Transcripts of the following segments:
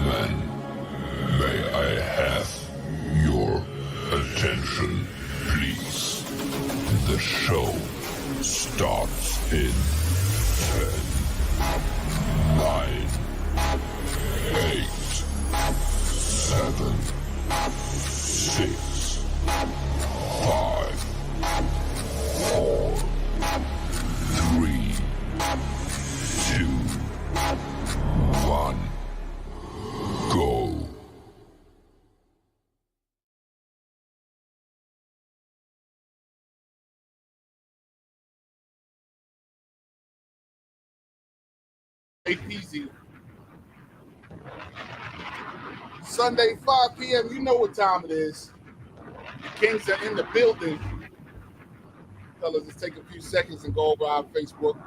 gentlemen, may I have your attention, please? The show starts in 10, 9, 8, 7, 6, 5, 4, 3, 2, 1, go. Easy. Sunday, 5 p.m. You know what time it is. The Kings are in the building. Fellas, let's take a few seconds and go over our Facebook.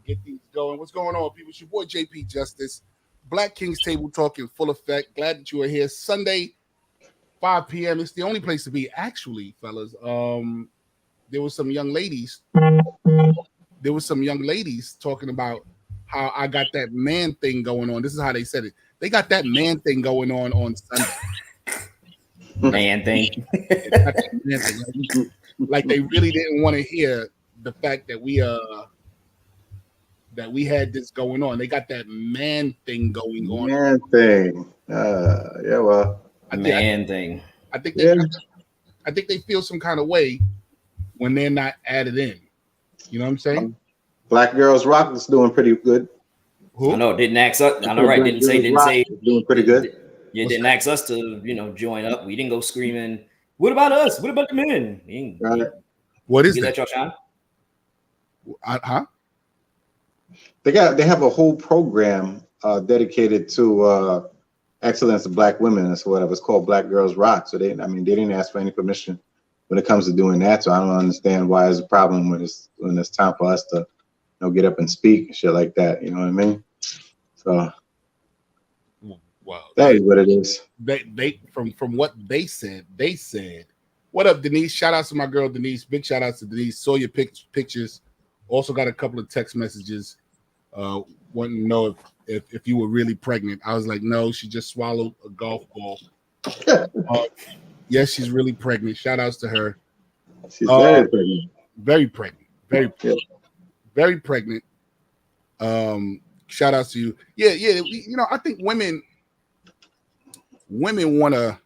Get things going. What's going on, people? It's your boy JP Justice. Black Kings Table Talk in full effect. Glad that you are here. Sunday, 5 p.m. It's the only place to be, actually, fellas. There was some young ladies. There was some young ladies talking about how I got that man thing going on. This is how they said it. They got that man thing going on Sunday. Man thing. Like they really didn't want to hear the fact that we had this going on. They got that man thing going on. Man thing. Yeah, well. I think they feel some kind of way when they're not added in. You know what I'm saying? Black Girls Rock is doing pretty good. Who? I know, didn't ask us. I know, right? Didn't say doing pretty good. Yeah, didn't ask us to, join up. We didn't go screaming. What about us? What about the men? Right. What is that? Let y'all shine? Huh? They have a whole program dedicated to excellence of Black women. That's whatever. It's called Black Girls Rock. So they didn't ask for any permission when it comes to doing that. So I don't understand why it's a problem when it's time for us to get up and speak and shit like that. You know what I mean? So wow, that is what it is. They from what they said, what up, Denise? Shout out to my girl Denise. Big shout out to Denise. Saw your pictures. Also got a couple of text messages wanting to know if you were really pregnant. I was like, no, she just swallowed a golf ball. Yes, she's really pregnant. Shout outs to her. She's very pregnant. Very pregnant. Very pregnant. Shout outs to you. Yeah. I think women want to.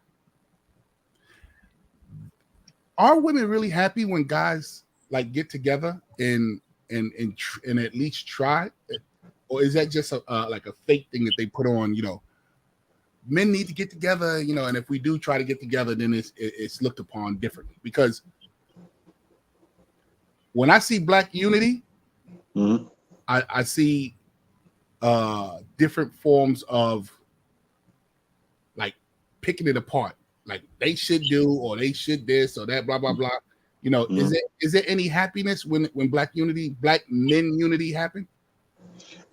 Are women really happy when guys like get together and at least try, or is that just like a fake thing that they put on? Men need to get together, and if we do try to get together, then it's looked upon differently. Because when I see Black unity, mm-hmm. I see different forms of like picking it apart. Like they should do, or they should this, or that, blah blah blah. Mm-hmm. Is there any happiness when Black men unity happen?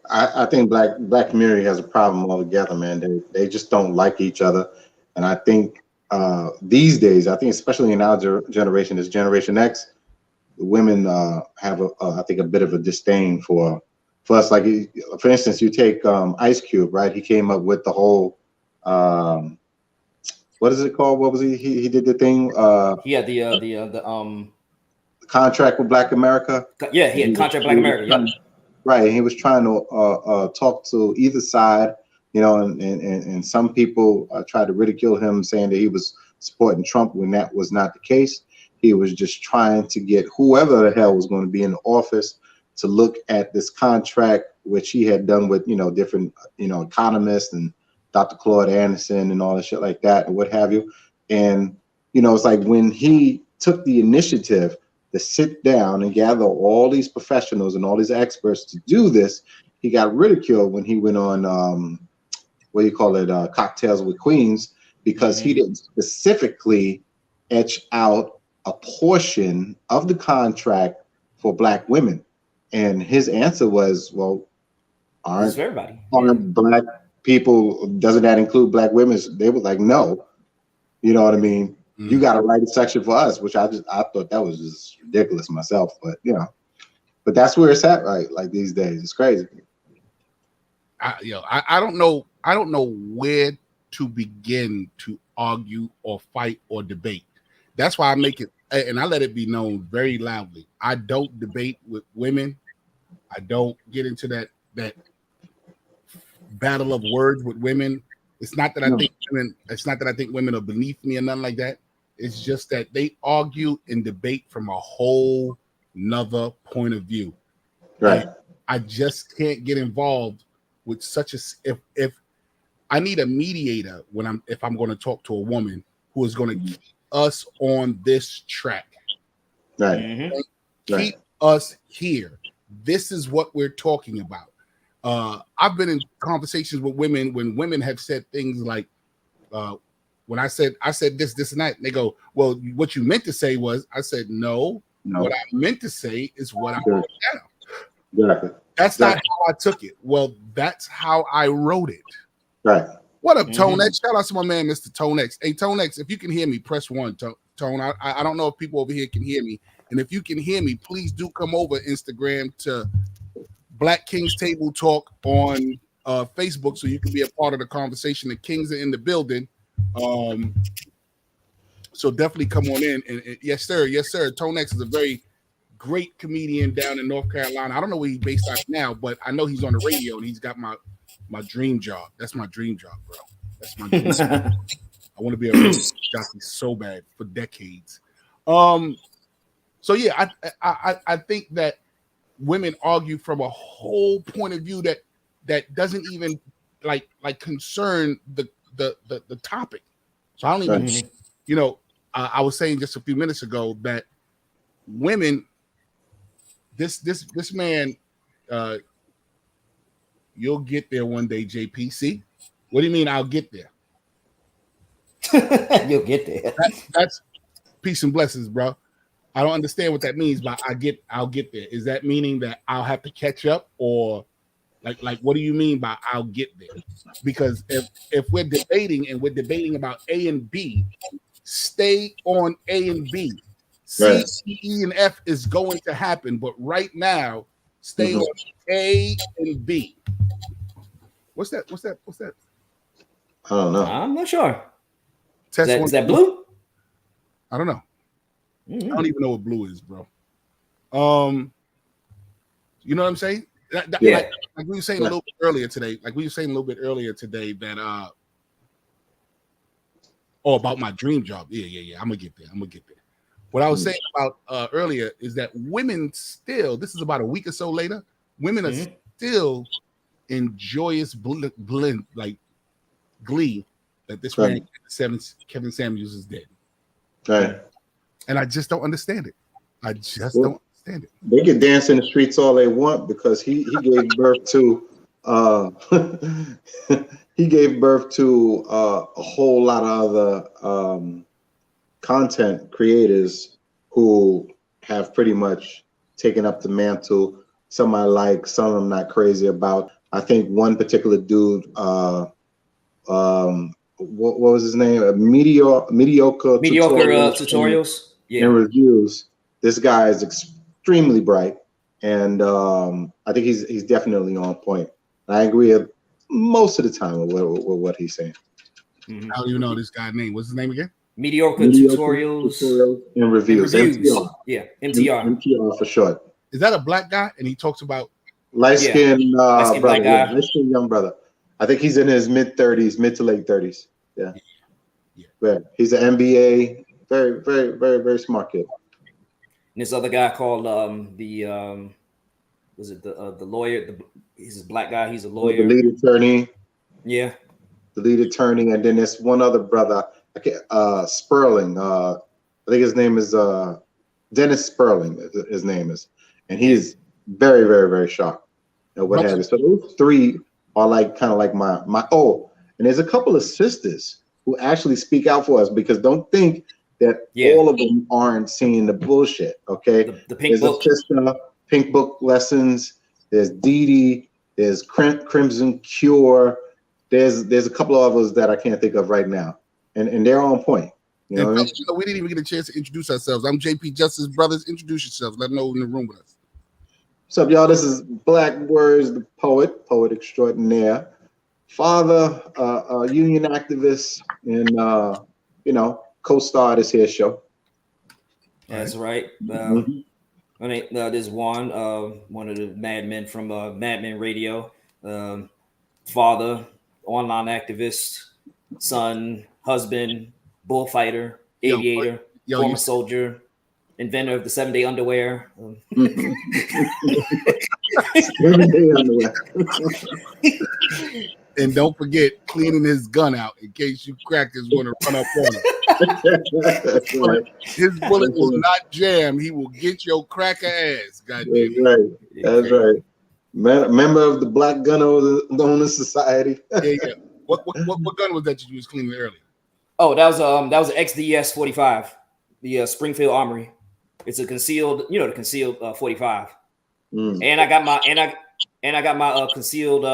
I think black community has a problem altogether, man. They just don't like each other, and I think these days, I think especially in our generation, this Generation X, the women have I think a bit of a disdain for us. Like, for instance, you take Ice Cube, right? He came up with the whole what is it called? What was he did the thing? He had the contract with Black America. Yeah, he had contract Black America. Yep. Right, he was trying to talk to either side, and some people tried to ridicule him, saying that he was supporting Trump when that was not the case. He was just trying to get whoever the hell was going to be in the office to look at this contract, which he had done with different economists and Dr. Claude Anderson and all that shit like that and what have you. And it's like when he took the initiative to sit down and gather all these professionals and all these experts to do this, he got ridiculed when he went on Cocktails with Queens, because he didn't specifically etch out a portion of the contract for Black women. And his answer was, well, aren't Black people, doesn't that include Black women? They were like, no. You know what I mean? Mm-hmm. You got to write a section for us, which I thought that was just ridiculous myself. But but that's where it's at, right? Like these days, it's crazy. I don't know. I don't know where to begin to argue or fight or debate. That's why I make it, and I let it be known very loudly. I don't debate with women. I don't get into that battle of words with women. It's not that I think women. It's not that I think women are beneath me or nothing like that. It's just that they argue and debate from a whole nother point of view. Right. And I just can't get involved with such a. If I need a mediator if I'm going to talk to a woman who is going to keep us on this track. Right. Mm-hmm. Keep us here. This is what we're talking about. I've been in conversations with women when women have said things like, when I said this and that, and they go, well, what you meant to say was, I said, no. What I meant to say is what I wrote down. Exactly. That's not how I took it. Well, that's how I wrote it. Right. What up, Tone X? Shout out to my man, Mr. Tone X. Hey, Tone X, if you can hear me, press 1, Tone. I don't know if people over here can hear me. And if you can hear me, please do come over Instagram to Black Kings Table Talk on Facebook so you can be a part of the conversation. The Kings are in the building. So definitely come on in. And yes, sir. Tone X is a very great comedian down in North Carolina. I don't know where he's based out now, but I know he's on the radio and he's got my dream job. That's my dream job, bro. That's my dream job. I want to be a radio jockey so bad for decades. So yeah, I think that women argue from a whole point of view that doesn't even like concern the topic. So I don't even, I was saying just a few minutes ago that women, this man, you'll get there one day, JPC. What do you mean I'll get there? You'll get there. That's peace and blessings, bro. I don't understand what that means, but I'll get there. Is that meaning that I'll have to catch up, or like what do you mean by I'll get there? Because if we're debating and we're debating about A and B, stay on A and B. C, E, and F is going to happen, but right now, stay on A and B. What's that? I don't know. I'm not sure. Is that blue? I don't know. I don't even know what blue is, bro. You know what I'm saying? Like we were saying a little bit earlier today. That about my dream job. Yeah. I'm gonna get there. What I was saying about earlier is that women still, this is about a week or so later, women are still in joyous blend, like glee, that this man, Kevin Samuels, is dead. Right. And I just don't understand it. Don't understand it. They can dance in the streets all they want because he gave birth to a whole lot of other content creators who have pretty much taken up the mantle. Some I like, some I'm not crazy about. I think one particular dude, what was his name? Mediocre tutorials. And reviews. This guy is extremely bright, and I think he's definitely on point. I agree most of the time with what he's saying. I don't even know this guy's name. What's his name again? Mediocre tutorials and reviews. MTR. Yeah, MTR. MTR for short. Is that a black guy? And he talks about light-skinned brother, black guy. light-skinned young brother. I think he's in his mid to late 30s. Yeah. He's an MBA. Very, very, very, very smart kid. And this other guy called the lawyer? He's a black guy. He's a lawyer. The lead attorney. Yeah. The lead attorney, and then there's one other brother, Sperling. I think his name is Dennis Sperling. His name is, and he's very, very, very sharp. And what have you. So those three are kind of like my. And there's a couple of sisters who actually speak out for us, because don't think that all of them aren't seeing the bullshit. Okay, the Pink Book. A sister, Pink Book Lessons. There's Dee Dee. There's Crimson Cure. There's a couple of others that I can't think of right now, and they're on point. You know what I mean? We didn't even get a chance to introduce ourselves. I'm JP Justice Brothers. Introduce yourselves. Let them know who's in the room with us. What's up, y'all? This is BlakWords, the poet extraordinaire, father, union activist, and co-star this here show. That's right. There's one of the madmen from Mad Men Radio, father, online activist, son, husband, bullfighter, aviator, former soldier, inventor of the 7-day underwear. 7-day underwear. And don't forget cleaning his gun out in case you crackers want to run up on him. His bullet will not jam. He will get your cracker ass. Goddamn. That's right. Member of the Black Gun Owner Society. Yeah. What gun was that you was cleaning earlier? Oh, that was an XDS 45, the Springfield Armory. It's a concealed, the concealed 45. And I got my concealed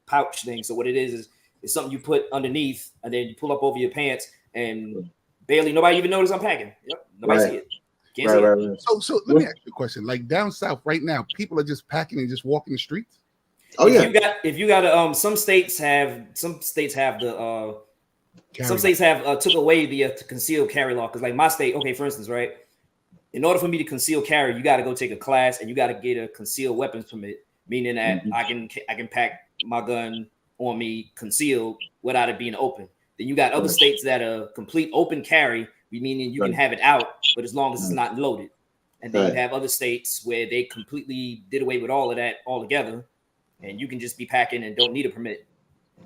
pouch thing. So what it is it's something you put underneath and then you pull up over your pants and barely nobody even notices I'm packing. Yep, nobody see it. Can't see it. So let me ask you a question. Like down south right now, people are just packing and just walking the streets. Oh yeah. If you got some states have took away the concealed carry law, because like my state, okay, for instance, right, in order for me to conceal carry, you got to go take a class and you got to get a concealed weapons permit, meaning that I can pack my gun on me concealed without it being open. Then you got other states that are complete open carry, meaning you can have it out, but as long as it's not loaded. And then you have other states where they completely did away with all of that altogether, and you can just be packing and don't need a permit.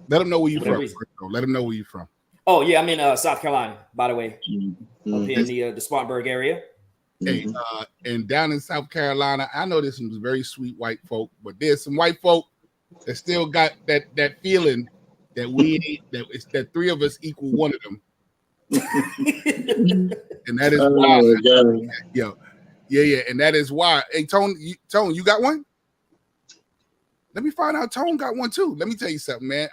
Let them know where you're from. Let them know where you're from. Oh yeah, I'm in South Carolina, by the way, up here in the Spartanburg area. Hey, and down in South Carolina, I know there's some very sweet white folk, but there's some white folk that still got that feeling that that three of us equal one of them. And that is why. And that is why. Hey, Tone, you got one? Let me find out. Tone got one too. Let me tell you something, man.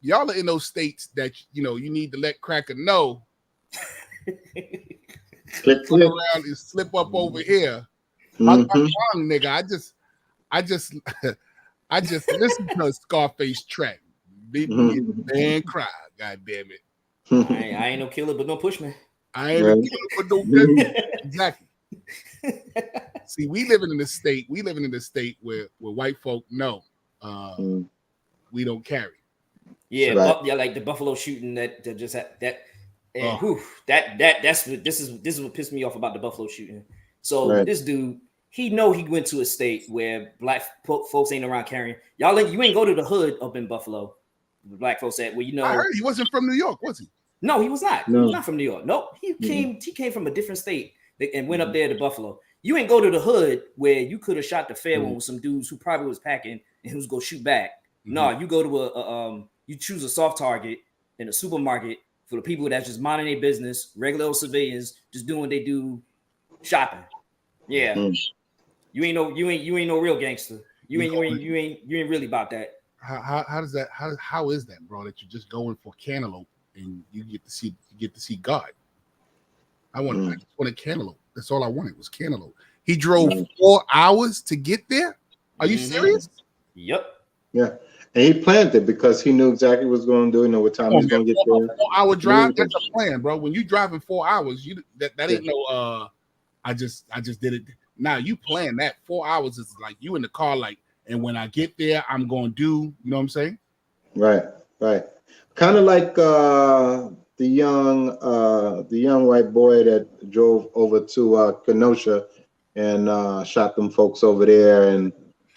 Y'all are in those states that you need to let Cracker know. Turn around and slip up over here. I'm wrong, nigga. I just listened to a Scarface track. Man cry, god damn it. I ain't no killer, but don't push me. I ain't no killer, but don't push me. Exactly. See, we living in the state where white folk know we don't carry. Yeah, like the Buffalo shooting that just had that. And this is what pissed me off about the Buffalo shooting. So this dude, he went to a state where black folks ain't around carrying. You ain't go to the hood up in Buffalo. The black folks at where I heard he wasn't from New York, was he? No, he was not. No. He was not from New York. Nope. He came from a different state and went up there to Buffalo. You ain't go to the hood where you could have shot the fair one with some dudes who probably was packing and who was gonna shoot back. No, you go to you choose a soft target in a supermarket for the people that's just minding their business, regular old civilians, just doing what they do, shopping. Yeah, you ain't no real gangster. You ain't really about that. How is that, bro? That you're just going for cantaloupe and you get to see God. I just wanted cantaloupe. That's all I wanted was cantaloupe. He drove 4 hours to get there. Are you serious? Yep. Yeah. And he planned it because he knew exactly what he was going to do, know what time he was going to get there. 4-hour drive, that's a plan, bro. When you driving 4 hours, that ain't no I just did it. Now you plan that 4 hours is like you in the car, like, and when I get there, I'm gonna do, you know what I'm saying? Right. Kind of like the young white boy that drove over to Kenosha and shot them folks over there, and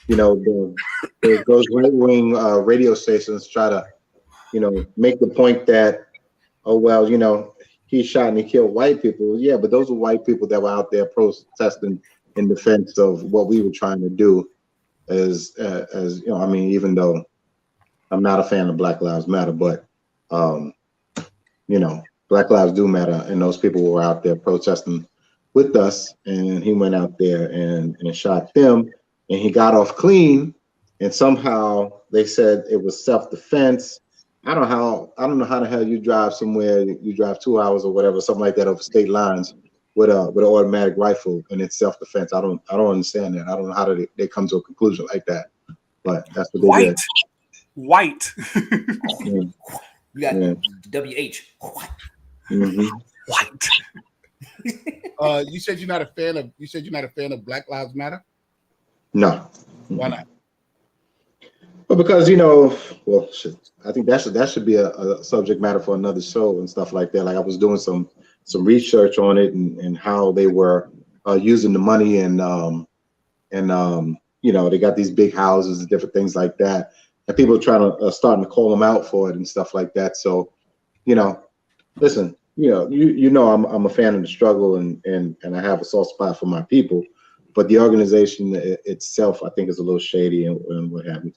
those right-wing radio stations try to, make the point that, he shot and he killed white people. Yeah, but those were white people that were out there protesting in defense of what we were trying to do. As even though I'm not a fan of Black Lives Matter, but Black lives do matter, and those people were out there protesting with us, and he went out there and shot them, and he got off clean, and somehow they said it was self-defense. I don't know how the hell you drive somewhere, you drive 2 hours or whatever, something like that, over state lines with an automatic rifle and it's self-defense. I don't understand that. I don't know how they come to a conclusion like that, but that's what they did. White. You got WH. White. You said you're not a fan of Black Lives Matter? No. Why not? Well, because I think that should be a subject matter for another show and stuff like that. Like I was doing some research on it and how they were using the money and they got these big houses and different things like that, and people are trying to starting to call them out for it and stuff like that. So, listen, I'm a fan of the struggle and I have a soft spot for my people, but the organization itself I think is a little shady and what have you.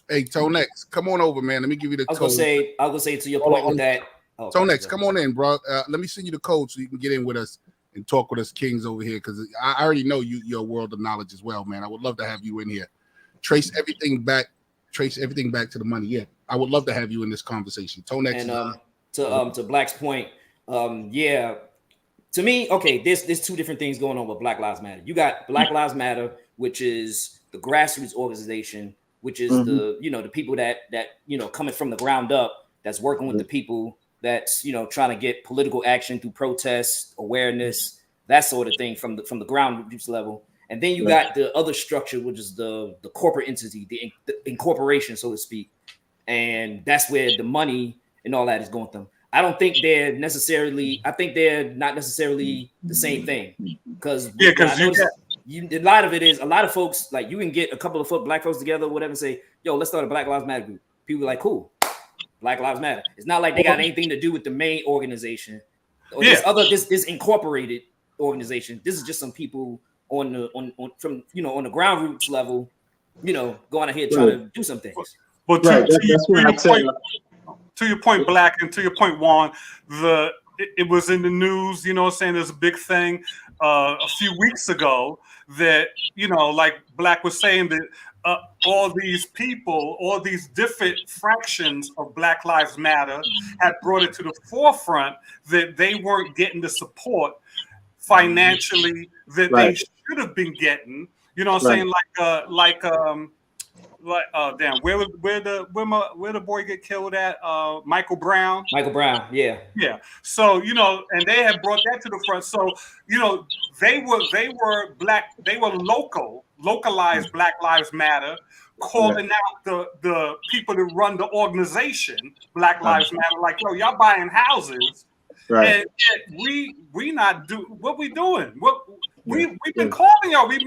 Hey, Tonex, come on over, man. Let me give you the code. I was gonna say to your point with that. Oh, Tonex, come on in, bro. Let me send you the code so you can get in with us and talk with us kings over here, because I already know you're a world of knowledge as well, man. I would love to have you in here. Trace everything back to the money. Yeah, I would love to have you in this conversation. Tonex. And to Black's point, yeah. To me, okay, there's two different things going on with Black Lives Matter. You got Black Lives Matter, which is the grassroots organization, which is the people that coming from the ground up, that's working with the people, that's trying to get political action through protests, awareness, that sort of thing from the ground level. And then you got the other structure, which is the corporate entity, the incorporation, so to speak. And that's where the money and all that is going through. I don't think they're not necessarily the same thing, because a lot of it is, a lot of folks, like, you can get a couple of Black folks together or whatever and say, yo, let's start a Black Lives Matter group. People are like, cool, Black Lives Matter. It's not like they got anything to do with the main organization or this incorporated organization. This is just some people on the ground roots level, going ahead trying to do some things. But to your point, Black, and to your point, Juan, it was in the news, saying there's a big thing a few weeks ago that, like Black was saying, that all these people, all these different fractions of Black Lives Matter had brought it to the forefront that they weren't getting the support financially that they should have been getting. You know what I'm saying? Damn, where the boy get killed at? Michael Brown. Yeah. So and they had brought that to the front. So they were localized Black Lives Matter, calling out the people that run the organization Black Lives Matter, like, yo, y'all buying houses, and we not do what we doing. We've been calling y'all. We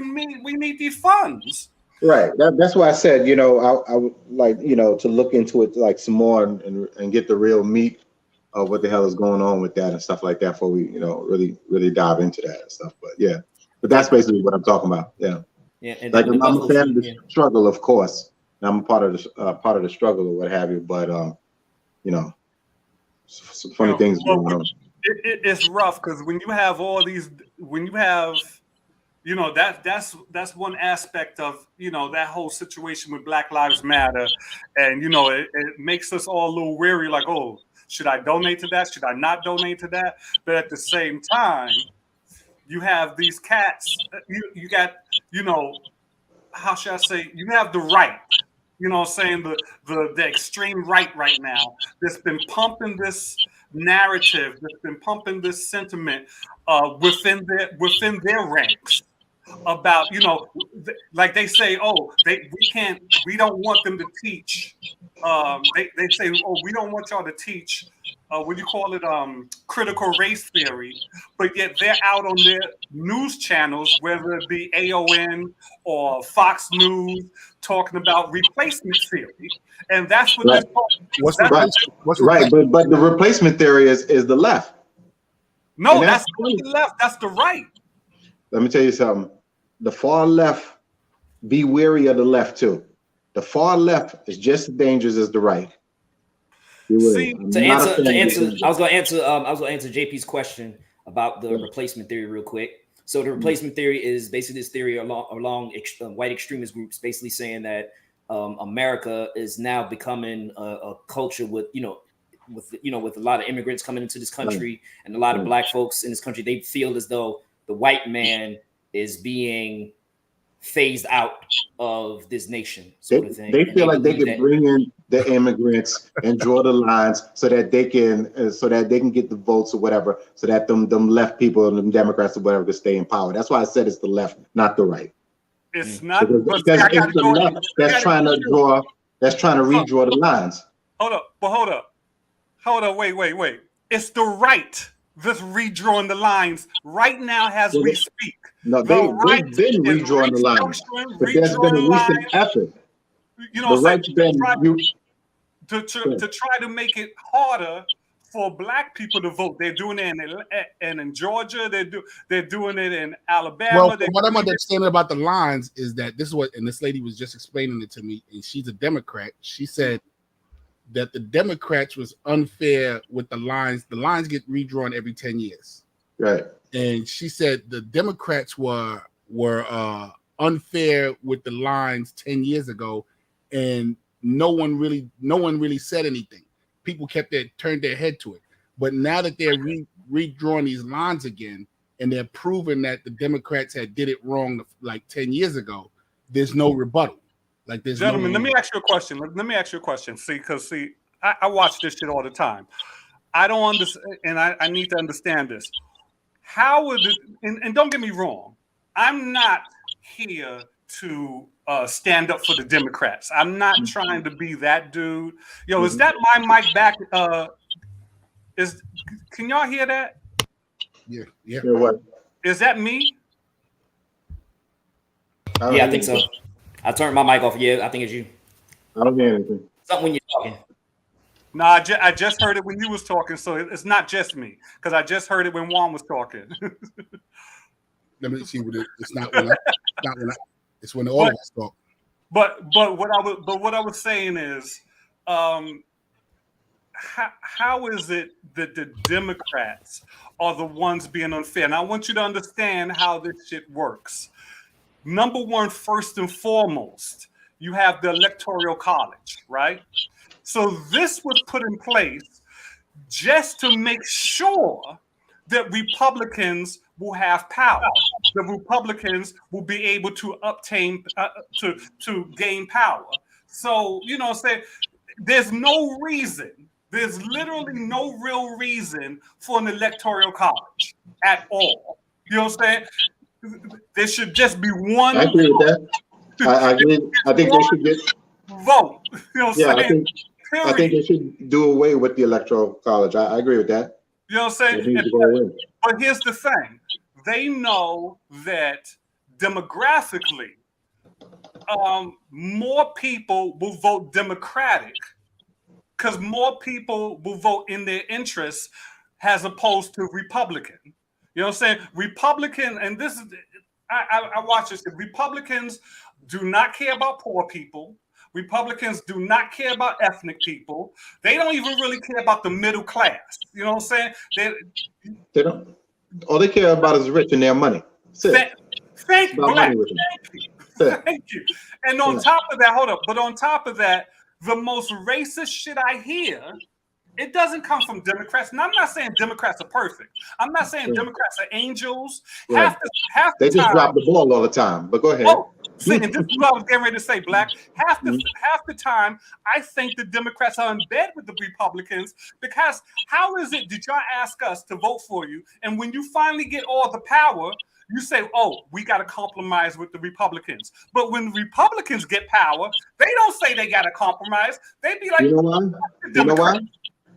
need these funds. Right. That's why I said, I would like, to look into it like some more and get the real meat of what the hell is going on with that and stuff like that before we, really dive into that and stuff. But that's basically what I'm talking about. Yeah. Yeah. And like, I'm a fan of the struggle, of course. And I'm a part of the struggle or what have you. But some funny things going on. It's rough because when you have that's one aspect of that whole situation with Black Lives Matter, and it makes us all a little weary, like, oh, should I donate to that? Should I not donate to that? But at the same time, you have these cats. You got how should I say? You have the right. The extreme right now that's been pumping this narrative, that's been pumping this sentiment within their ranks. About like they say, we don't want them to teach. They say, we don't want y'all to teach. What do you call it? Critical race theory. But yet they're out on their news channels, whether it be AON or Fox News, talking about replacement theory, and that's what what's right. But the replacement theory is the left. No, that's not the left. That's the right. Let me tell you something. The far left, be wary of the left too. The far left is just as dangerous as the right. See, I was gonna answer JP's question about the replacement theory real quick. So the replacement theory is basically this theory along white extremist groups, basically saying that America is now becoming a culture with with a lot of immigrants coming into this country and a lot of black folks in this country, they feel as though the white man is being phased out of this nation, sort of thing. They feel like they can bring in the immigrants and draw the lines so that they can get the votes or whatever, so that them left people and them Democrats or whatever to stay in power. That's why I said it's the left, not the right. It's not because it's the left that's trying to redraw the lines. Hold up, wait. It's the right that's redrawing the lines right now as we speak. No, they've been redrawing the lines, but there's been a recent effort. You know, to try to make it harder for black people to vote. They're doing it in Georgia. They're doing it in Alabama. Well, what I'm understanding about the lines is that this is what, and this lady was just explaining it to me, and she's a Democrat. She said that the Democrats was unfair with the lines. The lines get redrawn every 10 years. Right. And she said the Democrats were unfair with the lines 10 years ago, and no one really said anything. People turned their head to it. But now that they're redrawing these lines again, and they're proving that the Democrats did it wrong like 10 years ago, there's no rebuttal. Like, there's Gentlemen, let me ask you a question. See, I watch this shit all the time. I don't understand, and I need to understand this. How would it, and don't get me wrong, I'm not here to stand up for the Democrats. I'm not trying to be that dude. Yo, is that my mic back? Can y'all hear that? Yeah. What? Is that me? Yeah, I think so. I turned my mic off. Yeah, I think it's you. I don't hear anything. Something when you're talking. No, I just heard it when you was talking, so it's not just me, because I just heard it when Juan was talking. Let me see what it's not when it's when all of us talk. But what I was saying is, how is it that the Democrats are the ones being unfair? And I want you to understand how this shit works. Number one, first and foremost, you have the Electoral College, right? So this was put in place just to make sure that Republicans will have power. The Republicans will be able to obtain to gain power. So, there's no reason. There's literally no real reason for an electoral college at all. You know what I'm saying? There should just be one. I agree with that. I agree. I think they should get vote. You know what I'm saying? I think they should do away with the electoral college. I agree with that. You know what I'm saying? But here's the thing. They know that demographically, more people will vote Democratic because more people will vote in their interests as opposed to Republican. You know what I'm saying? Republican, and this is, I watch this. Republicans do not care about poor people. Republicans do not care about ethnic people. They don't even really care about the middle class. You know what I'm saying? They don't. All they care about is rich and their money. Thank you. And on top of that, hold up. But on top of that, the most racist shit I hear, it doesn't come from Democrats. And I'm not saying Democrats are perfect. I'm not saying Democrats are angels. Right. They just drop the ball all the time. But go ahead. And this is what I was getting ready to say, Black. Half the time, I think the Democrats are in bed with the Republicans, because how is it that y'all ask us to vote for you, and when you finally get all the power, you say, oh, we got to compromise with the Republicans. But when the Republicans get power, they don't say they got to compromise. They be like,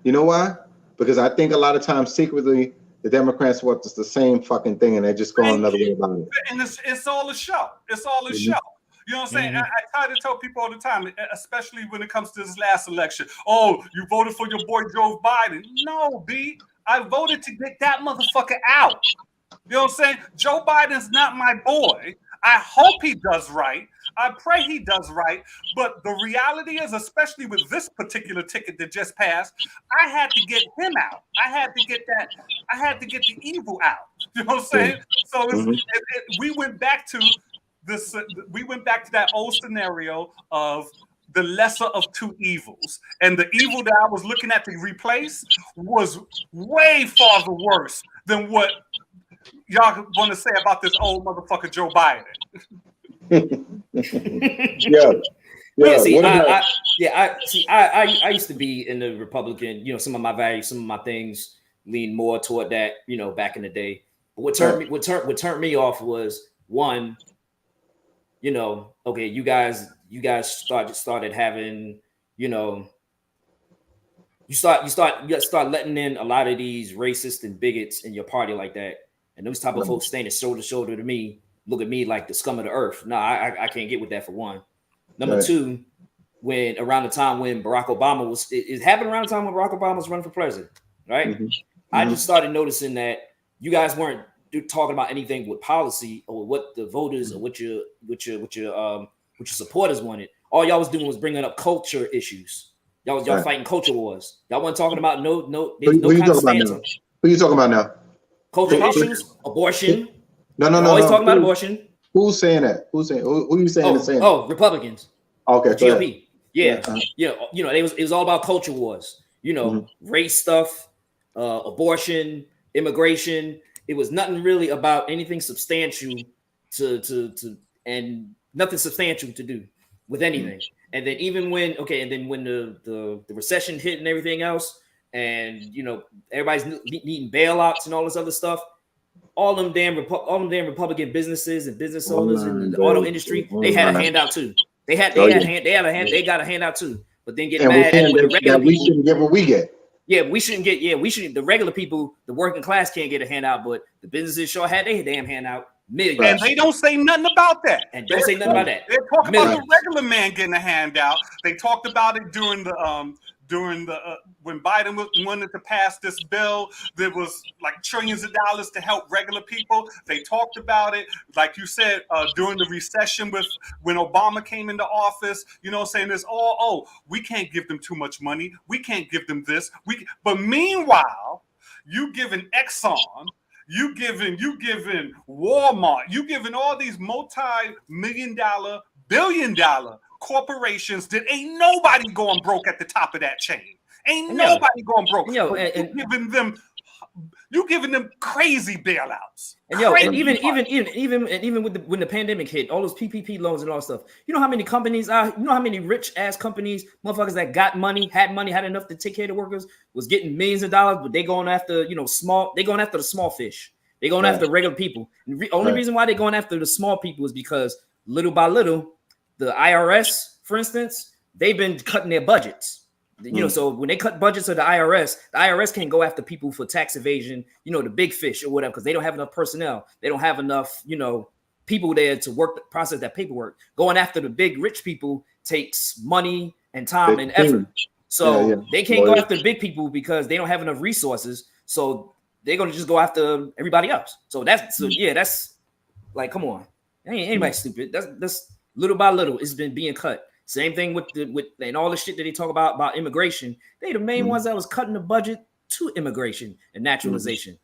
you know why? Because I think a lot of times secretly the Democrats want the same fucking thing, and they just go another way about it. And it's all a show. It's all a show. You know what I'm saying? I try to tell people all the time, especially when it comes to this last election. Oh, you voted for your boy Joe Biden. No, B. I voted to get that motherfucker out. You know what I'm saying? Joe Biden's not my boy. I hope he does right. I pray he does right. But the reality is, especially with this particular ticket that just passed, I had to get him out. I had to get the evil out. You know what I'm saying? So we went back to this. We went back to that old scenario of the lesser of two evils. And the evil that I was looking at to replace was way farther worse than what y'all want to say about this old motherfucker Joe Biden. I used to be in the Republican, you know, some of my values, some of my things lean more toward that, you know, back in the day. But what turned me off was, one, you know, okay, you guys started having, you know, you start letting in a lot of these racists and bigots in your party like that, and those type of folks standing shoulder to shoulder to me, look at me like the scum of the earth. No, I can't get with that, for one. Number two, when around the time when Barack Obama was, it happened around the time when Barack Obama was running for president, right? I just started noticing that you guys weren't talking about anything with policy or what the voters or what your supporters wanted. All y'all was doing was bringing up culture issues. Y'all fighting culture wars. Y'all weren't talking about no Who you talking about now? Cultural issues, abortion. No. Always talking about abortion. Who's saying that? Who you saying is saying? Oh, Republicans. Okay, GOP. Yeah. You know, it was all about culture wars. You know, race stuff, abortion, immigration. It was nothing really about anything substantial and nothing substantial to do with anything. And then even when the recession hit and everything else, and you know, everybody's needing bailouts and all this other stuff, all them damn Republican businesses and business owners in the auto industry, they had a handout too. They got a handout too. But then getting mad at the regular people. We shouldn't get what we get. We shouldn't. The regular people, the working class can't get a handout, but the businesses sure had their damn handout. Millions. And they don't say nothing about that. They're talking about the regular man getting a handout. They talked about it during the when Biden wanted to pass this bill that was like trillions of dollars to help regular people. They talked about it, like you said, during the recession when Obama came into office, you know, saying this, we can't give them too much money. We can't give them this. But meanwhile, you giving Exxon, you giving Walmart, you giving all these multi-million-dollar, billion-dollar corporations that ain't nobody going broke at the top of that chain. Ain't nobody going broke. You giving them crazy bailouts. And even when the pandemic hit, all those PPP loans and all that stuff. You know how many companies are? You know how many rich ass companies, motherfuckers that got money, had enough to take care of the workers, was getting millions of dollars, but they going after They going after the small fish. They going after regular people. And the only reason why they going after the small people is because little by little, the IRS, for instance, they've been cutting their budgets. You know, so when they cut budgets of the IRS can't go after people for tax evasion, you know, the big fish or whatever, because they don't have enough personnel. They don't have enough, you know, people there to process that paperwork. Going after the big rich people takes money and time and effort. So they can't go after the big people because they don't have enough resources. So they're going to just go after everybody else. So that's like, come on. Ain't anybody stupid. That's little by little, it's been being cut. Same thing with and all the shit that they talk about immigration. They the main ones that was cutting the budget to immigration and naturalization.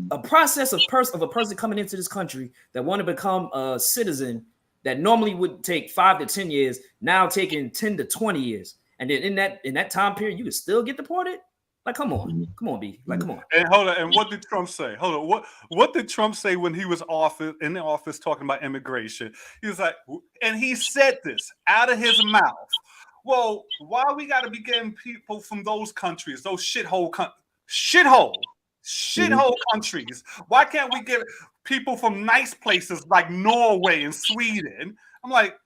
A process of a person coming into this country that want to become a citizen that normally would take 5 to 10 years, now taking 10 to 20 years. And then in that time period, you can still get deported. Like, come on, B. Like, come on. And hold on. And what did Trump say? Hold on. What did Trump say when he was in the office talking about immigration? He was like, and he said this out of his mouth. Well, why we got to be getting people from those countries, those shithole countries? Why can't we get people from nice places like Norway and Sweden? I'm like,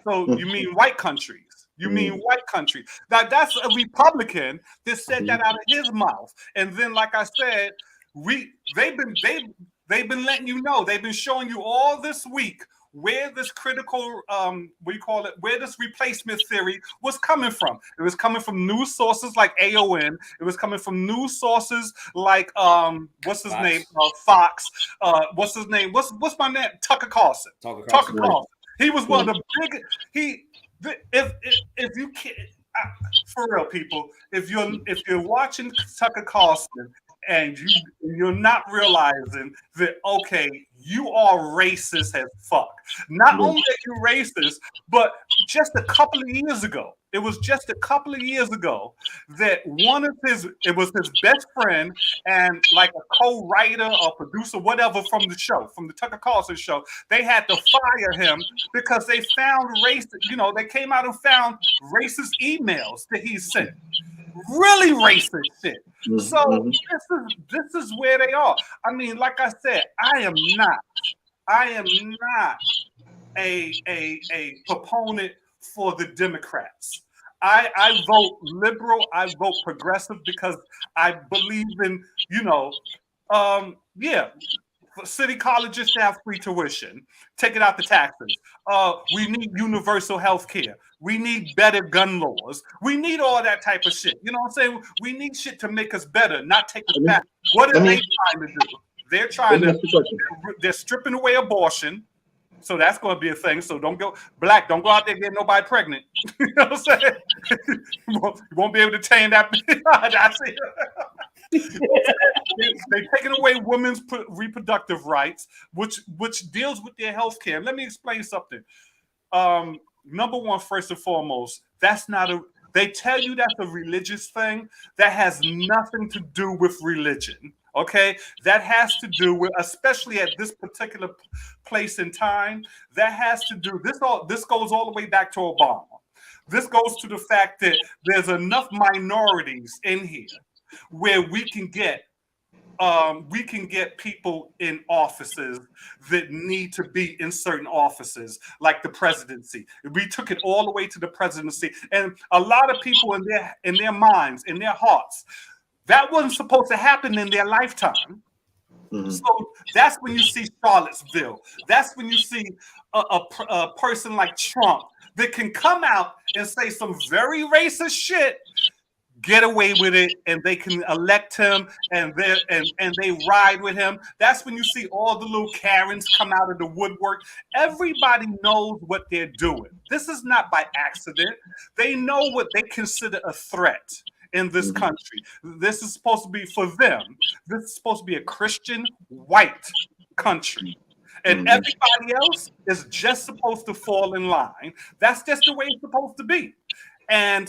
so you mean white countries? You mean white country? Now that's a Republican that said that out of his mouth. And then, like I said, they've been letting you know. They've been showing you all this week where this critical, where this replacement theory was coming from. It was coming from news sources like AON. It was coming from news sources like what's his name? Fox. What's his name? What's my man? Tucker Carlson. Tucker Carlson. He was one of the biggest. If you can't, for real, people, if you're watching Tucker Carlson and you're not realizing that, okay, you are racist as fuck. Not only are you racist, but just a couple of years ago, it was just a couple of years ago that it was his best friend and like a co-writer or producer, whatever, from the show, from the Tucker Carlson show, they had to fire him because they found they came out and found racist emails that he sent. Really racist shit. So this is where they are. I mean, like I said, I am not a proponent for the Democrats. I vote liberal, I vote progressive because I believe in, city colleges to have free tuition, take it out the taxes. We need universal health care. We need better gun laws. We need all that type of shit. You know what I'm saying? We need shit to make us better, not take us back. What are they trying to do? They're stripping away abortion. So that's going to be a thing. So don't go out there getting nobody pregnant. You know what I'm saying? You won't be able to tame that. That's it. They're taking away women's reproductive rights, which deals with their health care. Let me explain something. Number one, first and foremost, they tell you that's a religious thing. That has nothing to do with religion. Okay, that has to do with, especially at this particular place in time, that has to do, this goes all the way back to Obama. This goes to the fact that there's enough minorities in here where we can get people in offices that need to be in certain offices, like the presidency. We took it all the way to the presidency, and a lot of people in their minds, in their hearts, that wasn't supposed to happen in their lifetime. So that's when you see Charlottesville. That's when you see a person like Trump that can come out and say some very racist shit, get away with it, and they can elect him, and they ride with him. That's when you see all the little Karens come out of the woodwork. Everybody knows what they're doing. This is not by accident. They know what they consider a threat in this country. This is supposed to be for them. This is supposed to be a Christian white country. And everybody else is just supposed to fall in line. That's just the way it's supposed to be. And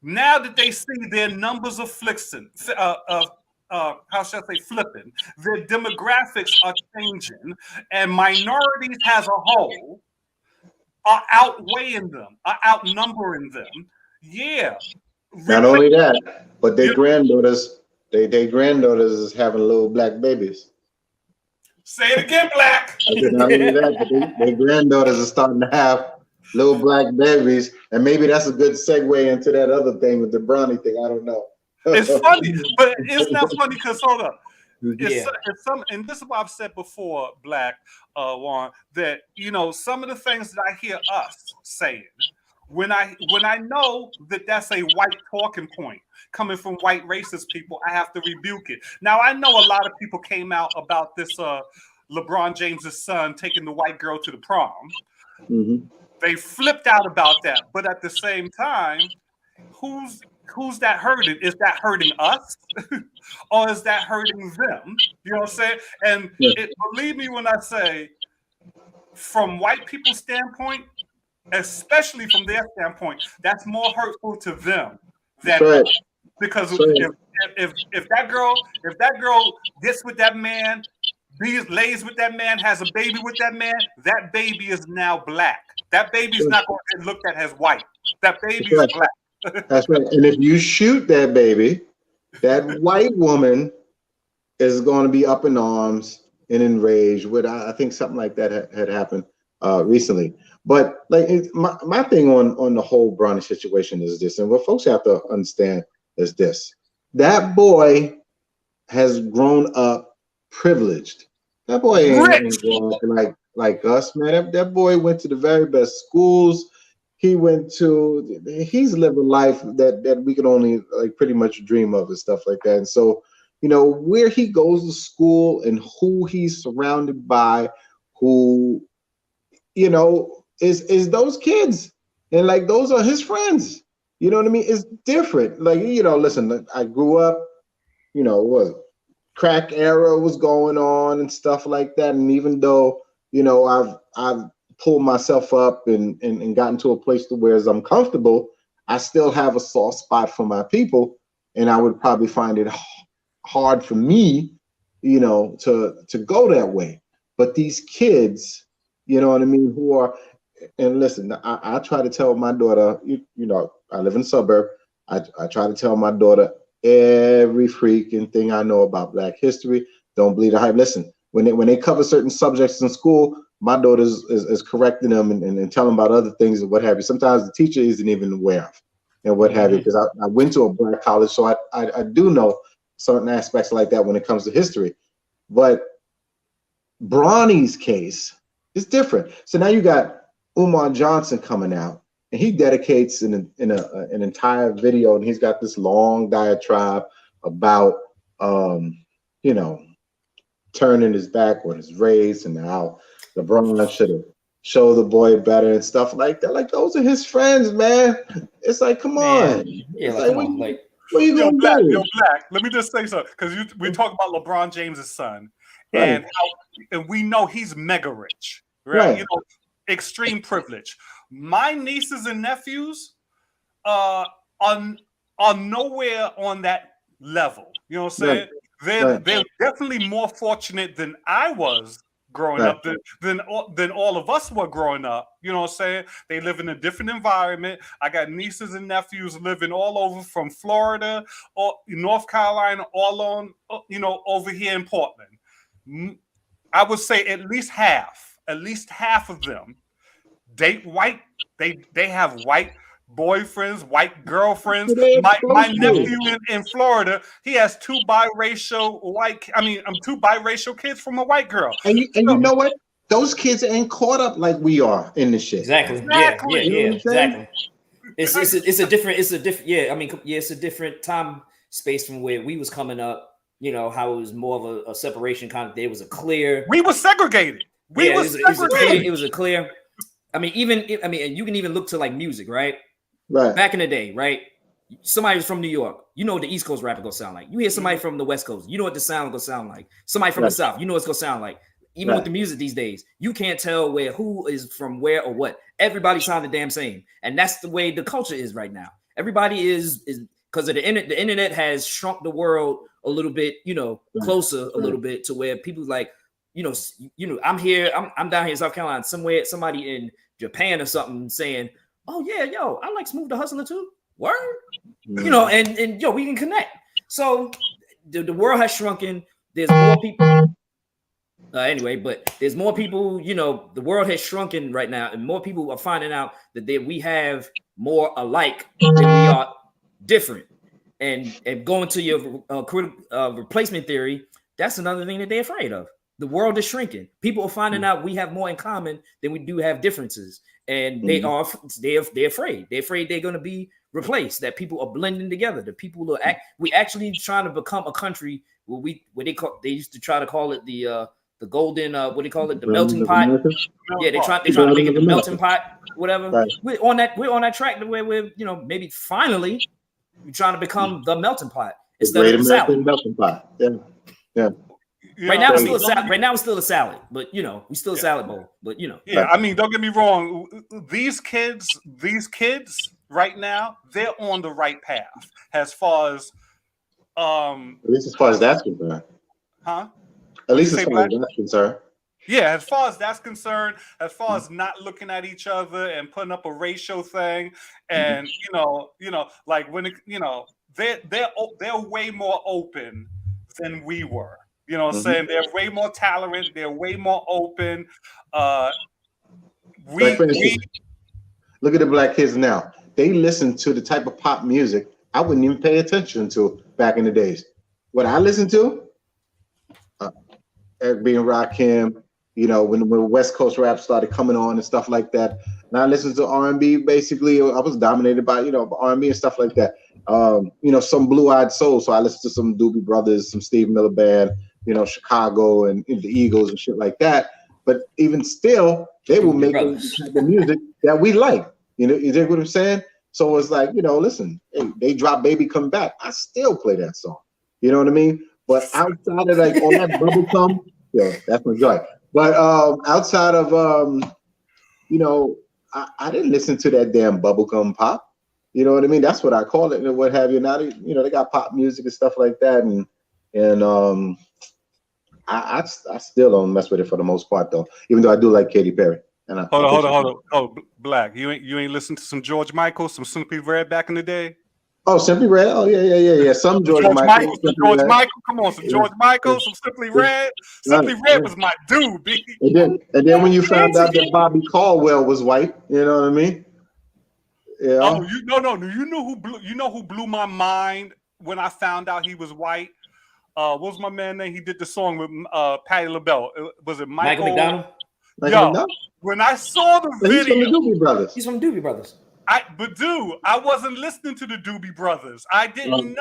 now that they see their numbers of flipping, their demographics are changing, and minorities as a whole are outweighing them, are outnumbering them. Yeah. Not only that, but their granddaughters is having little black babies. Say it again, Black. Not only that, but their granddaughters are starting to have little black babies, and maybe that's a good segue into that other thing with the brownie thing. I don't know. It's funny, but it's not funny because hold up. It's some, and this is what I've said before, Black Juan, that some of the things that I hear us saying, when I know that that's a white talking point coming from white racist people, I have to rebuke it. Now I know a lot of people came out about this LeBron James' son taking the white girl to the prom. They flipped out about that, but at the same time, who's that hurting? Is that hurting us, or is that hurting them? You know what I'm saying? And believe me when I say, from white people's standpoint, especially from their standpoint, that's more hurtful to them than us. Because if that girl gets with that man, lays with that man, has a baby with that man, that baby is now black. That baby is not going to get looked at as white. That baby is black. That's right. And if you shoot that baby, that white woman is going to be up in arms and enraged. I think something like that had happened recently. But like my thing on the whole Bronny situation is this, and what folks have to understand is this: that boy has grown up privileged. That boy ain't grown up like us, man. That boy went to the very best schools. He's living a life that we can only like pretty much dream of and stuff like that. And so, where he goes to school and who he's surrounded by, who, is those kids, and like those are his friends. You know what I mean? It's different. Like, listen, I grew up what crack era was going on and stuff like that. And even though, I've pulled myself up and gotten to a place to where I'm comfortable, I still have a soft spot for my people. And I would probably find it hard for me, to go that way. But these kids, you know what I mean, who are, and listen, I try to tell my daughter, I live in a suburb. I try to tell my daughter every freaking thing I know about Black history. Don't believe the hype. Listen, when they cover certain subjects in school, my daughter is correcting them and telling them about other things and what have you. Sometimes the teacher isn't even aware of and what have you, because I went to a Black college, so I do know certain aspects like that when it comes to history. But Bronny's case is different. So now you got Umar Johnson coming out, and he dedicates an entire video, and he's got this long diatribe about turning his back on his race and how LeBron should have showed the boy better and stuff like that. Like, those are his friends, man. It's like, come on. Yeah, it's like, come on. Like, what are you gonna do? Yo, Black. Let me just say something, because we talk about LeBron James' son, and we know he's mega rich, right? Extreme privilege. My nieces and nephews are nowhere on that level. You know what I'm saying? They're definitely more fortunate than I was growing up, than all of us were growing up. You know what I'm saying? They live in a different environment. I got nieces and nephews living all over, from Florida or North Carolina, all on, over here in Portland. I would say at least half of them date white. They have white boyfriends, white girlfriends. My nephew in Florida, he has two biracial kids from a white girl. And you know what? Those kids ain't caught up like we are in this shit. Exactly. Yeah. Exactly. It's a different time space from where we was coming up. How it was more of a separation kind of. There was a clear. We were segregated. It was a clear. And you can even look to like music, right? Right. Back in the day, right? Somebody was from New York. You know what the East Coast rapper gonna sound like. You hear somebody from the West Coast. You know what the sound gonna sound like. Somebody from the South. You know what it's gonna sound like. Even with the music these days, you can't tell who is from where or what. Everybody sound the damn same, and that's the way the culture is right now. Everybody is because of the internet. The internet has shrunk the world a little bit, closer a little bit to where people like, I'm here. I'm down here in South Carolina. Somebody in Japan or something saying, "Oh yeah, yo, I like Smooth the Hustler too." Word, and we can connect. So the world has shrunken. There's more people. But there's more people. The world has shrunken right now, and more people are finding out that we have more alike than we are different. And going to your replacement theory, that's another thing that they're afraid of. The world is shrinking. People are finding out we have more in common than we do have differences, and they're afraid. They're afraid they're going to be replaced. That people are blending together. The people are we actually trying to become a country where they used to try to call it the golden the melting pot. Yeah, they try to make it the melting pot, whatever. Right. We're on that track to where we're maybe finally we're trying to become the melting pot instead of the salad. Melting pot. Yeah. Right now, it's still a salad, but we still a salad bowl. But yeah. I mean, don't get me wrong. These kids right now, they're on the right path as far as at least as far as that's concerned. Huh? At least as far as that's concerned. Yeah, as far as that's concerned, as far as not looking at each other and putting up a racial thing, and like when they're way more open than we were. You know what I'm saying? They're way more tolerant. They're way more open. Look at the black kids now. They listen to the type of pop music I wouldn't even pay attention to back in the days. What I listened to, Eric B. and Rakim, when West Coast rap started coming on and stuff like that. And I listened to R&B. Basically, I was dominated by R&B and stuff like that. Some Blue-Eyed Soul. So I listened to some Doobie Brothers, some Steve Miller Band, Chicago and the Eagles and shit like that. But even still, they will make the music that we like. You dig what I'm saying? So it's like, listen, hey, they drop Baby Come Back. I still play that song. You know what I mean? But outside of like all that bubblegum, yeah, that's my joy. But outside of you know, I didn't listen to that damn bubblegum pop. You know what I mean? That's what I call it and what have you. Now you know they got pop music and stuff like that, and I still don't mess with it for the most part though. Even though I do like Katy Perry. And Hold on. Oh, Black, you ain't listened to some George Michael, some Simply Red back in the day? Oh, Simply Red. Oh yeah. Some George Michael. George Michael. Come on, some George Michael, some Simply Red. Simply Red was my dude, B. And then when you found out that Bobby Caldwell was white, you know what I mean? Yeah. Oh, you know who blew my mind when I found out he was white? What was my man name? He did the song with Patti LaBelle. Was it Michael McDonald? When I saw the video, he's from the Doobie Brothers. He's from Doobie Brothers. But dude, I wasn't listening to the Doobie Brothers. I didn't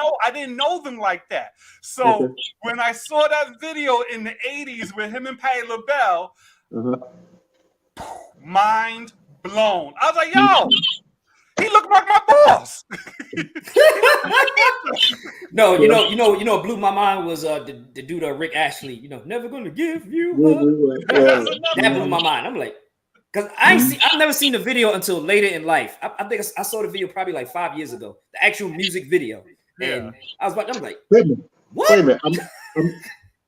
know them like that. So when I saw that video in the 80s with him and Patti LaBelle, mind blown. I was like, yo, he looked like my boss. No, you know, blew my mind was the dude Rick Ashley. You know, never gonna give you up. That blew my mind. I'm like, because I've never seen the video until later in life. I think I saw the video probably like 5 years ago, the actual music video. And I'm like, wait a minute. What? Wait a minute.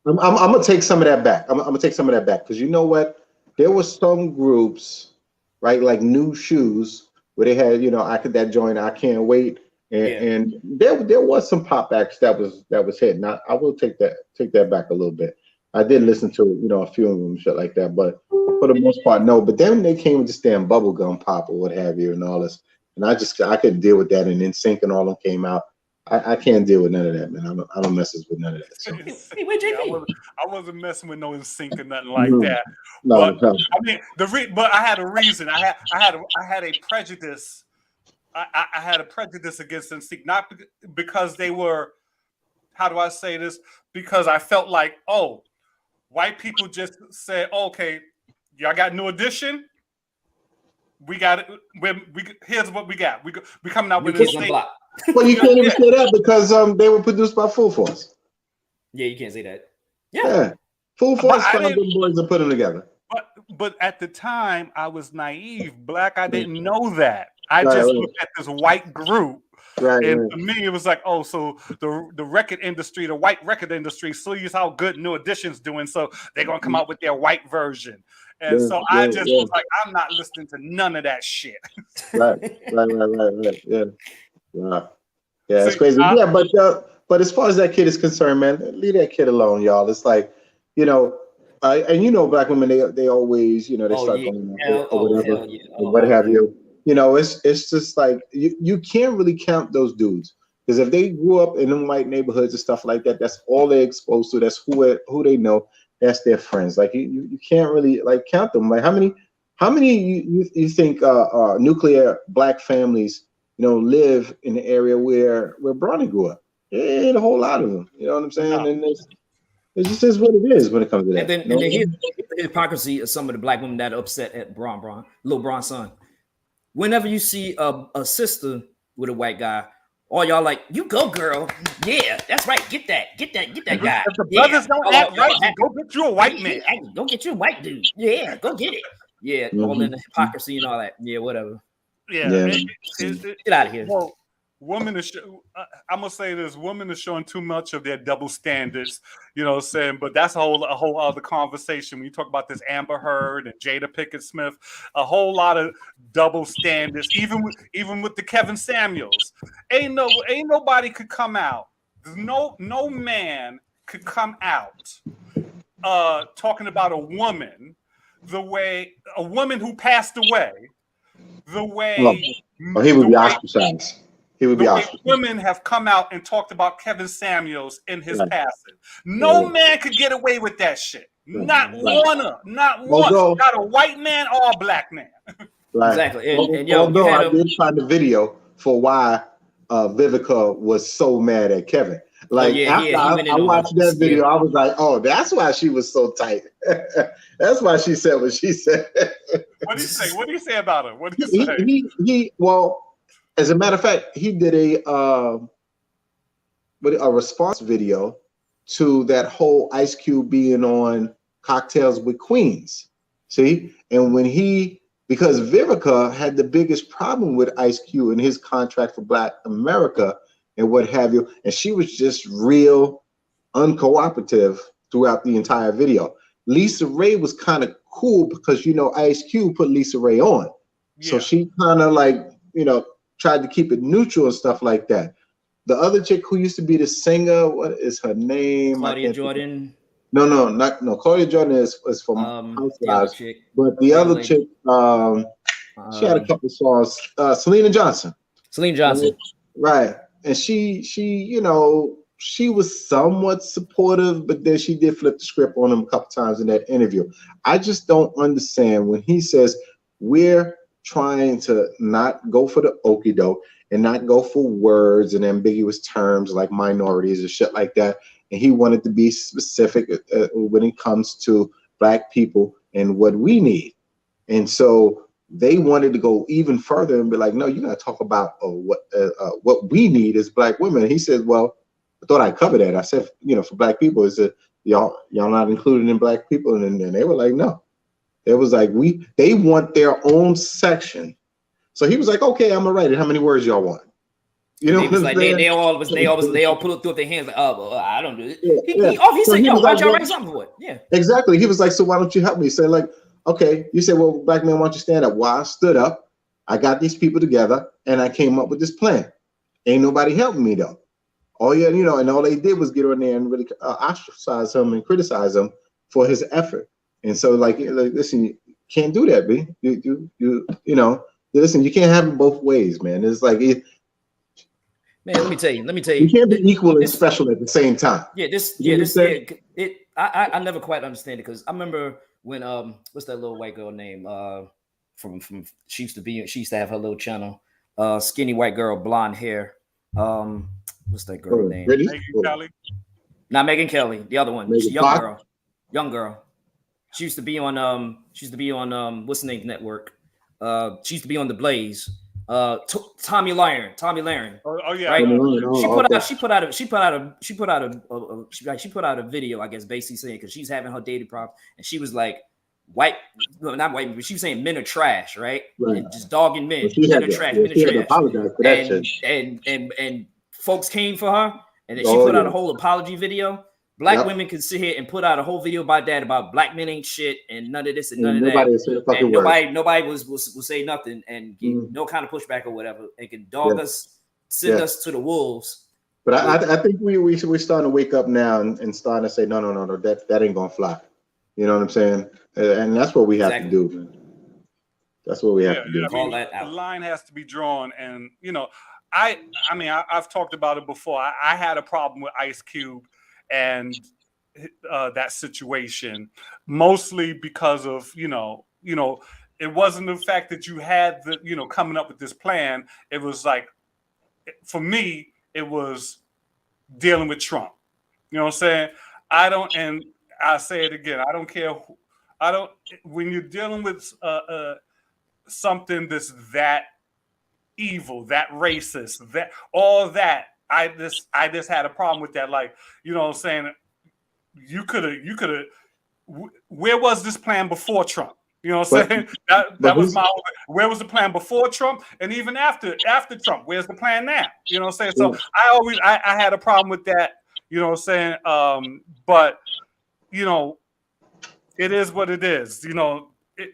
I'm gonna take some of that back. I'm gonna take some of that back because you know what? There were some groups, right, like New Shoes, where they had, you know, that joint, I Can't Wait, and there was some pop acts that was hitting. I will take that back a little bit. I did listen to, you know, a few of them, shit like that, but for the most part, no. But then they came with this damn bubblegum pop or what have you and all this, and I couldn't deal with that. And NSYNC and all them came out. I can't deal with none of that, man. I don't mess with none of that. So. Hey, where JP? I wasn't messing with no NSYNC or nothing like that. No, but I mean, but I had a reason. I had a prejudice. I had a prejudice against NSYNC, not because they were. How do I say this? Because I felt like, oh, white people just said, okay, y'all got New Edition. We got it. Here's what we got. We coming out with this thing. Well, you can't even say that because they were produced by Full Force. Yeah, you can't say that. Yeah. Full Force found them boys and put them together. But at the time, I was naive, Black. I didn't know that. I just looked at this white group. And to me, it was like, oh, so the record industry, the white record industry, sees how good New Edition's doing, so they're gonna come out with their white version. And so I just was like, I'm not listening to none of that shit. Right. Yeah, it's crazy. But as far as that kid is concerned, man, leave that kid alone, y'all. It's like, you know, and you know, black women, they always, you know, they start going or whatever, or what have you. You know, it's just like you can't really count those dudes because if they grew up in them white neighborhoods and stuff like that, that's all they're exposed to. That's who they know. That's their friends. Like you can't really like count them. Like how many you think nuclear black families, you know, live in the area where Bronny grew up? There ain't a whole lot of them. You know what I'm saying? No. And it just is what it is when it comes to that. And then here's the hypocrisy of some of the black women that are upset at Lil Bron's son. Whenever you see a sister with a white guy, all y'all like, you go, girl. Yeah, that's right. Get that guy. If the brothers don't act right, go get you a white man. Go get you a white dude. Yeah, go get it. Yeah, all in the hypocrisy and all that. Yeah, whatever. Yeah. Get out of here. Well, women I'm gonna say this: women are showing too much of their double standards. You know what I'm saying? But that's a whole other conversation. When you talk about this Amber Heard and Jada Pinkett Smith, a whole lot of double standards. Even with the Kevin Samuels, ain't nobody could come out. No man could come out talking about a woman the way a woman who passed away. The way he would be ostracized. He would be ostracized. Women have come out and talked about Kevin Samuels in his passing. No man could get away with that shit. Not one. Not a white man or a black man. Exactly. And although I did find the video for why Vivica was so mad at Kevin. Like after I watched that video, I was like, "Oh, that's why she was so tight. That's why she said what she said." What did he say? What did he say about her? What did he say? He well, as a matter of fact, he did a response video to that whole Ice Cube being on Cocktails with Queens. See, and because Vivica had the biggest problem with Ice Cube and his contract for Black America and what have you, and she was just real uncooperative throughout the entire video. Lisa Ray was kind of cool because Ice Cube put Lisa Ray on, so she kind of like tried to keep it neutral and stuff like that. The other chick who used to be the singer, what is her name? Claudia Jordan. No. Claudia Jordan is from Housewives, but the other chick, she had a couple songs. Selena Johnson. Right, and she was somewhat supportive, but then she did flip the script on him a couple times in that interview. I just don't understand when he says we're trying to not go for the okie doke and not go for words and ambiguous terms like minorities and shit like that. And he wanted to be specific when it comes to Black people and what we need. And so they wanted to go even further and be like, no, you got to talk about what we need as Black women. And he said, well, I thought I covered that. I said, for Black people, is that y'all not included in Black people? And they were like, no. It was like they want their own section. So he was like, okay, I'm gonna write it. How many words y'all want? They all put through their hands like, I don't do it. He said, yo, why don't y'all write something for it? Yeah. Exactly. He was like, so why don't you help me? He said, like, okay, you said, well, Black man, why don't you stand up? Well, I stood up, I got these people together, and I came up with this plan. Ain't nobody helping me though. And all they did was get on there and really ostracize him and criticize him for his effort. And so, like listen, you can't do that, B. Listen, you can't have it both ways, man. It's like man, let me tell you. You can't be equal and special at the same time. I never quite understand it because I remember when what's that little white girl name? From she used to have her little channel, skinny white girl, blonde hair. What's that girl name? Megan Kelly. Not Megan Kelly, the other one. Young girl. She used to be on what's the name network? She used to be on The Blaze. Tommy Lahren. Oh yeah. Right? She put out a video, I guess, basically saying because she's having her dating problems, and she was like, not white, but she was saying men are trash, right? And just dogging men. Men are trash. Men are trash. And folks came for her, and then she put out a whole apology video. Black women can sit here and put out a whole video about that, about Black men ain't shit and none of this and none of that. And nobody will say nothing and get no kind of pushback or whatever. They can dog us, send us to the wolves. But I think we're starting to wake up now and starting to say, no, that ain't gonna fly. You know what I'm saying? And that's what we have to do, man. That's what we have to do. The line has to be drawn, and I've talked about it before. I had a problem with Ice Cube and that situation, mostly because of it wasn't the fact that you had the coming up with this plan. It was like, for me, it was dealing with Trump. You know what I'm saying? And I say it again, I don't care. When you're dealing with something that's that evil, that racist, that all that. I just had a problem with that. Like, you know what I'm saying? You could have, where was this plan before Trump? You know what I'm saying? That was where was the plan before Trump? And even after Trump, where's the plan now? You know what I'm saying? So I had a problem with that, you know what I'm saying? But, it is what it is,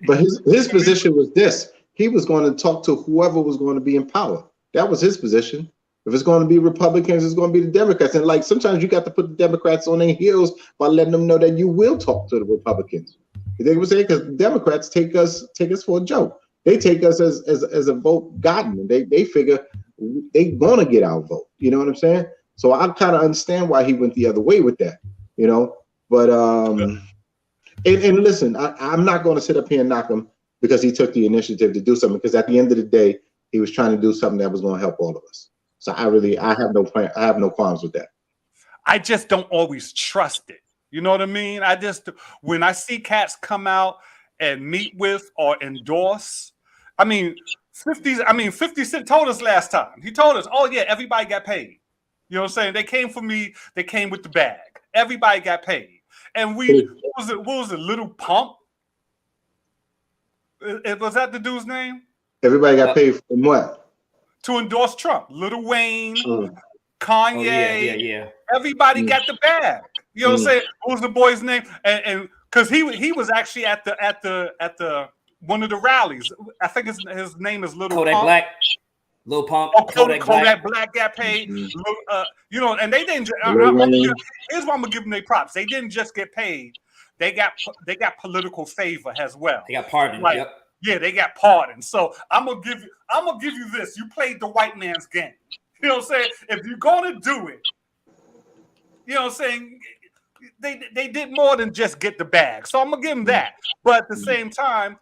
But his position was this. He was going to talk to whoever was going to be in power. That was his position. If it's going to be Republicans, it's going to be the Democrats. And like sometimes you got to put the Democrats on their heels by letting them know that you will talk to the Republicans. They would say because the Democrats take us for a joke. They take us as a vote gotten. They figure they gonna get our vote. You know what I'm saying? So I kind of understand why he went the other way with that. But and listen, I'm not going to sit up here and knock him because he took the initiative to do something. Because at the end of the day, he was trying to do something that was going to help all of us. So I have no plan. I have no qualms with that. I just don't always trust it. You know what I mean? When I see cats come out and meet with or endorse, 50 Cent told us last time. He told us, oh yeah, everybody got paid. You know what I'm saying? They came for me. They came with the bag. Everybody got paid. And what was it? Little Pump? Was that the dude's name? Everybody got paid from what? To endorse Trump. Lil Wayne, Oh. Kanye. Yeah. Everybody got the bag. You know what I'm saying? What was the boy's name? And because he was actually at the one of the rallies. I think his name is Little Kodak Pump. Black. Lil Pump, Kodak Black got paid. You know, and they didn't. Here's what I'm gonna give them their props. They didn't just get paid. They got political favor as well. They got pardoned. Like, yep. Yeah, they got pardoned. So I'm gonna give you this. You played the white man's game. You know what I'm saying? If you're gonna do it, you know what I'm saying? They did more than just get the bag. So I'm gonna give them that. But at the same time,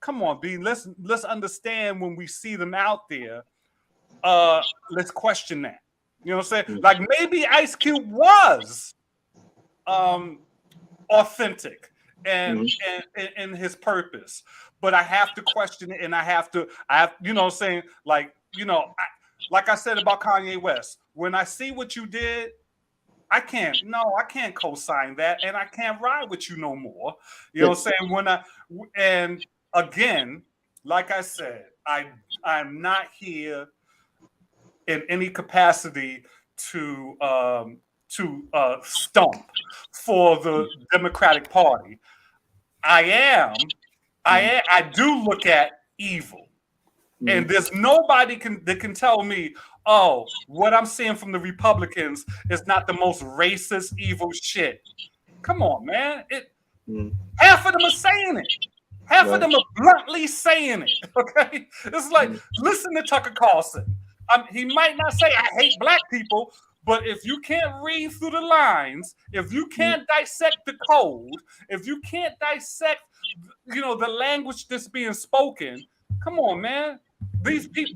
come on, B. Let's understand when we see them out there. Let's question that. You know what I'm saying? Like maybe Ice Cube was authentic and his purpose, but I have to question it, and I have you know what I'm saying? Like, you know, like I said about Kanye West, when I see what you did, I can't co-sign that, and I can't ride with you no more. You know what I'm saying? And again, like I said, I'm not here in any capacity to stump for the Democratic Party. I do look at evil, and there's nobody that can tell me, oh, what I'm seeing from the Republicans is not the most racist, evil shit. Come on, man. Half of them are saying it. Half of them are bluntly saying it. Okay, it's like, listen to Tucker Carlson. He might not say I hate black people, but if you can't read through the lines, if you can't dissect the code, if you can't dissect, you know, the language that's being spoken, come on, man. These people,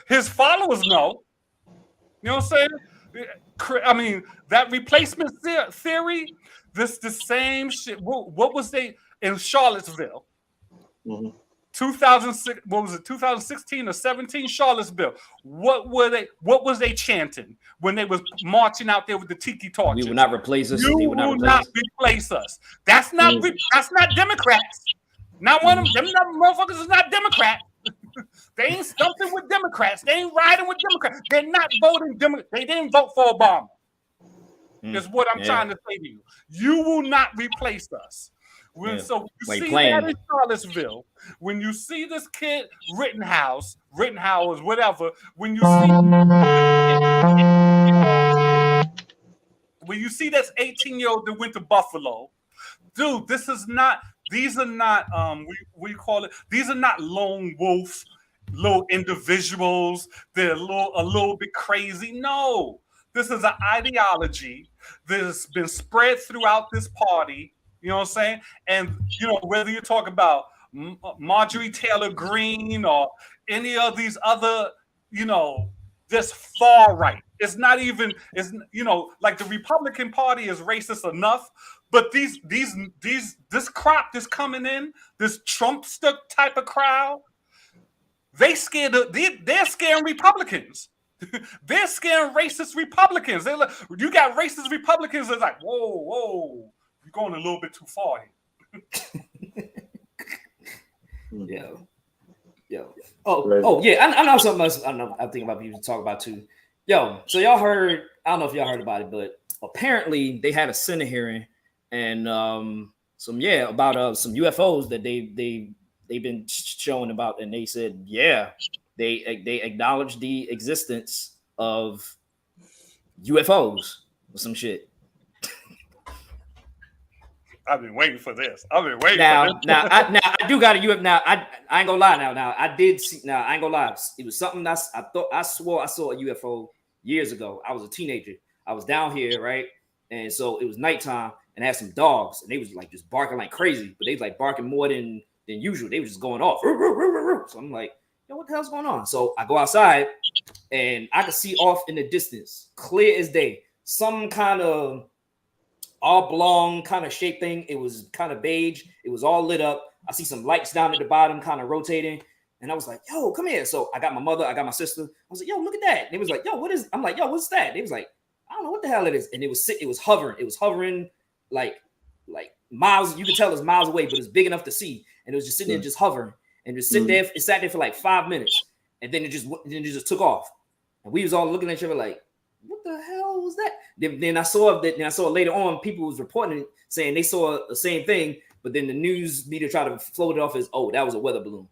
his followers know. You know what I'm saying? I mean, that replacement theory. This the same shit. What was they in Charlottesville? 2006, what was it, 2016 or 17, Charlottesville? What was they chanting when they was marching out there with the tiki torches? You will not replace us. You will not replace us. That's not Democrats. Not one of them motherfuckers is not Democrat. They ain't stumping with Democrats. They ain't riding with Democrats. They're not voting Democrat. They didn't vote for Obama. Is what I'm trying to say to you. You will not replace us. So you see that in Charlottesville, when you see this kid Rittenhouse, whatever, when you see this 18-year-old that went to Buffalo, dude, these are not we call it, these are not lone wolf little individuals. They're a little bit crazy. No, this is an ideology that has been spread throughout this party. You know what I'm saying? And, you know, whether you talk about Marjorie Taylor Greene or any of these other, you know, this far right. It's not even, you know, like the Republican Party is racist enough, but this crop that's coming in, this Trumpster type of crowd, they're scaring Republicans. They're scaring racist Republicans. You got racist Republicans that's like, whoa. You're going a little bit too far here. Yo. Oh, yeah. I know something else. I'm thinking about people to talk about too. Yo, so y'all heard? I don't know if y'all heard about it, but apparently they had a Senate hearing and about some UFOs that they've been showing about, and they said they acknowledged the existence of UFOs or some shit. I've been waiting for this. Now I do got a now. I ain't gonna lie. Now I did see. Now I ain't gonna lie. It was something I swore I saw a UFO years ago. I was a teenager. I was down here, right, and so it was nighttime, and I had some dogs, and they was like just barking like crazy, but they was like barking more than usual. They was just going off. So I'm like, yo, what the hell's going on? So I go outside, and I could see off in the distance, clear as day, some kind of oblong kind of shape thing. It was kind of beige. It was all lit up. I see some lights down at the bottom kind of rotating. And I was like, yo, come here. So I got my mother, I got my sister. I was like, yo, look at that. They was like, yo, what is, I'm like, yo, what's that? They was like, don't know what the hell it is. And it was hovering like miles. You could tell it's miles away, but it's big enough to see. And it was just sitting there, just hovering, and just sit there. It sat there for like 5 minutes, and then it just took off. And we was all looking at each other like, what the hell was that? Then I saw that. Then I saw later on people was reporting it, saying they saw the same thing, but then the news media tried to float it off as, oh, that was a weather balloon.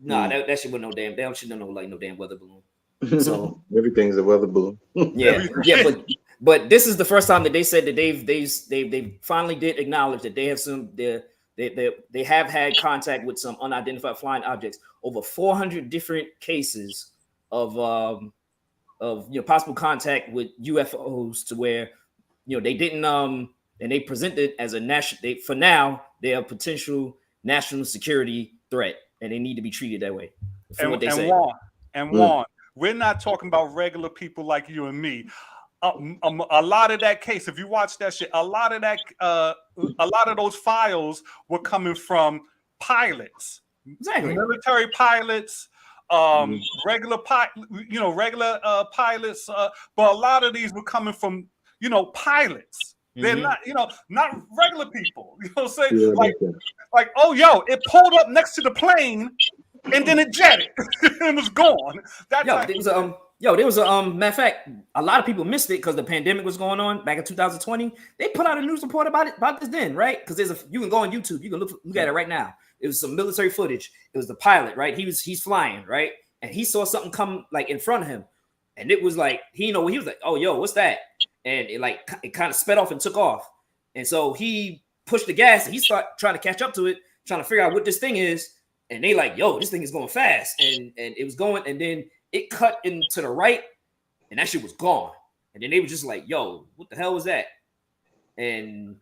Nah, that shit wasn't no damn. They should know like no damn weather balloon. So everything's a weather balloon. yeah. But this is the first time that they said that they finally did acknowledge that they have they have had contact with some unidentified flying objects. Over 400 different cases of possible contact with UFOs, to where they didn't and they presented as a national. For now, they're a potential national security threat, and they need to be treated that way. Juan, we're not talking about regular people like you and me. A lot of that case, if you watch that shit, a lot of those files were coming from pilots, exactly, military pilots, regular pilots. But a lot of these were coming from pilots. They're not regular people. You know what I'm saying? Like, oh, yo, it pulled up next to the plane and then it jetted. It was gone. There was a matter of fact, a lot of people missed it because the pandemic was going on back in 2020. They put out a news report about this then, right? Because you can go on YouTube, you can look at it right now. It was some military footage. It was the pilot, right? He's flying, right? And he saw something come like in front of him. And it was like, he was like, oh, yo, what's that? And it kind of sped off and took off. And so he pushed the gas and he started trying to catch up to it, trying to figure out what this thing is. And they like, yo, this thing is going fast. And it was going, and then it cut into the right, and that shit was gone. And then they were just like, yo, what the hell was that? And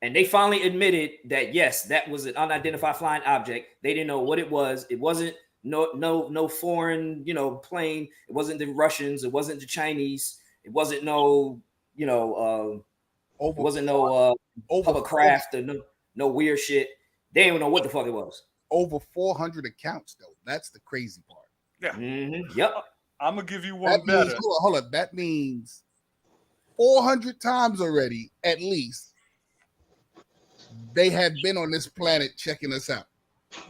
they finally admitted that, yes, that was an unidentified flying object. They didn't know what it was. It wasn't no foreign, plane. It wasn't the Russians. It wasn't the Chinese. It wasn't hovercraft or no weird shit. They didn't even know what the fuck it was. Over 400 accounts, though. That's the crazy part. Yeah. Mm-hmm. Yep. I'm gonna give you one better. Hold on. That means 400 times already, at least, they have been on this planet checking us out.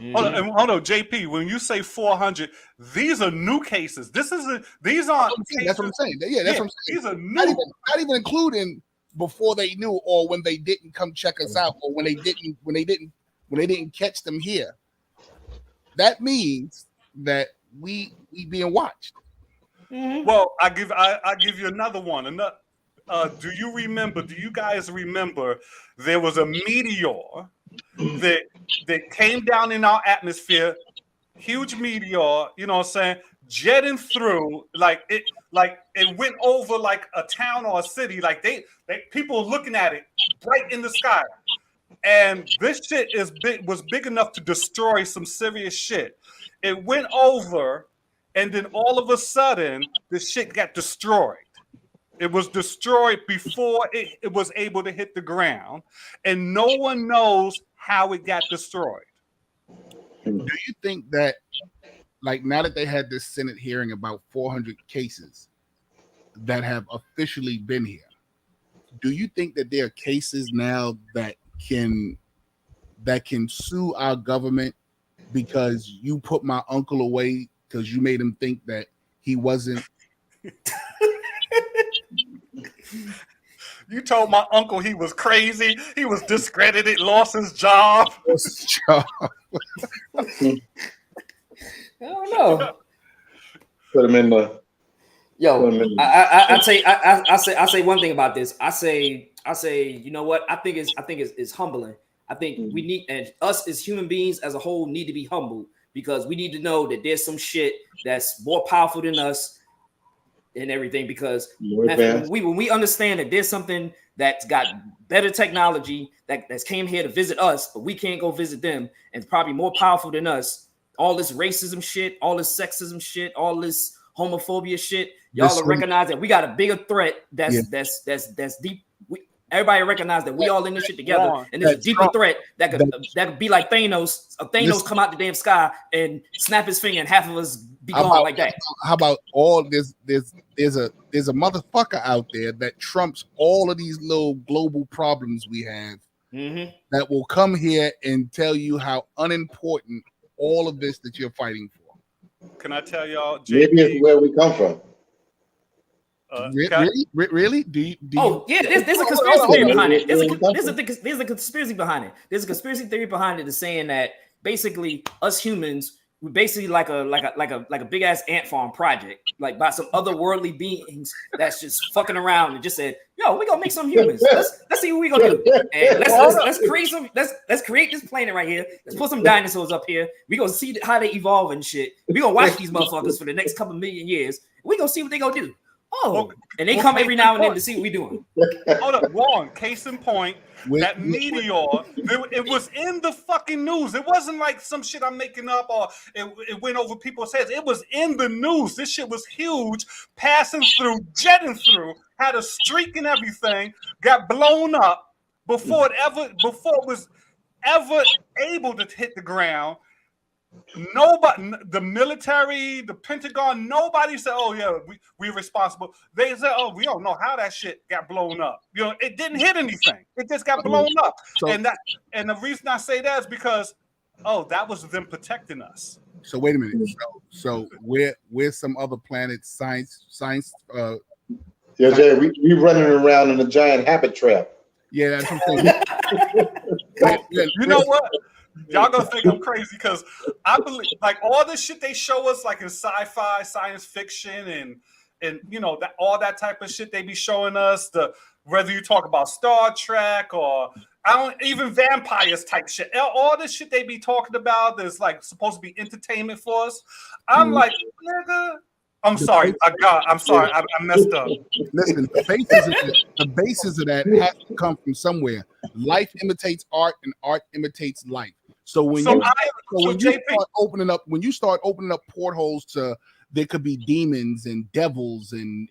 Mm-hmm. Hold on, JP. When you say 400, these are new cases. These aren't. That's what I'm saying. Yeah, that's what I'm saying. These are new. Not even including before they knew, or when they didn't come check us out, or when they didn't catch them here. That means that we being watched. Mm-hmm. Well, I give you another one. Do you guys remember there was a meteor that came down in our atmosphere, huge meteor, jetting through, it went over like a town or a city, like they people looking at it bright in the sky. And this shit was big enough to destroy some serious shit. It went over, and then all of a sudden, the shit got destroyed. It was destroyed before it was able to hit the ground, and no one knows how it got destroyed. Do you think that, now that they had this Senate hearing about 400 cases that have officially been here, do you think that there are cases now that can sue our government because you put my uncle away because you made him think that he wasn't? You told my uncle he was crazy. He was discredited, lost his job. I don't know. Put him in the. Yo, I say one thing about this. I say, you know what? I think it's humbling. I think we need, and us as human beings as a whole need to be humbled, because we need to know that there's some shit that's more powerful than us and everything. Because when we understand that there's something that's got better technology that's came here to visit us, but we can't go visit them, and it's probably more powerful than us. All this racism shit, all this sexism shit, all this homophobia shit. Y'all recognize that we got a bigger threat that's deep. Everybody recognize that we all in this shit together, and there's a deeper threat that could be like Thanos. Thanos come out the damn sky and snap his finger, and half of us be gone like that. How about all this? There's a motherfucker out there that trumps all of these little global problems we have. That will come here and tell you how unimportant all of this that you're fighting for. Can I tell y'all? Maybe it's where we come from. Really? Do you yeah, there's a conspiracy theory behind it. There's a conspiracy behind it. There's a conspiracy theory behind it, is saying that basically us humans, we basically like a big ass ant farm project, like by some otherworldly beings that's just fucking around and just said, "Yo, we gonna make some humans. Let's see what we gonna do. And let's create this planet right here. Let's put some dinosaurs up here. We gonna see how they evolve and shit. We gonna watch these motherfuckers for the next couple million years. We gonna see what they gonna do." Oh, and they come every now and then to see what we doing. Hold up, wrong. Case in point, that meteor, it was in the fucking news. It wasn't like some shit I'm making up or it went over people's heads. It was in the news. This shit was huge, passing through, jetting through, had a streak and everything, got blown up before it was ever able to hit the ground. Nobody, the military, the Pentagon, nobody said, "Oh yeah, we're responsible." They said, "Oh, we don't know how that shit got blown up." You know, it didn't hit anything; it just got blown up. And the reason I say that is because, that was them protecting us. So wait a minute. So where's some other planets? Science. Yeah, Jay, we running around in a giant habit trap. Yeah, that's what I'm saying. You know what? Y'all gonna think I'm crazy because I believe like all this shit they show us like in sci-fi, science fiction, and you know that all that type of shit they be showing us. Whether you talk about Star Trek or even vampires type shit, all this shit they be talking about that's like supposed to be entertainment for us. I'm like, nigga. I'm sorry. I messed up. Listen, the basis of that has to come from somewhere. Life imitates art, and art imitates life. So when you start opening up portholes to, there could be demons and devils and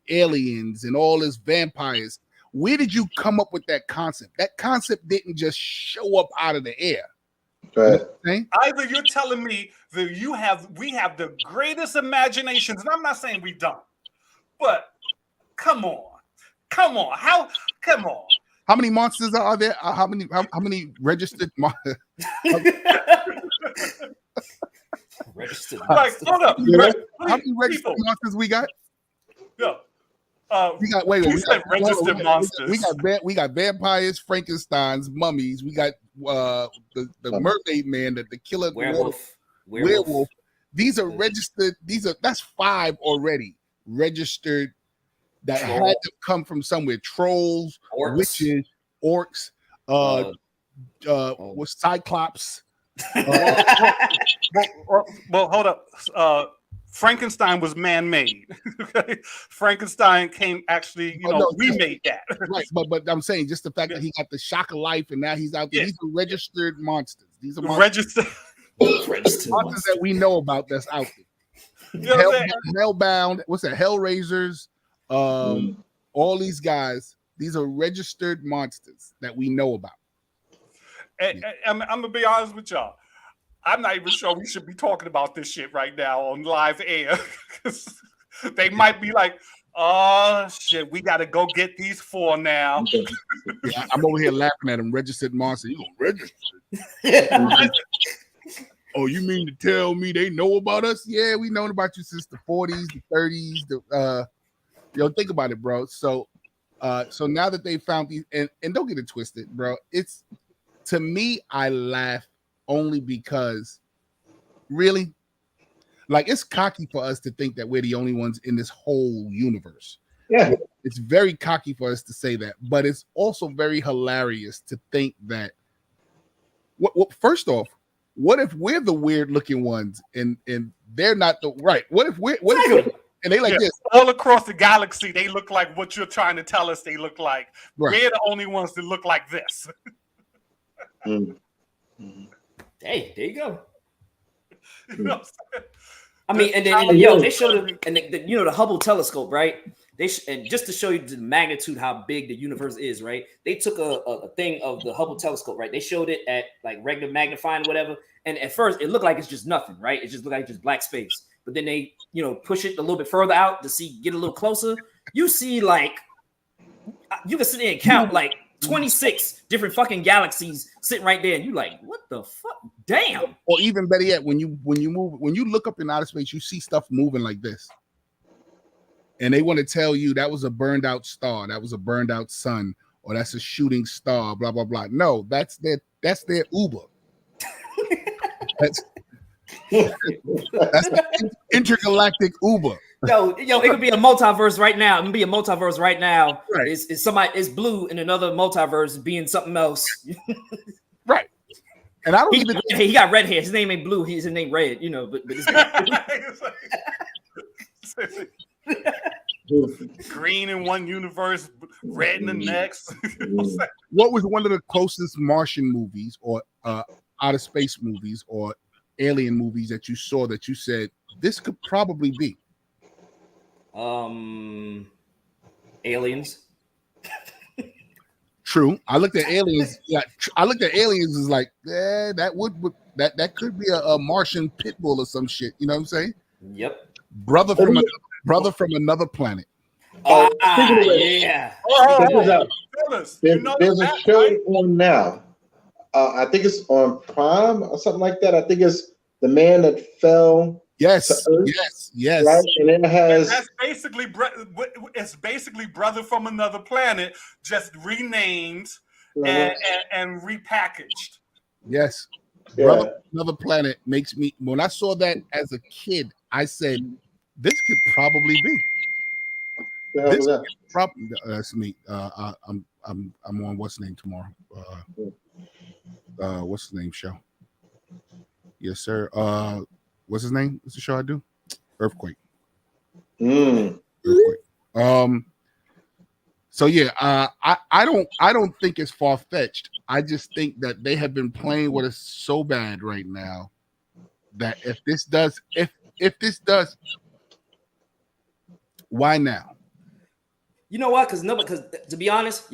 aliens and all this vampires. Where did you come up with that concept? That concept didn't just show up out of the air. Right. Either you're telling me that we have the greatest imaginations, and I'm not saying we don't, but come on. Come on. How many monsters are there? How many registered monsters? Registered like, hold up. How many registered monsters we got? Yeah. We got registered monsters. We got vampires, Frankensteins, mummies. We got the mermaid man, the killer werewolf. These are registered. That's 5 already registered that had to come from somewhere. Trolls, witches, orcs, Cyclops. Well, hold up. Frankenstein was man-made. Okay? Frankenstein came actually, we made that. Right, but I'm saying just the fact that he got the shock of life and now he's out there. Yeah. These are registered monsters. These are registered monsters that we know about that's out there. Hellbound, what's that? Hellraisers, all these guys. These are registered monsters that we know about. And I'm gonna be honest with y'all. I'm not even sure we should be talking about this shit right now on live air. They might be like, "Oh shit, we got to go get these 4 now." Yeah, I'm over here laughing at them. Registered monsters. You registered? Oh, you mean to tell me they know about us? Yeah, we known about you since the 40s, the 30s. Think about it, bro. So now that they found these, and don't get it twisted, bro. It's, to me, I laugh only because, really, like, it's cocky for us to think that we're the only ones in this whole universe. Yeah, it's very cocky for us to say that, but it's also very hilarious to think that. First off, what if we're the weird looking ones and they're not the right? What if and they like this all across the galaxy? They look like what you're trying to tell us they look like. Right. We're the only ones that look like this. Hey, there you go. I mean, and then they showed it, and the Hubble telescope, right? and just to show you the magnitude how big the universe is, right? They took a thing of the Hubble telescope, right? They showed it at like regular magnifying, whatever. And at first, it looked like it's just nothing, right? It just looked like just black space. But then they, push it a little bit further out to get a little closer. You see, like, you can sit there and count like 26 different fucking galaxies sitting right there, and you like, what the fuck? Damn. Or even better yet, when you look up in outer space, you see stuff moving like this, and they want to tell you that was a burned out star, that was a burned out sun, or that's a shooting star, blah blah blah. No, that's their Uber. That's the intergalactic Uber. Yo, it could be a multiverse right now. It could be a multiverse right now. Right. It's somebody, it's Blue in another multiverse being something else. Right. And I don't even he got red hair. His name ain't Blue. His name Red. But it's green in one universe, red in the next. What was one of the closest Martian movies or outer space movies or alien movies that you saw that you said this could probably be? Aliens. True. I looked at Aliens. Yeah, I looked at Aliens as like, that could be a Martian pit bull or some shit. You know what I'm saying? Yep. Brother from another planet. Yeah. There's a show on now. I think it's on Prime or something like that. I think it's The Man That Fell. Yes. Right? And it has. That's basically Brother from Another Planet, just renamed and repackaged. Yes. Yeah. Brother from Another Planet makes me. When I saw that as a kid, I said, "This could probably be." That's me. I'm on what's the name tomorrow. What's the name show? Yes, sir. What's his name? What's the show I do? Earthquake. Earthquake. So yeah, I don't think it's far fetched. I just think that they have been playing with us so bad right now that if this does, why now? You know what? Because to be honest,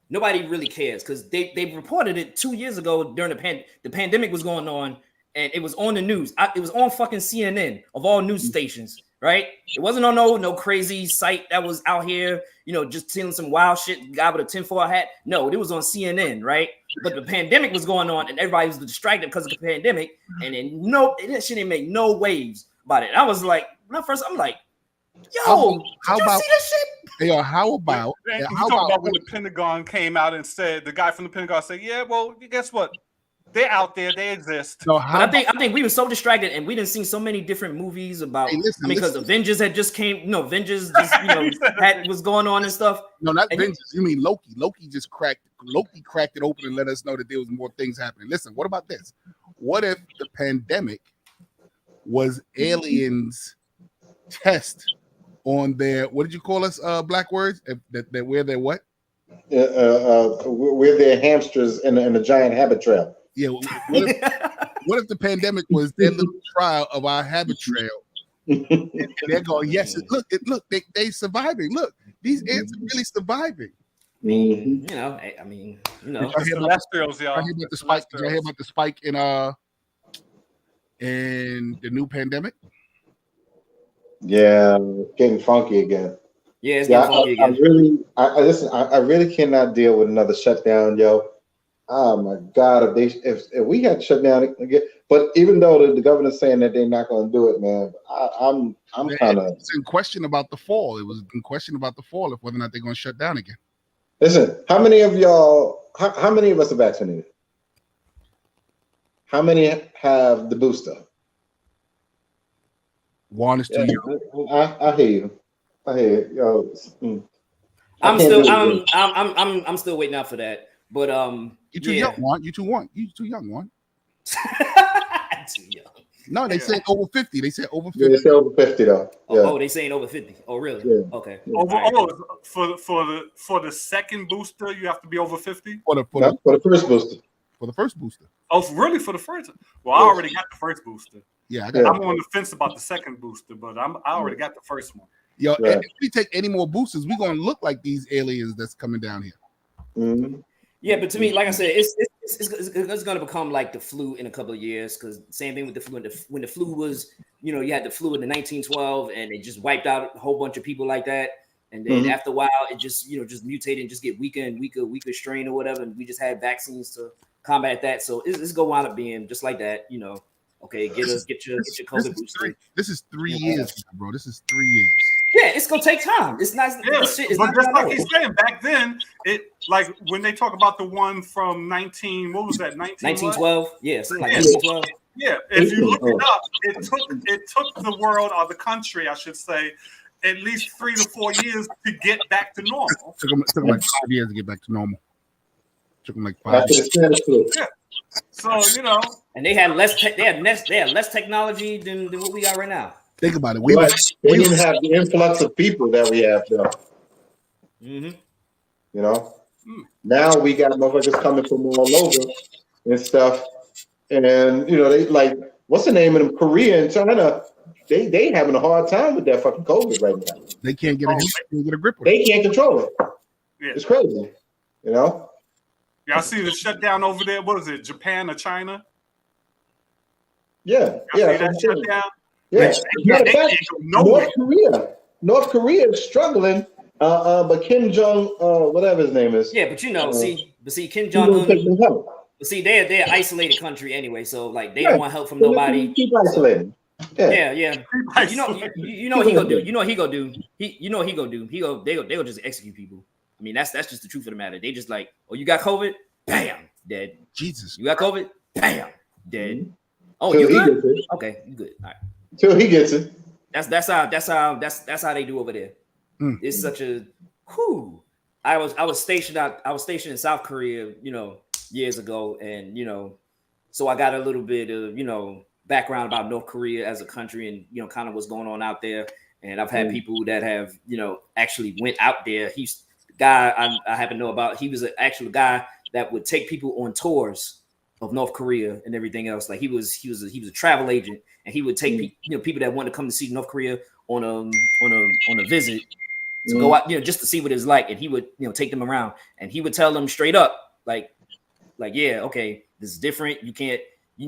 nobody really cares because they reported it 2 years ago during the pandemic was going on. And it was on the news. It was on fucking CNN of all news stations, right? It wasn't on no crazy site that was out here, just telling some wild shit, guy with a tinfoil hat. No, it was on CNN, right? But the pandemic was going on, and everybody was distracted because of the pandemic. And then that shit didn't make no waves about it. And I was like, I'm like, yo, how about see this shit? Yeah, how about when the Pentagon came out and said, the guy from the Pentagon said, yeah, well, guess what? They're out there. They exist. So I think we were so distracted, and we didn't see so many different movies about. Because Avengers had just came. No, Avengers just was going on and stuff. No, not Avengers. You mean Loki? Loki cracked it open and let us know that there was more things happening. Listen, what about this? What if the pandemic was aliens' test on their, what did you call us? BlakWords? That where they're what? We're their hamsters in a giant habit trail. Yeah. What if the pandemic was their little trial of our habit trail? And they're going, yes, look, they surviving. Look, these ants are really surviving. Mm-hmm. I mean, Celestials, y'all. Did you hear about the spike in the new pandemic? Yeah, getting funky again. Yeah, it's getting funky again. I really cannot deal with another shutdown, yo. Oh my God, if we had shut down again, but even though the governor's saying that they're not going to do it, man, I'm kind of. It's in question about the fall. It was in question about the fall of whether or not they're going to shut down again. Listen, how many of y'all? How many of us are vaccinated? How many have the booster? One is 2 years. I hear you. Yo. I'm still waiting out for that. But you too young, Juan. You too young, Juan. Too young. No, they said over 50. They said over 50. Yeah, they said over 50 though. Yeah. Oh, they saying over 50. Oh, really? Yeah. Okay. For the second booster, you have to be over 50? For the first booster. For the first booster. Oh, really? For the first? Well, I already got the first booster. Yeah, I'm on the fence about the second booster, but I already got the first one. Yo, Right. if we take any more boosters, we're gonna look like these aliens that's coming down here. Mhm. Yeah, but to me, like I said, it's going to become like the flu in a couple of years, because same thing with the flu. When the flu was, you had the flu in the 1912, and it just wiped out a whole bunch of people like that. And then after a while, it just just mutated and just get weaker and weaker strain or whatever. And we just had vaccines to combat that. So it's going to wind up being just like that. Okay, get your COVID booster. This is 3 years, bro. This is 3 years. Yeah, it's gonna take time. It's nice. Yeah, This shit is but not just gonna like he's saying, back then, it like when they talk about the one from 1912? Yeah, something like 1912. Yeah, if you look it up, it took the world or the country, I should say, at least 3 to 4 years to get back to normal. Took them like 5 years to get back to normal. Took them like 5 After years. the Spanish flu. Yeah. So And they had less technology than what we got right now. Think about it. They didn't have the influx of people that we have though. Mm-hmm. Now we got motherfuckers coming from all over and stuff. And they like, what's the name of them? Korea and China, they having a hard time with that fucking COVID right now. They can't get a grip with They can't control it. Yeah. It's crazy. Y'all see the shutdown over there? What is it, Japan or China? Yeah. Y'all see that shutdown? Yeah. They can't go nowhere. North Korea is struggling, but Kim Jong, whatever his name is. Yeah, but see Kim he Jong won't take Un. some help. But see, they're an isolated country anyway, so like they don't want help from nobody. Keep isolating. Yeah. You know what he gonna do. They'll just execute people. I mean, that's just the truth of the matter. They just like, oh, you got COVID, bam, dead. Jesus, you got COVID, bam, dead. Mm-hmm. Oh, Till you he good? gets it. Okay, you good. All right. Till he gets it. That's how they do over there. It's such a whew. I was stationed in South Korea, years ago, and so I got a little bit of background about North Korea as a country and kind of what's going on out there. And I've had people that have actually went out there. He's the guy I happen to know about. He was an actual guy that would take people on tours of North Korea and everything else. Like he was a travel agent, and he would take people that wanted to come to see North Korea on a visit to go out, just to see what it's like. And he would take them around, and he would tell them straight up, like yeah, okay, this is different. You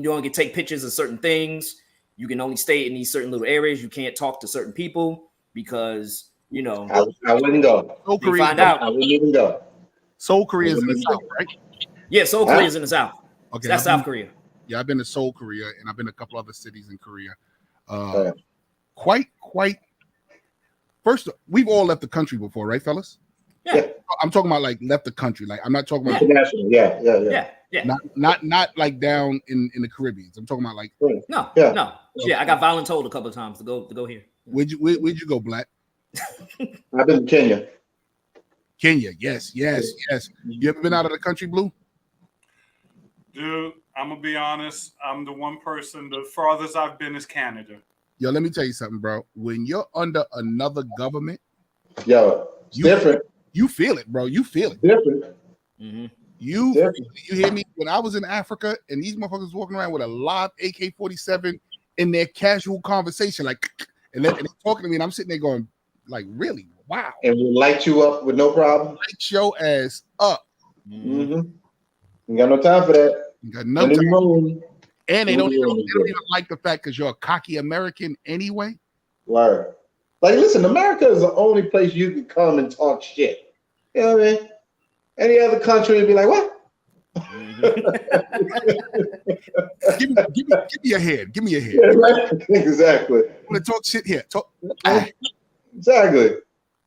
don't get to take pictures of certain things. You can only stay in these certain little areas. You can't talk to certain people because I wouldn't go. Seoul Korea. find out. I wouldn't even go. Seoul Korea is in the south, right? Yeah, Seoul Korea is in the south. Okay, That's South Korea. Yeah, I've been to Seoul, Korea, and I've been to a couple other cities in Korea. Yeah. Quite. First, we've all left the country before, right, fellas? Yeah. I'm talking about like left the country. Like I'm not talking about International. Yeah. not like down in the Caribbean. I'm talking about like No. Yeah. No. Yeah, I got voluntold a couple of times to go here. where'd you go, Black? I've been to Kenya. Kenya. Yes. You ever been out of the country, Blue? Dude, I'm gonna be honest. I'm the one person. The farthest I've been is Canada. Yo, let me tell you something, bro. When you're under another government, Yo, it's different. You feel it, bro. You feel it. Different. Mm-hmm. You hear me? When I was in Africa and these motherfuckers walking around with a live AK-47 in their casual conversation, like, and they're talking to me, and I'm sitting there going, like, really? Wow. And we'll light you up with no problem. Light your ass up. Mm-hmm. You got no time for that. You got no time. And they don't even like the fact because you're a cocky American anyway. Right. Like, listen, America is the only place you can come and talk shit. You know what I mean? Any other country would be like, what? give me a head. Give me a head. Yeah, right? Exactly. Want to talk shit here? Talk. Exactly.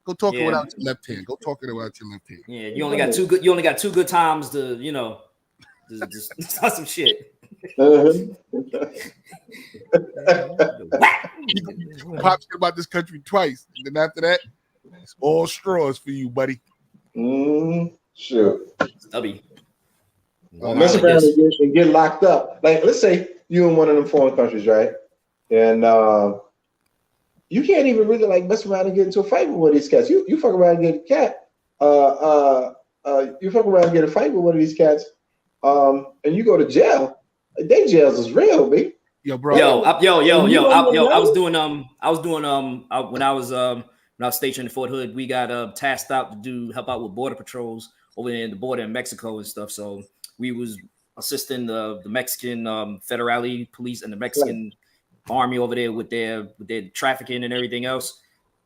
Go talk it without your left hand. Go talk it without your left hand. Yeah, you only got two good times to just start some shit. Pop shit about this country twice, and then after that, it's all straws for you, buddy. Sure. Stubby. Mess around and get locked up. Like, let's say you in one of them foreign countries, right? And you can't even really like mess around and get into a fight with one of these cats. You fuck around and get a cat. You fuck around and get a fight with one of these cats. And you go to jail. They jails is real, B. Yo, bro. I was doing when I was when I was stationed in Fort Hood, we got tasked out to help out with border patrols over in the border in Mexico and stuff. So we was assisting the Mexican federale police and the Mexican army over there with their trafficking and everything else.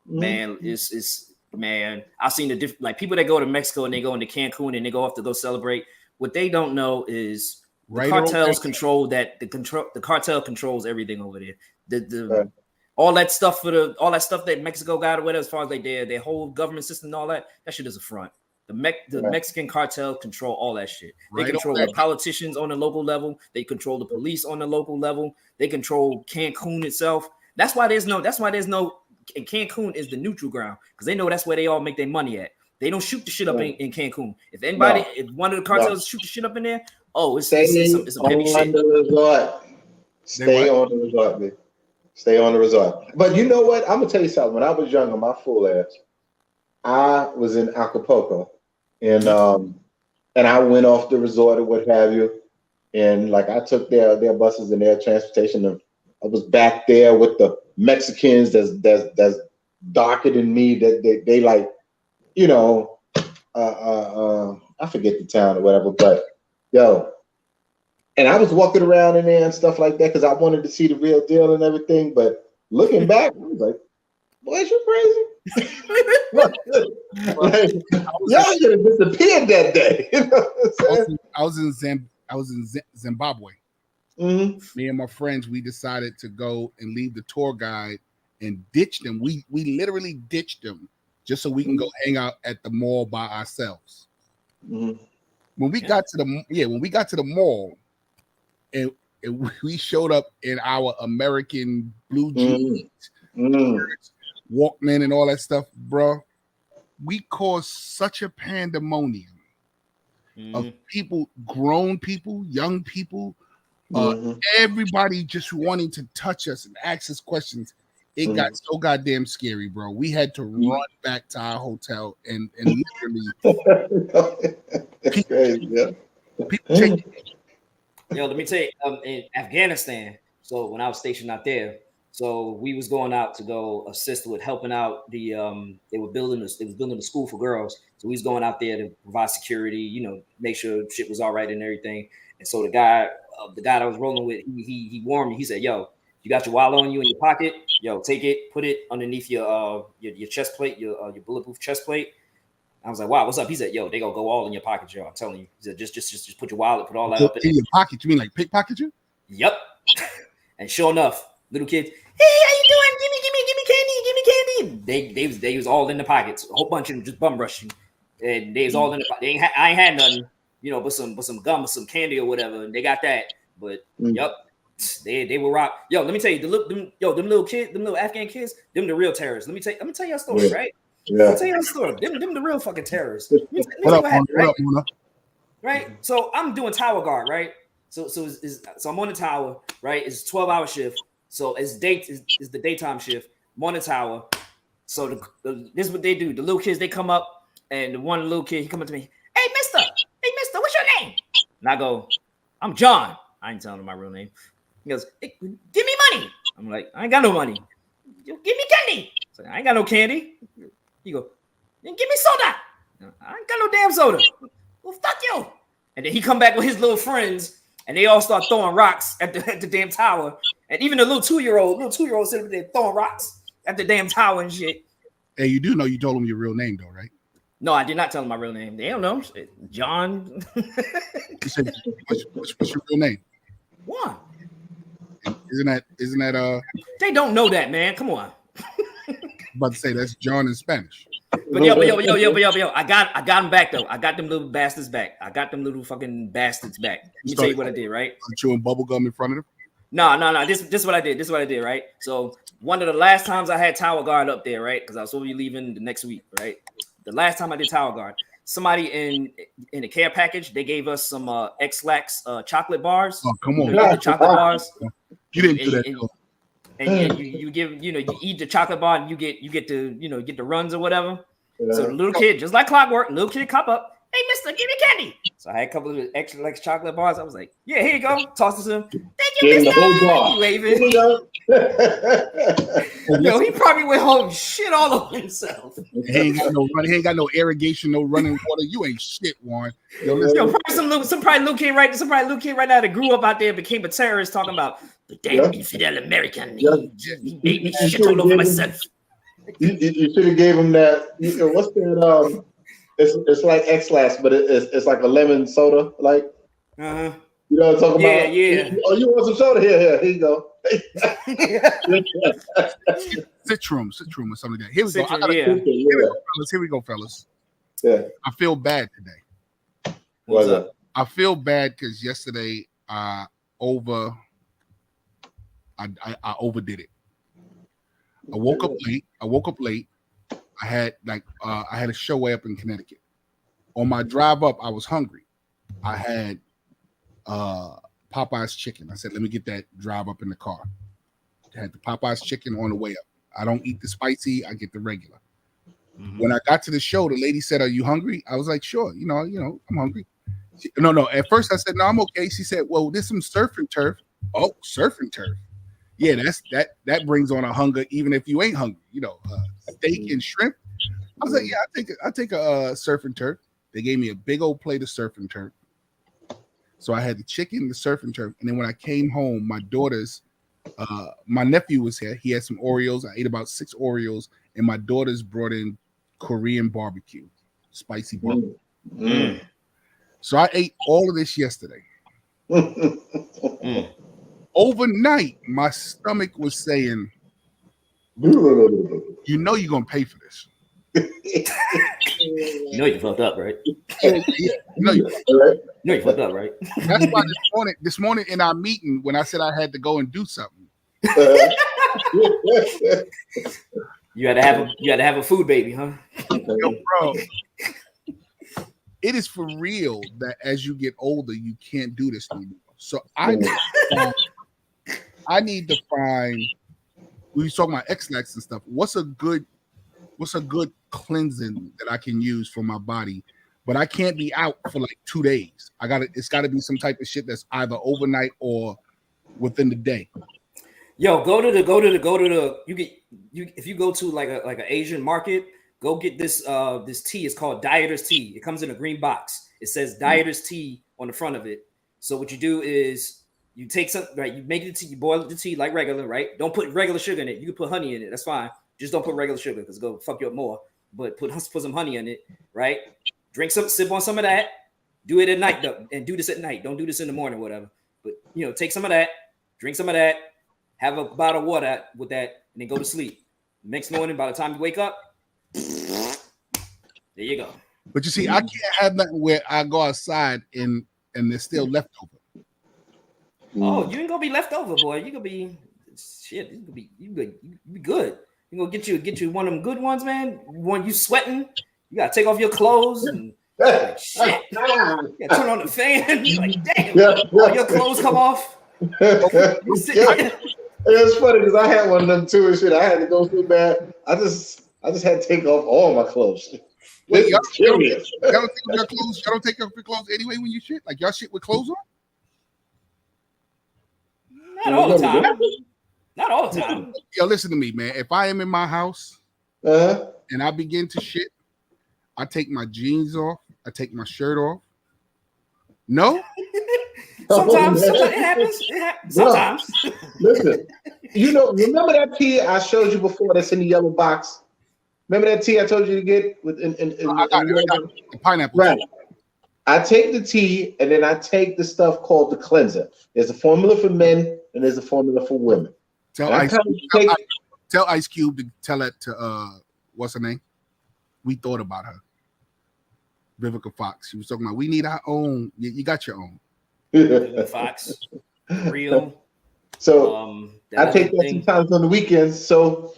Man, it's man. I've seen the different, like, people that go to Mexico and they go into Cancun and they go off to go celebrate. What they don't know is the cartels control that. The cartel controls everything over there. All that stuff that Mexico got or whatever, as far as like their whole government system and all that shit is a front. The Mexican cartel control all that shit. They control the politicians on the local level. They control the police on the local level. They control Cancun itself. That's why there's no. And Cancun is the neutral ground because they know that's where they all make their money at. They don't shoot the shit up in Cancun. If one of the cartels shoot the shit up in there, it's some heavy shit. Stay on the resort, man. Stay on the resort. But you know what? I'm gonna tell you something. When I was younger, my fool ass, I was in Acapulco, and I went off the resort or what have you, and like I took their buses and their transportation. And I was back there with the Mexicans that's darker than me. That they like, you know, I forget the town or whatever, but yo. And I was walking around in there and stuff like that because I wanted to see the real deal and everything. But looking back, I was like, boy, you crazy? Like, y'all should have disappeared that day. You know what I'm saying? I was in Zimbabwe. Me and my friends, we decided to go and leave the tour guide and ditch them. We literally ditched them just so we can go hang out at the mall by ourselves. When we got to the mall, and we showed up in our American blue jeans, Walkman, and all that stuff, bro. We caused such a pandemonium of people, grown people, young people, everybody just wanting to touch us and ask us questions. It got so goddamn scary, bro. We had to run back to our hotel and literally people changed. Yo, let me tell you, in Afghanistan, so when I was stationed out there, so we was going out to go assist with helping out the they was building a school for girls. So we was going out there to provide security, you know, make sure shit was all right and everything. And so the guy that I was rolling with, he warned me. He said, "Yo, you got your wallet on you in your pocket? Yo, take it, put it underneath your chest plate, your bulletproof chest plate." I was like, "Wow, what's up?" He said, "Yo, they gonna go all in your pocket, yo. I'm telling you." He said, "Just put your wallet, put all that up in your pocket." You mean like pickpocket you? Yep. And sure enough, little kids, "Hey, how you doing? Give me candy. They was all in the pockets. A whole bunch of them just bum rushing, and they was all in the pocket. I ain't had nothing, you know, but some gum or some candy or whatever. And they got that, but yep, they were rock. Yo, let me tell you, them little kids, them little Afghan kids, them the real terrorists. Let me tell you a story, right? Yeah. I'll tell you a story. Them the real fucking terrorists. What happened, right? So I'm doing tower guard, right? So I'm on the tower, right? It's a 12-hour shift. So it's the daytime shift. I'm on the tower. So this is what they do. The little kids, they come up, and the one little kid, he come up to me, hey mister, what's your name? And I go, I'm John. I ain't telling him my real name. He goes, hey, give me money. I'm like, I ain't got no money. Give me candy. So I ain't got no candy. He go, then give me soda. I ain't got no damn soda. Well, fuck you. And then he come back with his little friends, and they all start throwing rocks at the damn tower. And even the little two-year-old sitting there throwing rocks at the damn tower and shit. Hey, you do know you told him your real name, though, right? No, I did not tell him my real name. They don't know. John. You said, what's your real name? What? Isn't that They don't know that, man. Come on. About to say that's John in Spanish. But yo, I got them back though. I got them little bastards back. I got them little fucking bastards back. Let me tell you what I did, right? Chewing bubble gum in front of them? No. This is what I did. Right? So one of the last times I had tower guard up there, right? Because I was supposed to be leaving the next week, right? The last time I did tower guard, somebody in the care package, they gave us some X-Lax chocolate bars. Oh, come on. The chocolate bars. You didn't do that. And you give, you eat the chocolate bar and you get the, get the runs or whatever. Yeah. So the little kid, just like clockwork, little kid cop up. Hey, mister, give me candy. So I had a couple of extra like chocolate bars. I was like, yeah, here you go. Toss it to him. Thank you, Gave him the mister. whole bar. He waving. Here you go. Yo, he probably went home shit all over himself. He ain't got no run. He ain't got no irrigation, no running water. You ain't shit, Warren. Yo, probably some little kid right now that grew up out there became a terrorist talking about the damn infidel American. He made me shit all over myself. You should have gave him that. What's that? It's like X-Lax, but it's like a lemon soda, like. Uh-huh. You know what I'm talking about? Yeah. Oh, you want some soda? Here you go. Citrum or something like that. Here we go. Here we go, fellas. Yeah. I feel bad today. What's up? I feel bad because yesterday I overdid it. I woke up late. I had a show way up in Connecticut. On my drive up, I was hungry. I had Popeye's chicken. I said, let me get that drive up in the car. I had the Popeye's chicken on the way up. I don't eat the spicy, I get the regular. Mm-hmm. When I got to the show, the lady said, are you hungry? I was like, sure, I'm hungry. No. At first I said, no, I'm okay. She said, well, there's some surf and turf. Oh, surf and turf. Yeah, that brings on a hunger, even if you ain't hungry. Steak and shrimp. I was like, yeah, I take a surf and turf. They gave me a big old plate of surf and turf. So I had the chicken, the surf and turf, and then when I came home, my nephew was here. He had some Oreos. I ate about 6 Oreos, and my daughters brought in Korean barbecue, spicy barbecue. Mm. So I ate all of this yesterday. Overnight, my stomach was saying, you're gonna pay for this. You fucked up, right? You fucked up, right? That's why this morning in our meeting, when I said I had to go and do something, you had to have a food baby, huh? Yo, bro, it is for real that as you get older, you can't do this anymore. So I need to find. We were talking about X-Lax and stuff. What's a good cleansing that I can use for my body? But I can't be out for like 2 days. It's gotta be some type of shit that's either overnight or within the day. Yo, if you go to like an Asian market, go get this tea. It's called Dieter's tea. It comes in a green box. It says Dieter's tea on the front of it. So what you do is you take some, right? You make the tea, you boil the tea like regular, right? Don't put regular sugar in it. You can put honey in it. That's fine. Just don't put regular sugar because it'll go fuck you up more. But put some honey in it, right? Sip on some of that. Do it at night though, and do this at night. Don't do this in the morning, whatever. But take some of that, drink some of that, have a bottle of water with that, and then go to sleep. Next morning, by the time you wake up, there you go. But you see, I can't have nothing where I go outside and there's still leftover. Oh, you ain't gonna be leftover, boy. You gonna be shit. You be good. You gonna get you one of them good ones, man. When you sweating, you gotta take off your clothes and like, shit. You gotta turn on the fan. Like, damn, all your clothes come off. It's funny because I had one of them too and shit. I had to go so bad. I just had to take off all my clothes. Wait, y'all don't take off your clothes. Y'all don't take off your clothes anyway when you shit. Like y'all shit with clothes on. Not all the time. Not all the time. Yo, listen to me, man. If I am in my house and I begin to shit, I take my jeans off. I take my shirt off. No. Sometimes it happens. Sometimes. Listen, remember that tea I showed you before that's in the yellow box? Remember that tea I told you to get with I got the pineapple. Right. I take the tea and then I take the stuff called the cleanser. There's a formula for men and there's a formula for women. Tell Ice Cube to tell that to what's her name? We thought about her. Vivica Fox. She was talking about we need our own. You got your own. Vivica Fox. Real. So I take that sometimes on the weekends. So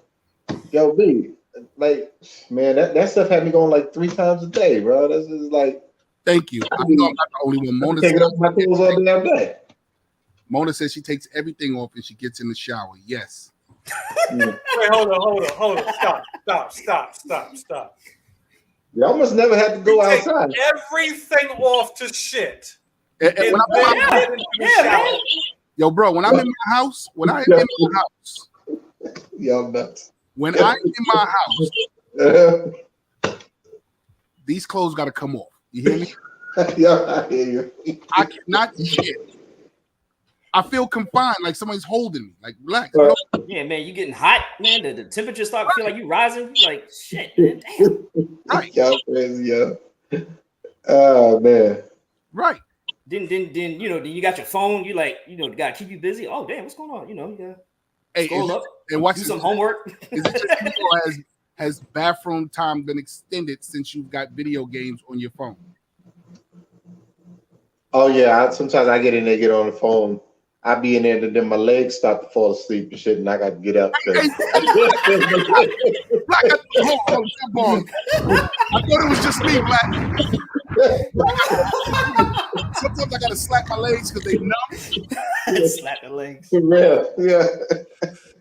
yo, B, like, man, that stuff had me going like 3 times a day, bro. This is like. Thank you. I'm not the only one. Mona taking off my clothes all damn day. Mona says she takes everything off and she gets in the shower. Yes. Wait, hold on. Stop. Y'all must never had to go outside. Everything off to shit. And when yo, bro, when I'm in my house, Y'all nuts. When I'm in my house, these clothes got to come off. You hear me? Yeah, I hear you. I cannot shit. I feel confined, like somebody's holding me. Like, relax. Yeah, man, you getting hot, man. The temperature start to feel like you rising. You like, shit, man, damn. Right. Y'all crazy, yo. Oh, man. Right. Then you got your phone. You like, got to keep you busy. Oh, damn, what's going on? You got to scroll up and watch do some homework. Is it just me, or has bathroom time been extended since you've got video games on your phone? Oh, yeah. Sometimes I get in there, get on the phone. I be in there, and then my legs start to fall asleep and shit, and I got to get up. Hold on. I thought it was just me, Black. Sometimes I got to slap my legs because they numb. Slap the legs. Yeah.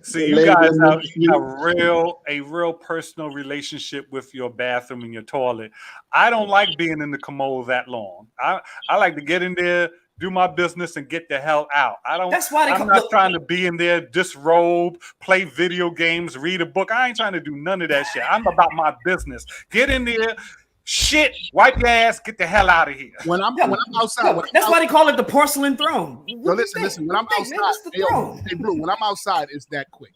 See, you guys have a real personal relationship with your bathroom and your toilet. I don't like being in the commode that long. I like to get in there, do my business, and get the hell out. I'm not trying to be in there, disrobe, play video games, read a book. I ain't trying to do none of that shit. I'm about my business. Get in there, shit, wipe your ass, get the hell out of here. When I'm outside, that's why they call it the porcelain throne. No, listen. When I'm outside, hey, Blue, when I'm outside, it's that quick.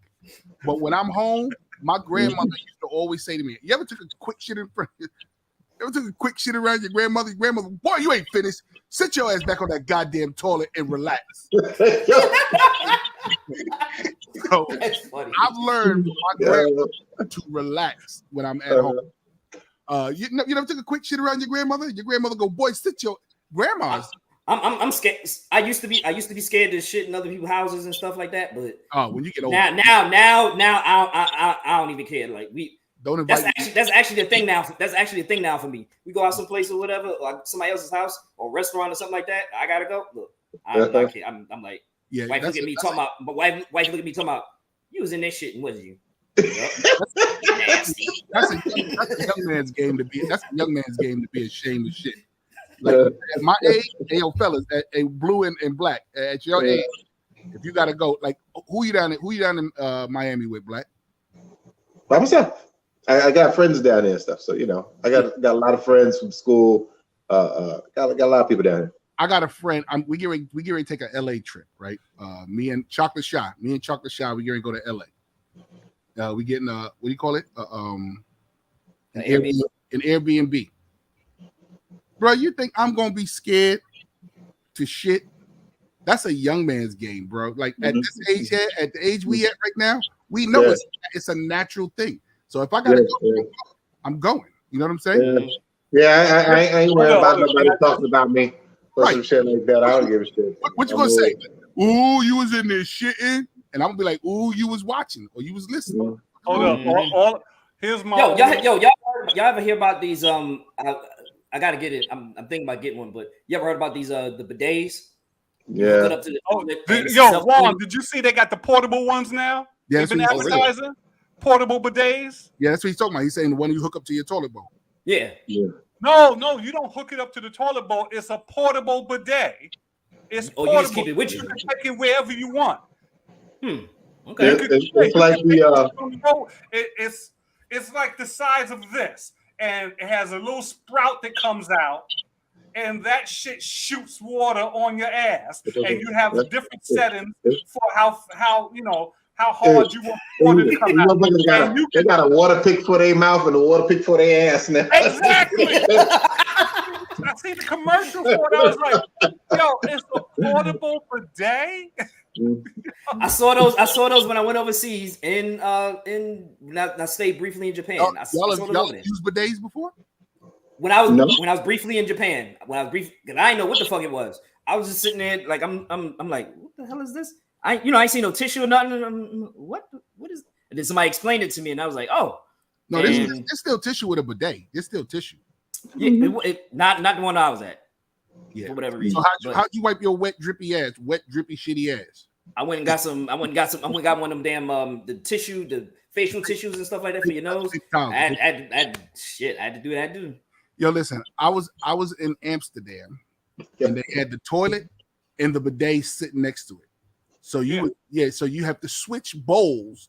But when I'm home, my grandmother used to always say to me, "You ever took a quick shit in front? You ever took a quick shit around your grandmother? Your grandmother, boy, you ain't finished. Sit your ass back on that goddamn toilet and relax." So I've learned from my grandmother to relax when I'm at home. You never took a quick shit around your grandmother? Your grandmother go, boy, sit your grandma's. I'm scared. I used to be scared to shit in other people's houses and stuff like that. But when you get older, now I don't even care. Like don't invite. That's actually the thing now. That's actually the thing now for me. We go out someplace or whatever, like somebody else's house or restaurant or something like that. I gotta go. Look, I'm like, yeah. Wife look at me talking about. But wife look at me talking about. You was in that shit, and was you? That's a young man's game to be. That's a young man's game to be ashamed of shit. Like at my age, hey, yo, fellas, at Blue and Black, at your age, if you gotta go, like who you down in Miami with, Black? By myself. I got friends down there and stuff, so I got a lot of friends from school. Got a lot of people down here. I got a friend. We get ready to take a LA trip, right? Me and Chocolate Shy, we get ready to go to LA. We getting what do you call it? An Airbnb. Bro, you think I'm gonna be scared to shit? That's a young man's game, bro. Like at this age here, at the age we at right now, we know it's a natural thing. So if I gotta go, I'm going. You know what I'm saying? Yeah, I ain't worried about nobody talking about me or some shit like that. I don't give a shit. What you gonna say? Ooh, you was in there shitting, and I'm gonna be like, ooh, you was watching or you was listening. Hold up. Here's my y'all ever hear about these? I gotta get it. I'm thinking about getting one, but you ever heard about these the bidets? Yeah. Juan, did you see they got the portable ones now? Yeah, they've been advertising. Really? Portable bidets. Yeah, that's what he's talking about. He's saying the one you hook up to your toilet bowl. Yeah. No, you don't hook it up to the toilet bowl. It's a portable bidet. It's portable. You just keep it with you. You can take it wherever you want. Okay. It's like it's like the size of this, and it has a little sprout that comes out, and that shit shoots water on your ass, and you have different settings for how hard you want water to come out. They got a water pick for their mouth and a water pick for their ass now. Exactly. I see the commercial for it. I was like, yo, it's a portable bidet. I saw those when I went overseas when I stayed briefly in Japan. Y'all used bidets before? When I was briefly in Japan, because I didn't know what the fuck it was. I was just sitting there like I'm like, what the hell is this? I ain't seen no tissue or nothing. What is? And then somebody explained it to me, and I was like, oh, no, there's still tissue with a bidet. There's still tissue. Yeah, not the one I was at. Yeah, for whatever reason. So how'd you wipe your wet drippy shitty ass? I went and got one of them damn the tissue, the facial tissues and stuff like that for your nose. I had to do that, dude. Yo, listen, I was in Amsterdam, and they had the toilet and the bidet sitting next to it. So so you have to switch bowls.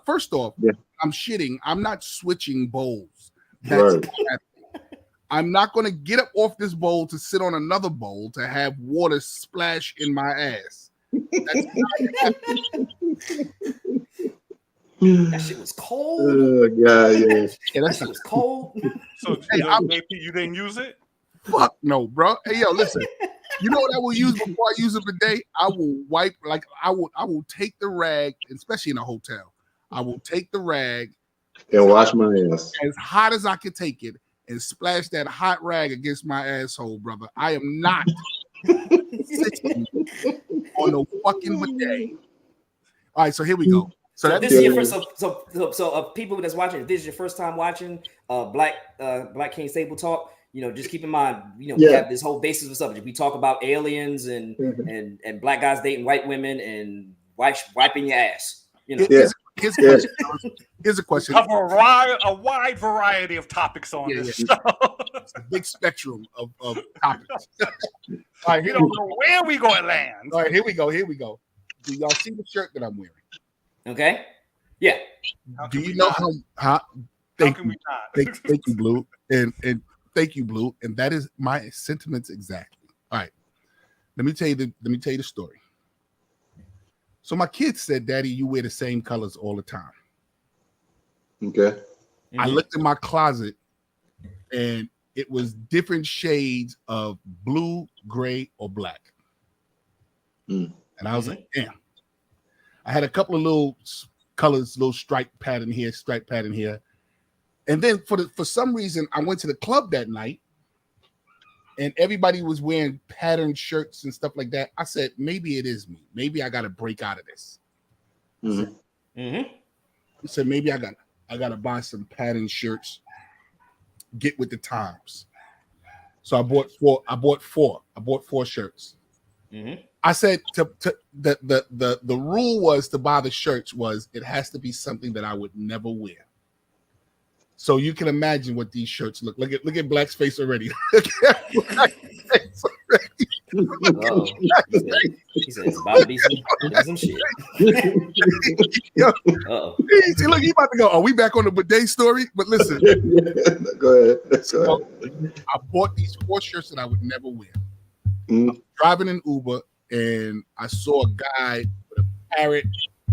First off, I'm shitting. I'm not switching bowls. I'm not going to get up off this bowl to sit on another bowl to have water splash in my ass. That shit was cold. Yeah, that shit was cold. So you didn't use it? Fuck no, bro. Hey, yo, listen. You know what I will use before I use a bidet? I will wipe, like I will take the rag, especially in a hotel. I will take the rag and wash my ass as hot as I can take it and splash that hot rag against my asshole, brother. I am not sitting on no fucking bidet. All right, so here we go. So this is your first. So people that's watching, if this is your first time watching Black King Stable Talk, just keep in mind, we have this whole basis of subject. We talk about aliens and black guys dating white women and wiping your ass. Here's a question. Cover a wide variety of topics on this show. It's a big spectrum of topics. All right, we don't know where we going to land. All right, here we go. Do y'all see the shirt that I'm wearing? Okay. Yeah. Do you know how thank you, Blue, and thank you, Blue, and that is my sentiments exactly. All right, let me tell you the story. So my kids said, "Daddy, you wear the same colors all the time." Okay. I looked in my closet, and it was different shades of blue, gray, or black. And I was like, "Damn." I had a couple of little colors, little stripe pattern here, and then for some reason, I went to the club that night, and everybody was wearing patterned shirts and stuff like that. I said, maybe it is me. Maybe I got to break out of this. I said, maybe I got to buy some patterned shirts, get with the times. So I bought four shirts. I said the rule was to buy the shirts was it has to be something that I would never wear. So you can imagine what these shirts look. Look at Black's face already. Look at Black's face already. He said it's about to be some shit. See, look, he about to go. Are we back on the bidet story? But listen. Go ahead. I bought these 4 shirts that I would never wear. I'm driving an Uber, and I saw a guy with a parrot,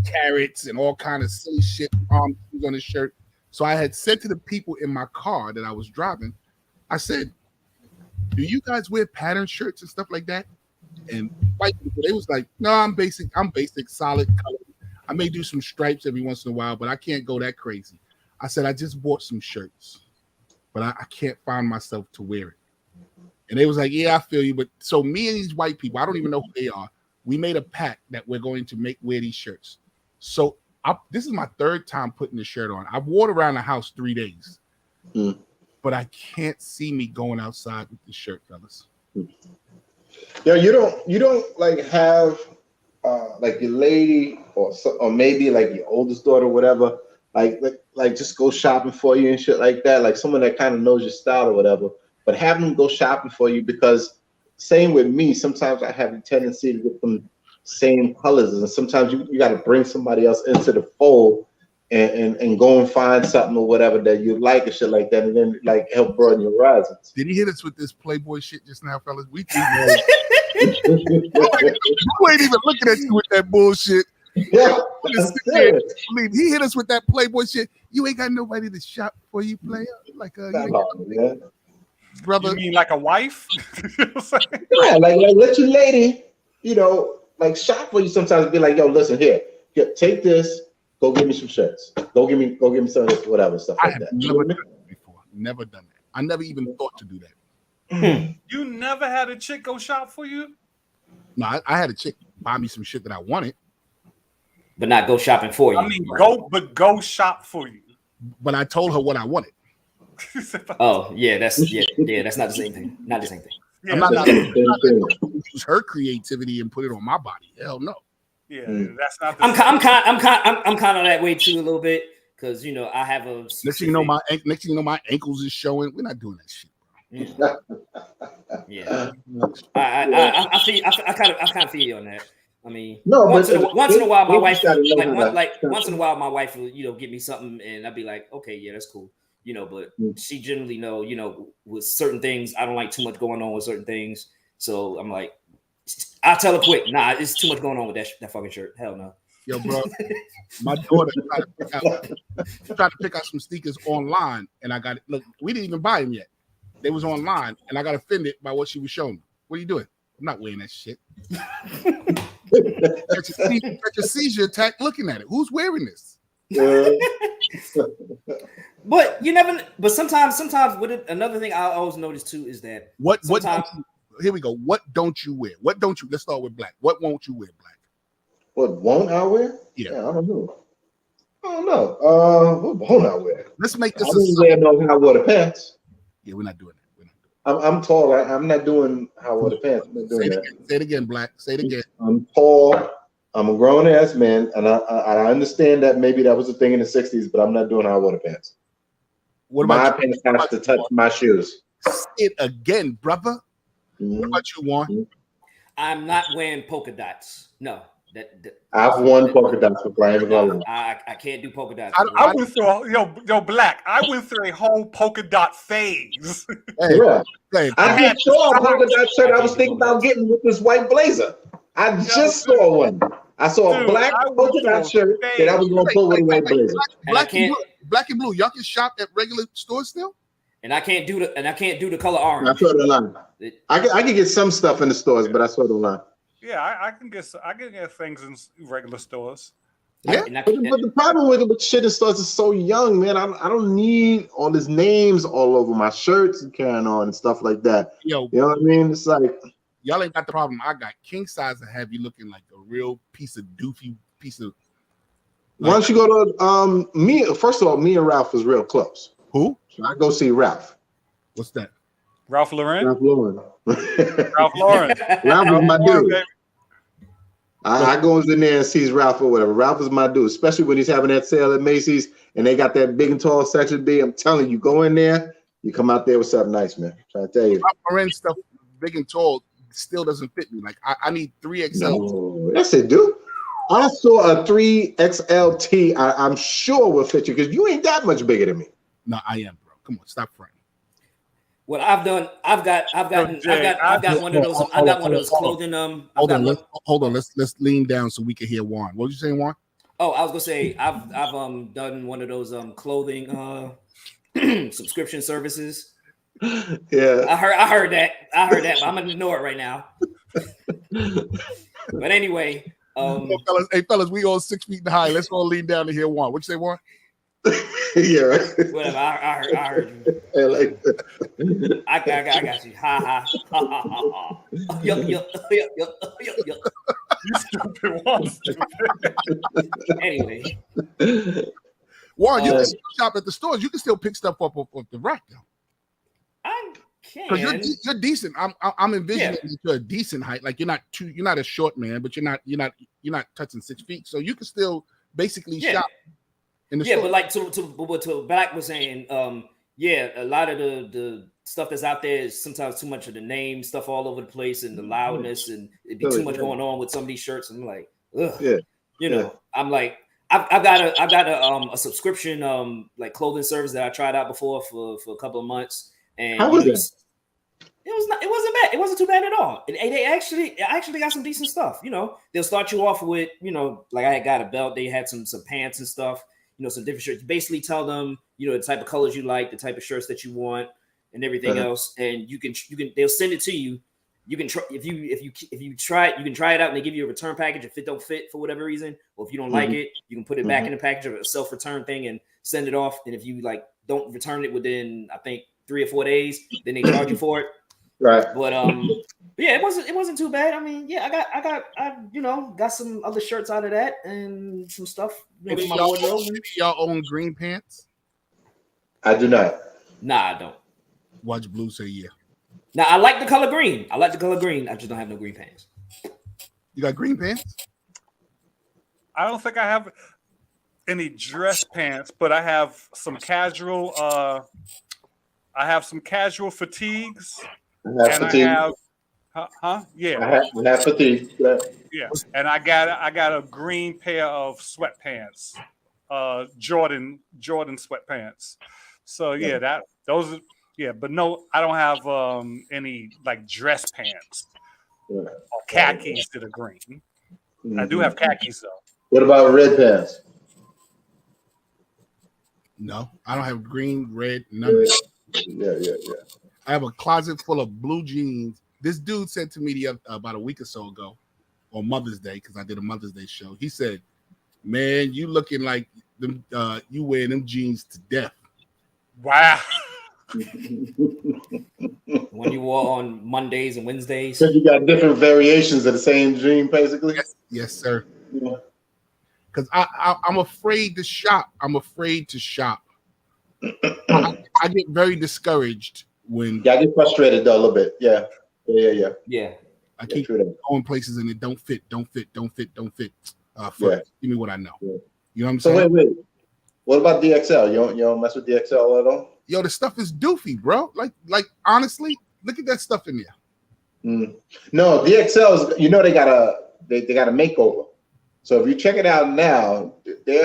carrots, and all kind of silly shit on his shirt. So I had said to the people in my car that I was driving, I said, "Do you guys wear patterned shirts and stuff like that?" And white people, they was like, "No, I'm basic, solid color. I may do some stripes every once in a while, but I can't go that crazy." I said, "I just bought some shirts, but I can't find myself to wear it." And they was like, "Yeah, I feel you." But so me and these white people, I don't even know who they are. We made a pact that we're going to wear these shirts. So this is my 3rd time putting this shirt on. I've worn around the house 3 days, but I can't see me going outside with this shirt, fellas. Yeah, you don't like have like your lady or maybe like your oldest daughter, or whatever, like just go shopping for you and shit like that. Like someone that kind of knows your style or whatever. But have them go shopping for you, because same with me. Sometimes I have a tendency to get them same colors, and sometimes you got to bring somebody else into the fold and go and find something or whatever that you like and shit like that, and then like help broaden your horizons. Did he hit us with this Playboy shit just now, fellas? We ain't even looking at you with that bullshit. Yeah, he hit us with that Playboy shit. You ain't got nobody to shop for you, player. Like brother. You mean like a wife? Yeah, like let your lady, like shop for you sometimes. Be like, "Yo, listen here, take this. Go get me some shirts. Go give me some of this, whatever stuff like that." Never done that before. Never done that. I never even thought to do that. You never had a chick go shop for you? No, I had a chick buy me some shit that I wanted, but not go shopping for you. I mean, go shop for you. But I told her what I wanted. Oh yeah, that's not the same thing. Not the same thing. Yeah, I'm not use her creativity and put it on my body. Hell no. Yeah, that's not. I'm kind of that way too a little bit because you know I have a. Next thing you know, my ankles is showing. We're not doing that shit. Yeah. I kind of feel you on that. I mean, No, once in a while, my wife once in a while, my wife will give me something, and I'd be like, okay, yeah, that's cool, But she generally know, with certain things, I don't like too much going on with certain things, so I'm like, I tell her quick, nah, it's too much going on with that fucking shirt. Hell no. Yo, bro, my daughter tried to pick out some sneakers online, and I got it. Look, we didn't even buy them yet. They was online, and I got offended by what she was showing me. What are you doing? I'm not wearing that shit. Catch a seizure attack looking at it. Who's wearing this? But you never. But sometimes with it, another thing I always notice too is that here we go. What don't you wear? What don't you? Let's start with Black. What won't you wear, Black? What won't I wear? Yeah, I don't know. What won't I wear? Let's make this. I don't wear no high water pants. Yeah, we're not doing that. I'm tall. I'm not doing high water pants. I'm not doing that. Say it again, Black. Say it again. I'm tall. I'm a grown ass man, and I understand that maybe that was a thing in the '60s, but I'm not doing high water pants. My pants have to touch my shoes. Say it again, brother. What about you, Juan? I'm not wearing polka dots. No. I've worn polka dots for crying out loud. I can't do polka dots. I went through yo Black. I went through a whole polka dot phase. Hey, yeah, I just saw a polka dot shirt. I was thinking about getting with this white blazer. I just saw one. I saw a black polka dot shirt that I was going to put with a white blazer. Black and blue. Y'all can shop at regular stores still. And I can't do the color orange. I saw it online. I can get some stuff in the stores, but I saw it online. Yeah, I can get things in regular stores. Yeah, but the problem with shit in stores is so young, man. I don't need all these names all over my shirts and carrying on and stuff like that. Yo, you know what I mean? It's like y'all ain't got the problem I got. King size to have you looking like a real piece of doofy piece of. Why don't you go to me? First of all, me and Ralph was real close. Who? So I go see Ralph. What's that? Ralph Lauren. Ralph Lauren. Ralph Lauren. Ralph was my dude. I go in there and sees Ralph or whatever. Ralph is my dude, especially when he's having that sale at Macy's and they got that big and tall section B. I'm telling you, go in there, you come out there with something nice, man. I'm trying to tell you. Ralph Lauren stuff, big and tall, still doesn't fit me. Like I need 3XL. No, yes, it do. I saw a 3XLT. I'm sure will fit you because you ain't that much bigger than me. No, I am, bro. Come on, stop fronting. What I've got one of those. I got one of those clothing. Hold on. Let's lean down so we can hear Juan. What was you saying, Juan? Oh, I was gonna say I've done one of those clothing subscription services. Yeah, I heard that, but I'm gonna ignore it right now. But anyway, hey fellas, we all 6 feet high. Let's all lean down to hear Juan. What you say, Juan? Yeah, right. Whatever. I heard you. I got you. Ha ha ha ha ha. Yup. You stupid one. Anyway, Juan, you can still shop at the stores. You can still pick stuff up off the rack, though. I can. Because you're decent. I'm envisioning that you're a decent height. Like you're not a short man, but you're not touching 6 feet. So you can still basically shop. But like to Black was saying, a lot of the stuff that's out there is sometimes too much of the name stuff all over the place and the loudness and it'd be too much going on with some of these shirts. And I'm like, ugh. I'm like, I've got a subscription like clothing service that I tried out before for a couple of months. And how was it? It wasn't bad. It wasn't too bad at all. And they actually got some decent stuff. They'll start you off with, like I had got a belt. They had some pants and stuff. Some different shirts. You basically tell them, the type of colors you like, the type of shirts that you want, and everything else. And you can they'll send it to you. You can try if you try it, you can try it out, and they give you a return package if it don't fit for whatever reason, or if you don't like it, you can put it back in the package of a self-return thing and send it off. And if you don't return it within, I think 3 or 4 days, then they charge you for it. Right. But it wasn't too bad. I mean, I got some other shirts out of that and some stuff. Maybe y'all own green pants? I do not. Nah, I don't. Watch Blue say yeah. Now I like the color green. I just don't have no green pants. You got green pants? I don't think I have any dress pants, but I have some casual. I have some casual fatigues, and I have, yeah, I have fatigue. yeah, and I got a green pair of sweatpants, Jordan sweatpants. So yeah, those are, yeah, but no, I don't have any like dress pants or khakis that are green. Mm-hmm. I do have khakis though. What about red pants? No, I don't have green, red, none of that. Yeah. I have a closet full of blue jeans. This dude said to me about a week or so ago on Mother's Day, because I did a Mother's Day show. He said, "Man, you looking like them, you wearing them jeans to death." Wow. When you wore on Mondays and Wednesdays. So you got different variations of the same jean, basically. Yes, sir. Yeah. Because I'm afraid to shop. I'm afraid to shop. I get very discouraged when. Yeah, I get frustrated though a little bit. Yeah. I keep going places and it don't fit. Give me what I know. Yeah. You know what I'm saying? So wait. What about DXL? You don't mess with DXL at all? Yo, the stuff is doofy, bro. Like honestly, look at that stuff in there. No, DXL is. You know they got a makeover. So if you check it out now, they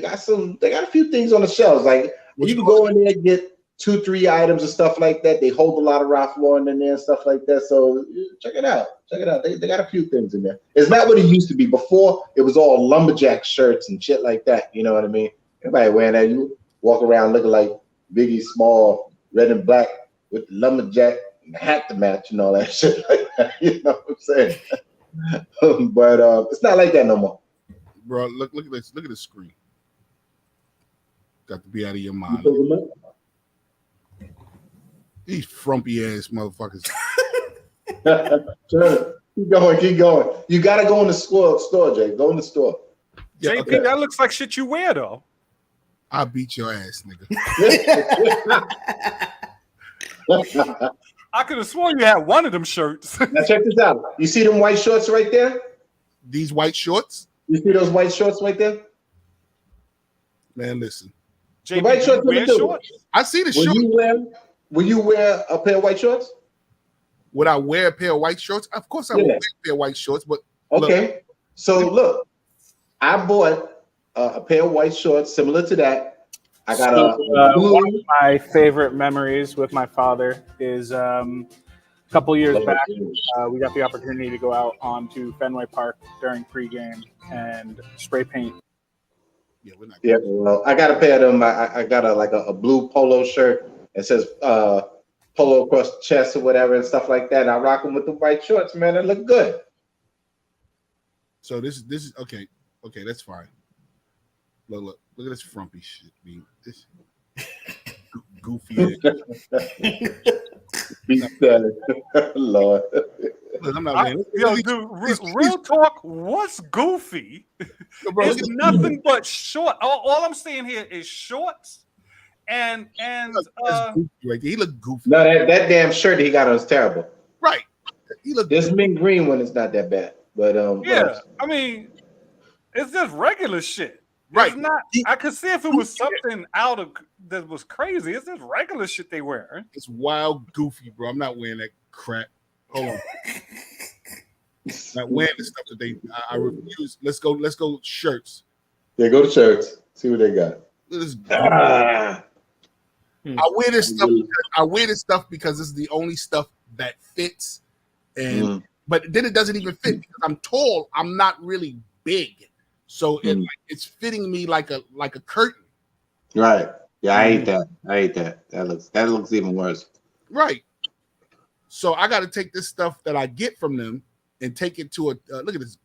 got a few things on the shelves. Like you can go in there and get 2-3 items and stuff like that. They hold a lot of Ralph Lauren in there and stuff like that. So check it out. They got a few things in there. It's not what it used to be. Before it was all lumberjack shirts and shit like that. You know what I mean? Everybody wearing that. You walk around looking like Biggie Small, red and black with the lumberjack and the hat to match and all that shit like that. You know what I'm saying? But it's not like that no more. Bro, look at this. Look at the screen. Got to be out of your mind. These frumpy ass motherfuckers. Sure. Keep going. You gotta go in the store, Jay. Go in the store. Yeah, JP, that looks like shit you wear though. I'll beat your ass, nigga. I could have sworn you had one of them shirts. Now check this out. You see them white shorts right there? These white shorts? You see those white shorts right there? Man, listen. JP, the white shorts wear shorts? I see the shorts. Will you wear a pair of white shorts? Would I wear a pair of white shorts? Of course I would wear a pair of white shorts, but okay. Look, I bought a pair of white shorts similar to that. I got one of my favorite memories with my father is a couple years back. We got the opportunity to go out onto Fenway Park during pregame and spray paint. Yeah, well, I got a pair of them. I got a blue polo shirt. It says polo across the chest or whatever and stuff like that. And I rock them with the white shorts, man. They look good. So this is okay. Okay, that's fine. Look at this frumpy shit. This goofy. Lord. Look, I'm not real talk. What's goofy? It's nothing but short. All I'm saying here is shorts. And like he looked goofy. No, that damn shirt he got on is terrible. Right. He looked. This mint green one is not that bad, but yeah. I mean, it's just regular shit. Right. It's not. I could see if it was something out of that was crazy. It's just regular shit they wear. It's wild goofy, bro. I'm not wearing that crap. Hold on. Not wearing the stuff that I refuse. Let's go shirts. Yeah, go to shirts. See what they got. I wear this stuff. I wear this stuff because it's the only stuff that fits, and but then it doesn't even fit because I'm tall. I'm not really big, so it's fitting me like a curtain. Right. Yeah, I hate that. That looks even worse. Right. So I got to take this stuff that I get from them and take it to a look at this,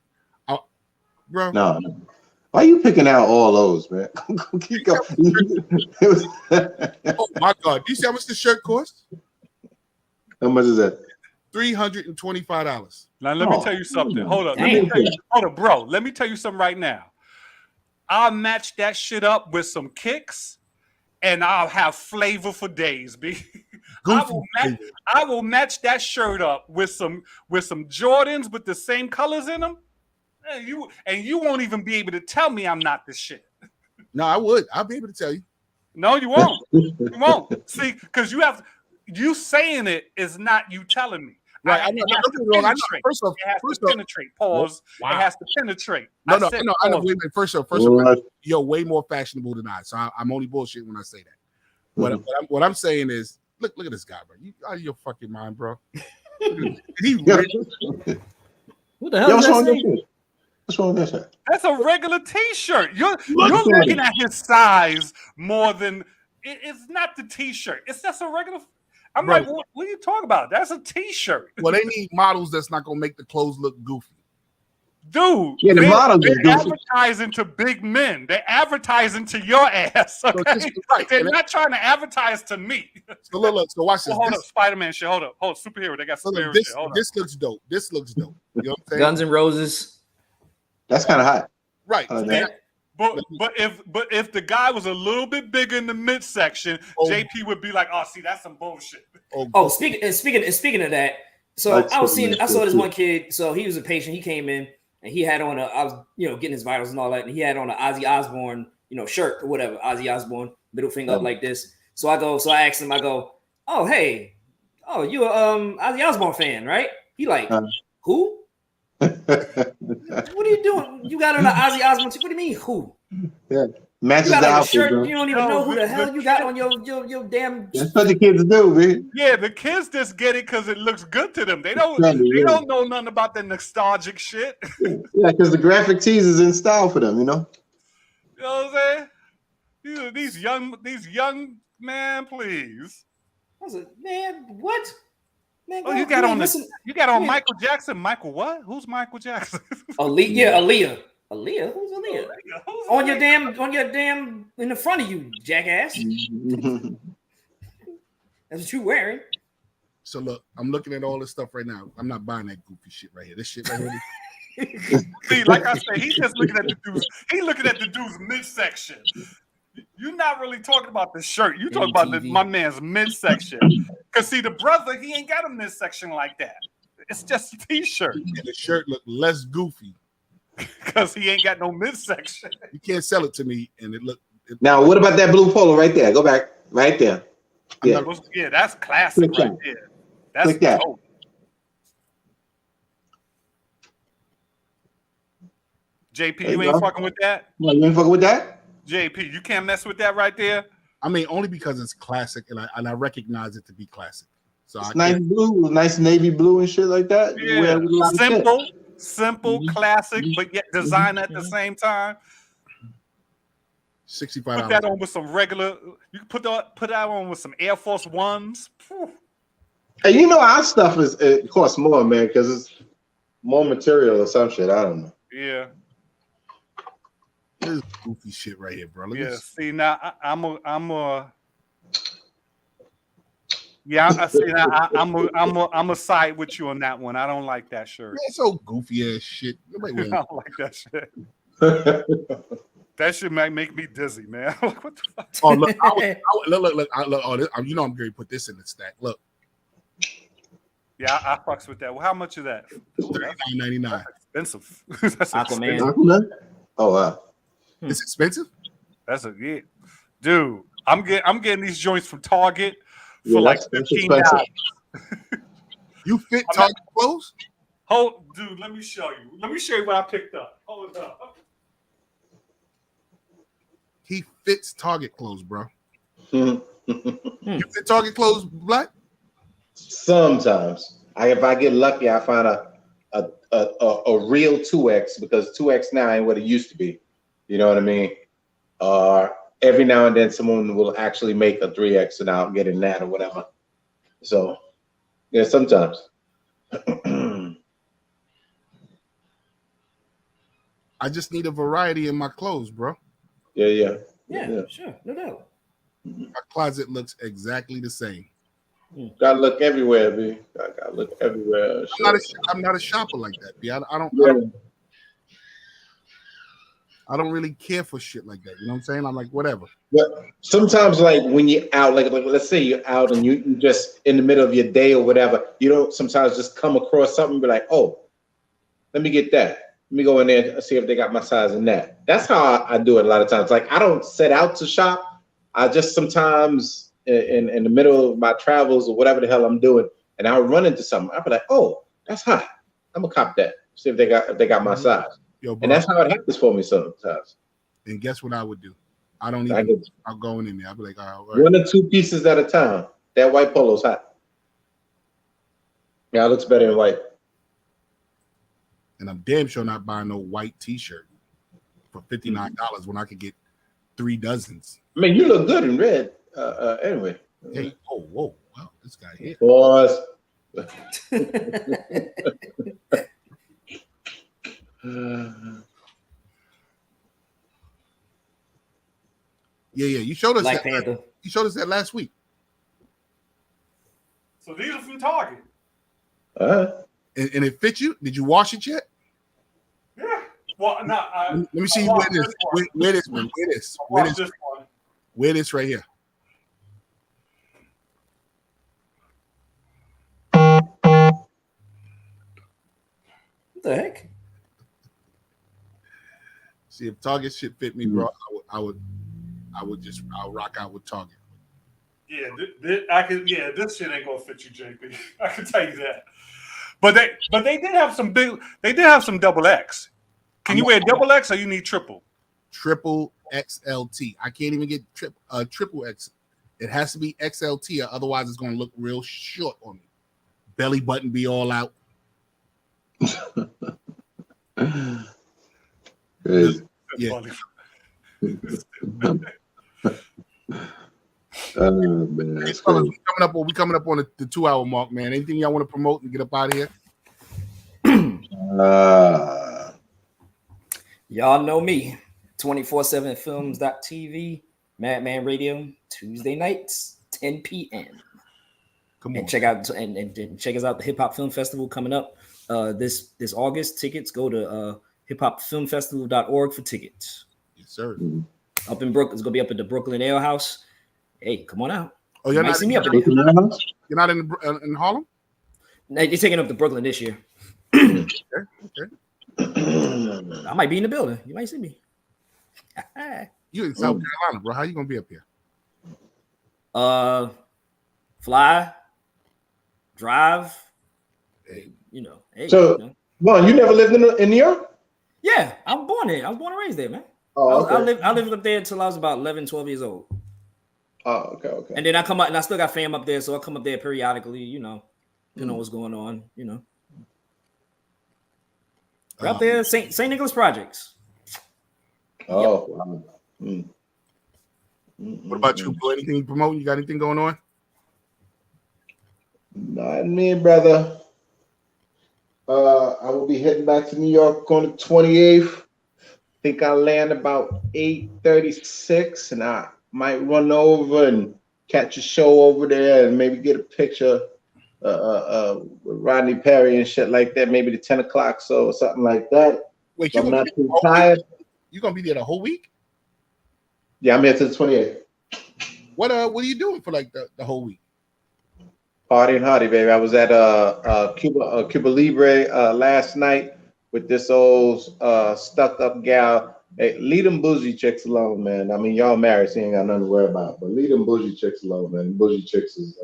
bro. No. Why are you picking out all those, man? Keep going. Oh my God! Do you see how much the shirt costs? How much is that? $325. Now let me tell you something. Hold up, bro. Let me tell you something right now. I'll match that shit up with some kicks, and I'll have flavor for days, B. I will match that shirt up with some Jordans with the same colors in them. And you won't even be able to tell me I'm not this shit. No, I would. I'll be able to tell you. No, you won't. You won't. See, because you saying it is not you telling me. Right. I know. First off, it has to penetrate. Pause. Wow. It has to penetrate. I know. Wait, first off, you're way more fashionable than I. So I'm only bullshit when I say that. But what I'm saying is, look at this guy, bro. You out of your fucking mind, bro. What the hell is that? What's wrong with that shirt? That's a regular T-shirt. You're looking at his size more than it's not the T-shirt. It's just a regular. I'm like, what are you talking about? That's a T-shirt. Well, they need models that's not gonna make the clothes look goofy. Dude, yeah, they're advertising to big men. They're advertising to your ass. Okay? So they're not trying to advertise to me. So look. So watch this. Hold up, Spider-Man shit. Hold up, superhero. They got superhero shit. Hold this looks dope. This looks dope. You know what I'm saying? Guns N' Roses. That's kind of hot. Right. But if the guy was a little bit bigger in the midsection, JP would be like, "Oh, see, that's some bullshit." Speaking of that, so I saw this one kid. So he was a patient. He came in and he had on I was getting his vitals and all that, and he had on an Ozzy Osbourne shirt or whatever, Ozzy Osbourne, middle finger up like this. So I asked him, "Oh, hey, you a Ozzy Osbourne fan, right?" He like, who? What are you doing? You got on the Ozzy Osbourne. What do you mean, who? Yeah, matches the outfit. Shirt. You don't even know who the hell you got on your damn. That's what the kids do, man. Yeah, the kids just get it because it looks good to them. They don't know nothing about the nostalgic shit. Yeah, because the graphic tees is in style for them, You know what I'm saying? These young man, please. I was like, man, what? Man, you got on Michael Jackson. Michael what? Who's Michael Jackson? Aaliyah. Aaliyah? Who's Aaliyah? On your damn in the front of you, jackass. That's what you wearing. So look, I'm looking at all this stuff right now. I'm not buying that goofy shit right here. This shit right here. See, like I said, he's just looking at the dudes. He's looking at the dude's midsection. You're not really talking about the shirt. You talking about my man's midsection. Because see, the brother, he ain't got a midsection like that. It's just a T-shirt. Yeah, the shirt look less goofy. Because he ain't got no midsection. You can't sell it to me and it look. Now, what about that blue polo right there? Go back right there. Yeah, that's classic right there. That's dope. JP, you ain't fucking with that? No, you ain't fucking with that? JP, you can't mess with that right there. I mean, only because it's classic, and I recognize it to be classic. So it's nice blue, nice navy blue and shit like that. Yeah, simple, classic, but yet design at the same time. $65. Put that on with some regular. You can put that on with some Air Force Ones. Hey, our stuff it costs more, man, because it's more material or some shit. I don't know. Yeah. This is goofy shit right here, bro. See now, I'm a side with you on that one. I don't like that shirt. Man, it's so goofy ass shit. I don't like that shit. That shit might make me dizzy, man. What the fuck? Oh look, look. I'm going to put this in the stack. Look. Yeah, I fucks with that. Well, how much is that? $39.99. Expensive. That's Aquaman. Oh wow. It's expensive. That's dude. I'm getting these joints from Target for like $15. You fit Target clothes? Dude, let me show you. Let me show you what I picked up. Hold it up. He fits Target clothes, bro. You fit Target clothes, Black? Sometimes. If I get lucky, I find a real 2X, because 2X now ain't what it used to be. You know what I mean? Every now and then someone will actually make a 3X and I'll get in that or whatever. So, yeah, sometimes. I just need a variety in my clothes, bro. Yeah, sure, no doubt. My closet looks exactly the same. Gotta look everywhere, B. Gotta look everywhere. I'm not a shopper like that, B. I don't really care for shit like that. You know what I'm saying? I'm like, whatever. But sometimes, like when you're out, like let's say you're out and you just in the middle of your day or whatever, you don't sometimes just come across something and be like, oh, let me get that. Let me go in there and see if they got my size in that. That's how I do it a lot of times. Like I don't set out to shop. I just sometimes in the middle of my travels or whatever the hell I'm doing, and I'll run into something. I'll be like, oh, that's hot. I'm gonna cop that. See if they got my size. Yo, bro, And that's how it happens for me sometimes. and guess what I would do? I don't even. I'm going in there. I'll be like, all right. 1 or 2 pieces at a time. That white polo's hot. Yeah, it looks better in white. And I'm damn sure not buying no white T-shirt for $59 when I could get 3 dozens. I mean, you look good in red. Anyway. Hey, oh, whoa, wow, this guy here. Boys. Yeah, you showed us Black that. Panther. You showed us that last week. So these are from Target. And it fit you? Did you wash it yet? Yeah. Well, no. Let me see you wear this. Wear this, man. Wear this. Wear this right here. What the heck? See if Target shit fit me, bro. I'll rock out with Target. Yeah, this shit ain't gonna fit you, JP. I can tell you that. But they did have some double X. Can you wear double X or you need triple? Triple XLT. I can't even get triple X. It has to be XLT, or otherwise it's gonna look real short on me. Belly button be all out. Yeah. Man, Hey, fellas, we coming up on the 2-hour mark, man. Anything y'all want to promote and get up out of here? Y'all know me. 247films.tv, Madman Radio, Tuesday nights, 10 p.m. Come on. And check out and check us out the Hip Hop Film Festival coming up this August. Tickets go to hiphopfilmfestival.org for tickets. Yes, sir. Up in Brooklyn, it's gonna be up at the Brooklyn Ale House. Hey, come on out. Oh, you're You might not see me in up in there. You're not in Harlem? They're taking up to Brooklyn this year. Okay. I might be in the building. You might see me. You in South Carolina, bro. How you gonna be up here? Fly, drive. Hey. So, Juan, you never lived in New York? Yeah, I'm born there. I was born and raised there, man. Oh, I okay. lived up there until I was about 11, 12 years old. Oh, okay. And then I come up, and I still got fam up there, so I come up there periodically, you know what's going on, We're up there, St. Nicholas Projects. Oh, wow. What about you, bro? Anything promoting? You got anything going on? Not me, brother. I will be heading back to New York on the 28th. Think I'll land about 8:36, and I might run over and catch a show over there and maybe get a picture with Rodney Perry and shit like that, maybe the 10 o'clock show or something like that. Wait, I'm not too tired. You gonna be there the whole week? Yeah, I'm here till the 28th. What are you doing for like the whole week? Party and hardy, baby. I was at Cuba Libre last night with this old stuck up gal. Hey, leave them bougie chicks alone, man. I mean, y'all married, so you ain't got nothing to worry about. But leave them bougie chicks alone, man. Bougie chicks is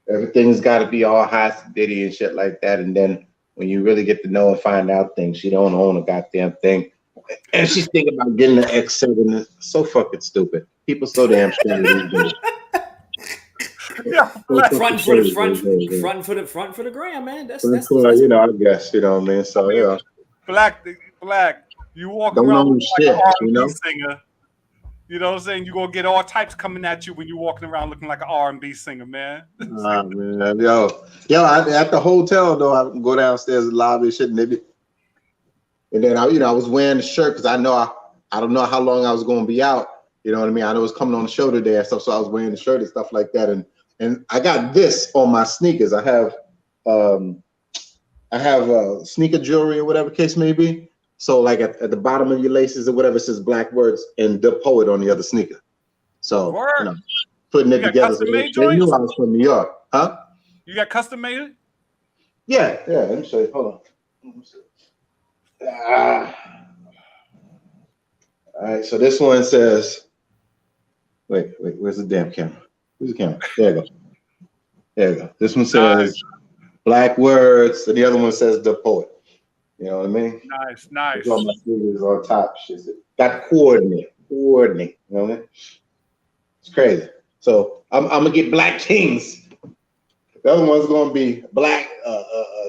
everything's got to be all high diddy and shit like that. And then when you really get to know and find out things, she don't own a goddamn thing, and she's thinking about getting an X7. It's so fucking stupid. People so damn stupid these days. Yeah, front for the gram, man. That's I guess what I mean. So Black, you walk don't around know like shit, an R&B . singer. You know what I'm saying? You're gonna get all types coming at you when you're walking around looking like an R&B singer, man. Man, at the hotel though, I go downstairs and lobby and shit, and then I was wearing the shirt because I don't know how long I was going to be out. You know what I mean? I know it was coming on the show today and stuff, so I was wearing the shirt and stuff like that. And I got this on my sneakers. I have sneaker jewelry or whatever case may be. So like at the bottom of your laces or whatever, it says BlakWords and The Poet on the other sneaker. So putting it together. So they knew I was from New York, huh? You got custom made? Yeah. Let me show you. Hold All right, so this one says, wait, where's the damn camera? Where's the camera? There you go. There you go. This one says BlakWords, and the other one says The Poet. You know what I mean? Nice. All my fingers on top. Shit. Got coordinate. You know what I mean? It's crazy. So I'm gonna get Black Kings. The other one's gonna be Black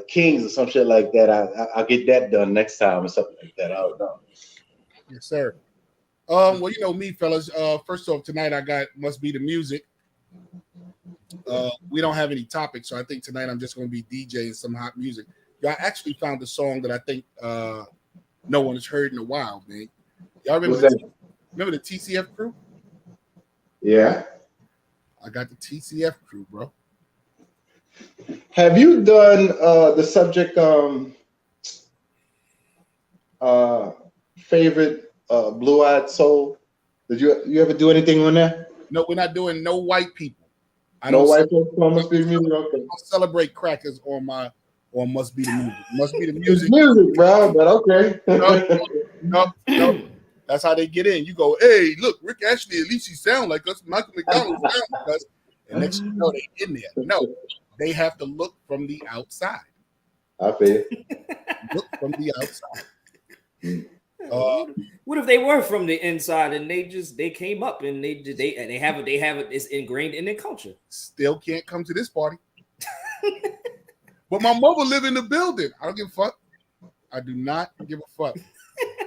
Kings or some shit like that. I'll get that done next time or something like that. I don't know. Yes, sir. Well, you know me, fellas. First off, tonight I got Must Be the Music. We don't have any topics, so I think tonight I'm just going to be DJing some hot music. Y'all actually found a song that I think no one has heard in a while, man. Y'all remember the TCF crew? Yeah. I got the TCF crew, bro. Have you done the subject favorite Blue-Eyed Soul? Did you ever do anything on that? No, we're not doing no white people. White people Must Be the Music. Okay. I don't celebrate crackers on Must Be the Music. Must Be the Music. Music, bro, but okay. No. That's how they get in. You go, hey, look, Rick Ashley, at least he sound like us. Michael McDonald sound like us. And next you know they in there. No, they have to look from the outside. I feel you. Look from the outside. What if they were from the inside and they came up and they have it it's ingrained in their culture? Still can't come to this party. But my mother live in the building. I don't give a fuck. I do not give a fuck.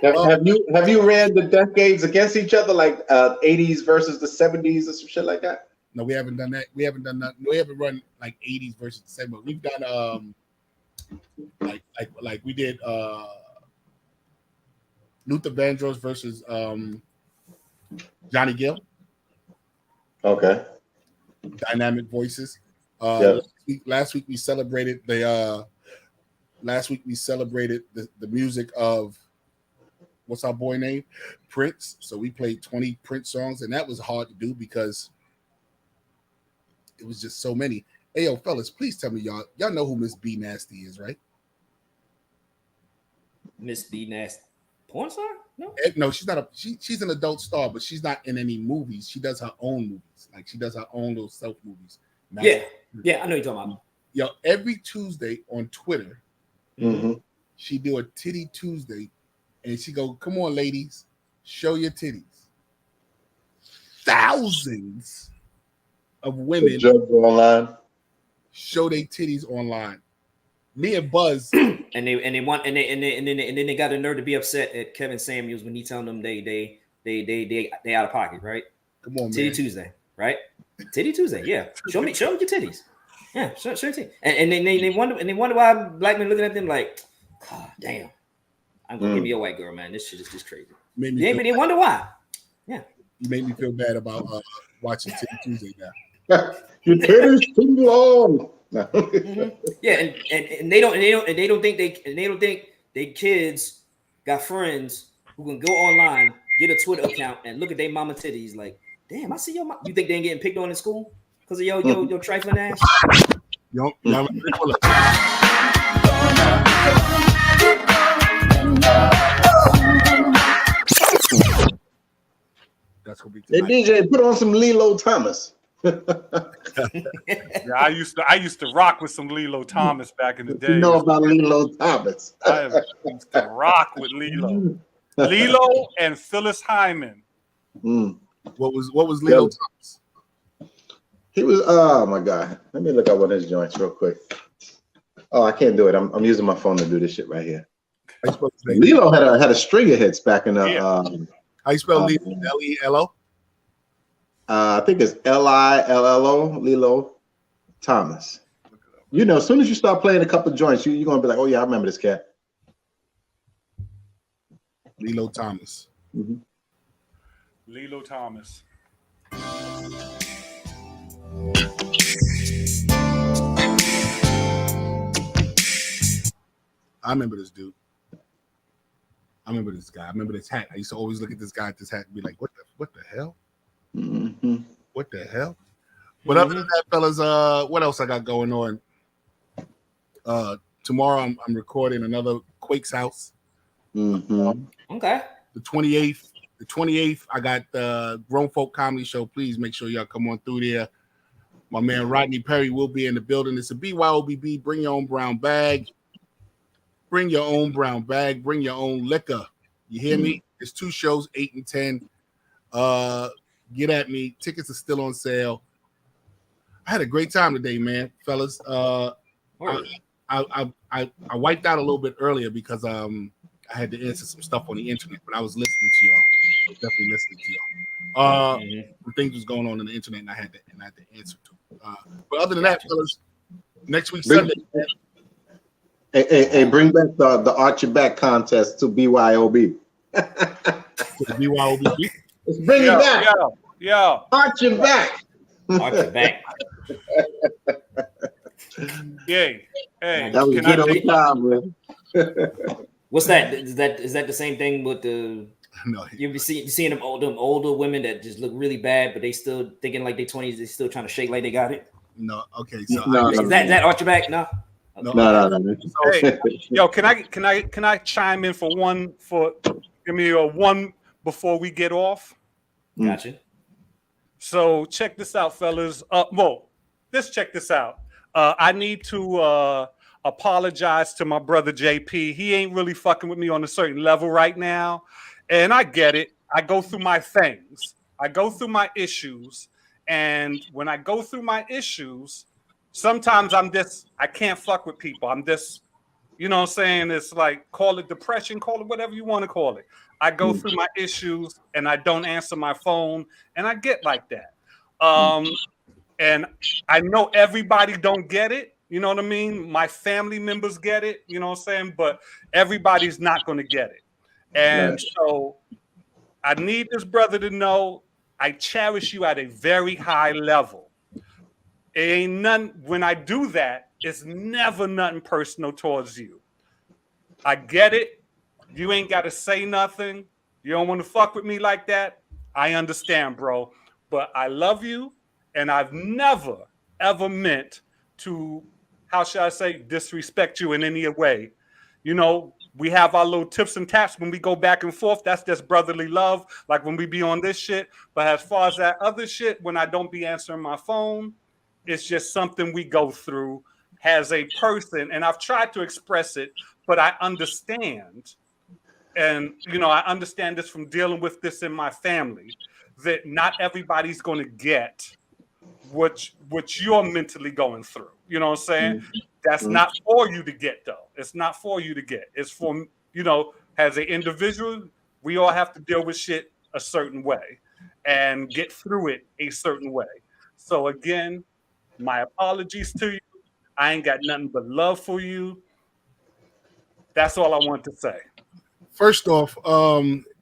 Have you ran the decades against each other, like 80s versus the 70s or some shit like that? No, we haven't done that. We haven't done that. We haven't run like 80s versus the 70s. We've done like we did Luther Vandross versus Johnny Gill. Okay. Dynamic voices. Yeah. Last week we celebrated the music of what's our boy name? Prince. So we played 20 Prince songs, and that was hard to do because it was just so many. Hey yo, fellas, please tell me y'all know who Miss B Nasty is, right? Miss B Nasty. Porn star? No. No, she's not she's an adult star, but she's not in any movies. She does her own movies. Like she does her own little self movies. Yeah, I know you're talking about. Yo, every Tuesday on Twitter, she do a Titty Tuesday, and she go, "Come on, ladies, show your titties." Thousands of women online show their titties online. Me and Buzz, and then they got the nerve to be upset at Kevin Samuels when he telling them they out of pocket, right? Come on, Titty man. Tuesday, right? Titty Tuesday, yeah. Show me your titties. Yeah, show your titties. And they wonder why black men looking at them like, God damn, I'm gonna give me a white girl, man. This shit is just crazy. They wonder why. Yeah. You made me feel bad about watching Titty Tuesday now. Your titties too long. Yeah, and they don't think they kids got friends who can go online, get a Twitter account, and look at their mama titties like, damn, I see your mom. You think they ain't getting picked on in school because of your trifling ass? That's gonna be tonight. Hey DJ, put on some Lilo Thomas. Yeah, I used to rock with some Lilo Thomas back in the day. You know about Lilo Thomas? I used to rock with Lilo and Phyllis Hyman. What was Lilo Thomas? He was. Oh my God! Let me look at one of his joints real quick. Oh, I can't do it. I'm using my phone to do this shit right here. Lilo had a string of hits back in the. How you spell Lilo? Lelo? I think it's Lillo, Lilo Thomas. You know, as soon as you start playing a couple of joints, you're gonna be like, "Oh yeah, I remember this cat." Lilo Thomas. Lilo Thomas. I remember this dude. I remember this guy. I remember this hat. I used to always look at this guy at this hat and be like, what the hell? What the hell? But other than that, fellas, what else I got going on? tomorrow I'm recording another Quake's House. Okay. The 28th, I got the Grown Folk Comedy Show. Please make sure y'all come on through there. My man Rodney Perry will be in the building. It's a BYOBB. Bring your own brown bag. Bring your own brown bag. Bring your own liquor. You hear me? It's 2 shows, 8 and 10. Get at me. Tickets are still on sale. I had a great time today, man, fellas. I wiped out a little bit earlier because I had to answer some stuff on the internet, but I was listening to y'all. I was definitely listening to y'all. Some things was going on the internet, and I had to answer to. But other than that, fellas, next week Sunday. Hey, bring back the Arch Your Back contest to BYOB. To the BYOB. Let's bring it back. Yo. Arch Your Back. Arch your back. Yay. Hey, That was can good I on take- time, man. What's that? Is that the same thing with the? No, You seeing them older women that just look really bad, but they still thinking like they 20s. They still trying to shake like they got it. no. Okay, so No, Is that arch your back? No. No. Hey, yo, can I chime in for give me a one before we get off? Gotcha. So check this out, fellas. Let's check this out. I need to apologize to my brother JP. He ain't really fucking with me on a certain level right now. And I get it. I go through my things. I go through my issues. And when I go through my issues, sometimes I can't fuck with people. I'm just, you know what I'm saying? It's like, call it depression, call it whatever you want to call it. I go through my issues and I don't answer my phone and I get like that. And I know everybody don't get it. You know what I mean? My family members get it, you know what I'm saying? But everybody's not going to get it. And so I need this brother to know I cherish you at a very high level. It ain't none, when I do that, it's never nothing personal towards you. I get it. You ain't got to say nothing. You don't want to fuck with me like that. I understand, bro. But I love you, and I've never, ever meant to, how should I say, disrespect you in any way. You know, we have our little tips and taps when we go back and forth. That's just brotherly love, like when we be on this shit. But as far as that other shit, when I don't be answering my phone, it's just something we go through as a person. And I've tried to express it, but I understand. And, you know, I understand this from dealing with this in my family, that not everybody's going to get what you're mentally going through. You know what I'm saying? That's not for you to get, though. It's not for you to get. It's for, you know, as an individual, we all have to deal with shit a certain way and get through it a certain way. So again, my apologies to you. I ain't got nothing but love for you. That's all I want to say. First off,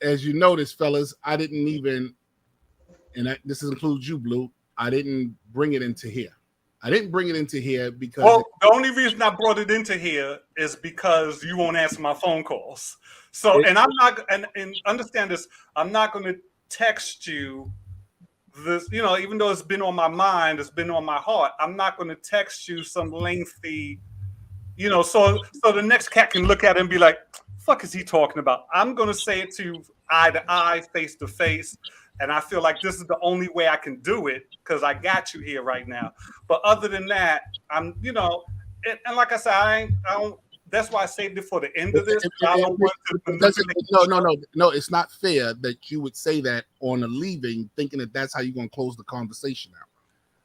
as you notice, fellas, I didn't even, and this includes you, Blue, I didn't bring it into here. I didn't bring it into here because... Well, the only reason I brought it into here is because you won't answer my phone calls. So, and I'm not, and understand this, I'm not going to text you this, you know, even though it's been on my mind, it's been on my heart, I'm not going to text you some lengthy, you know, so the next cat can look at it and be like, fuck is he talking about? I'm going to say it to you eye to eye, face to face. And I feel like this is the only way I can do it because I got you here right now. But other than that, I'm, you know, and like I said, I don't, that's why I saved it for the end of this. I don't want to No, it's not fair that you would say that on a leaving, thinking that that's how you're going to close the conversation out.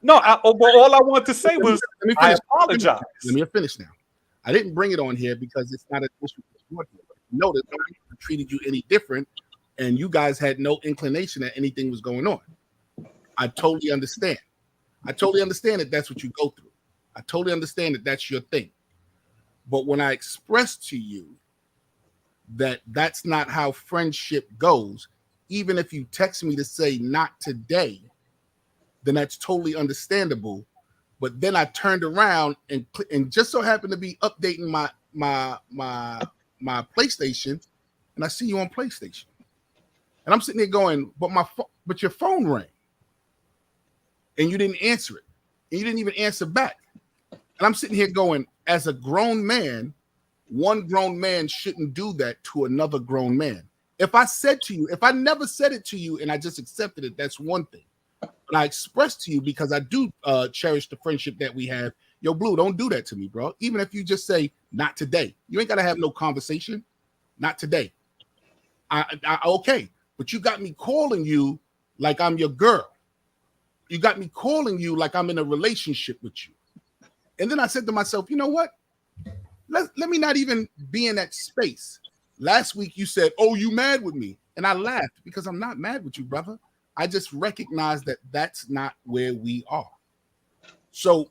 No, but all I wanted to say was I apologize. Let me finish now. I didn't bring it on here because it's not an issue. Notice nobody treated you any different, and you guys had no inclination that anything was going on. I totally understand. I totally understand that that's what you go through. I totally understand that that's your thing. But when I express to you that that's not how friendship goes, even if you text me to say not today, then that's totally understandable. But then I turned around and just so happened to be updating my PlayStation, and I see you on PlayStation, and I'm sitting there going, but your phone rang, and you didn't answer it, and you didn't even answer back, and I'm sitting here going, as a grown man, one grown man shouldn't do that to another grown man. If I never said it to you and I just accepted it, that's one thing. But I expressed to you because I do cherish the friendship that we have. Yo, Blue, don't do that to me, bro. Even if you just say, not today. You ain't got to have no conversation. Not today. Okay. But you got me calling you like I'm your girl. You got me calling you like I'm in a relationship with you. And then I said to myself, you know what? Let me not even be in that space. Last week you said, oh, you mad with me? And I laughed because I'm not mad with you, brother. I just recognize that that's not where we are. So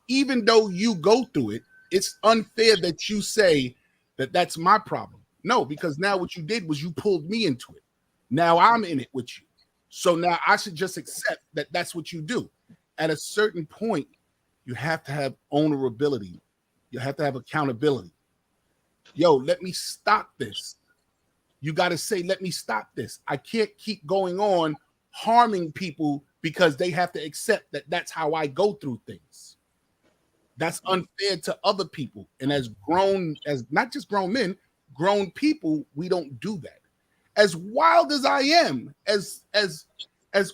even though you go through it, it's unfair that you say that that's my problem. No, because now what you did was you pulled me into it. Now I'm in it with you. So now I should just accept that that's what you do. At a certain point, you have to have vulnerability. You have to have accountability. Yo, let me stop this. You got to say, let me stop this. I can't keep going on harming people because they have to accept that that's how I go through things. That's unfair to other people. And as not just grown men, grown people, we don't do that. As wild as I am, as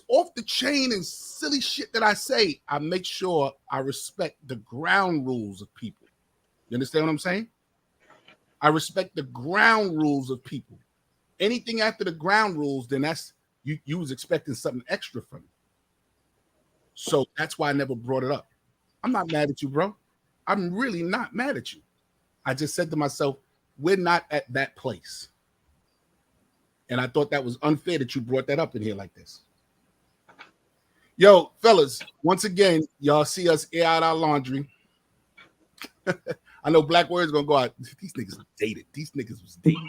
off the chain and silly shit that I say, I make sure I respect the ground rules of people. You understand what I'm saying? I respect the ground rules of people. Anything after the ground rules, then that's you was expecting something extra from me. So that's why I never brought it up. I'm not mad at you, bro. I'm really not mad at you. I just said to myself, we're not at that place. And I thought that was unfair that you brought that up in here like this. Yo, fellas, once again, y'all see us air out our laundry. I know BlakWords gonna go out. These niggas was dated. These niggas was dated.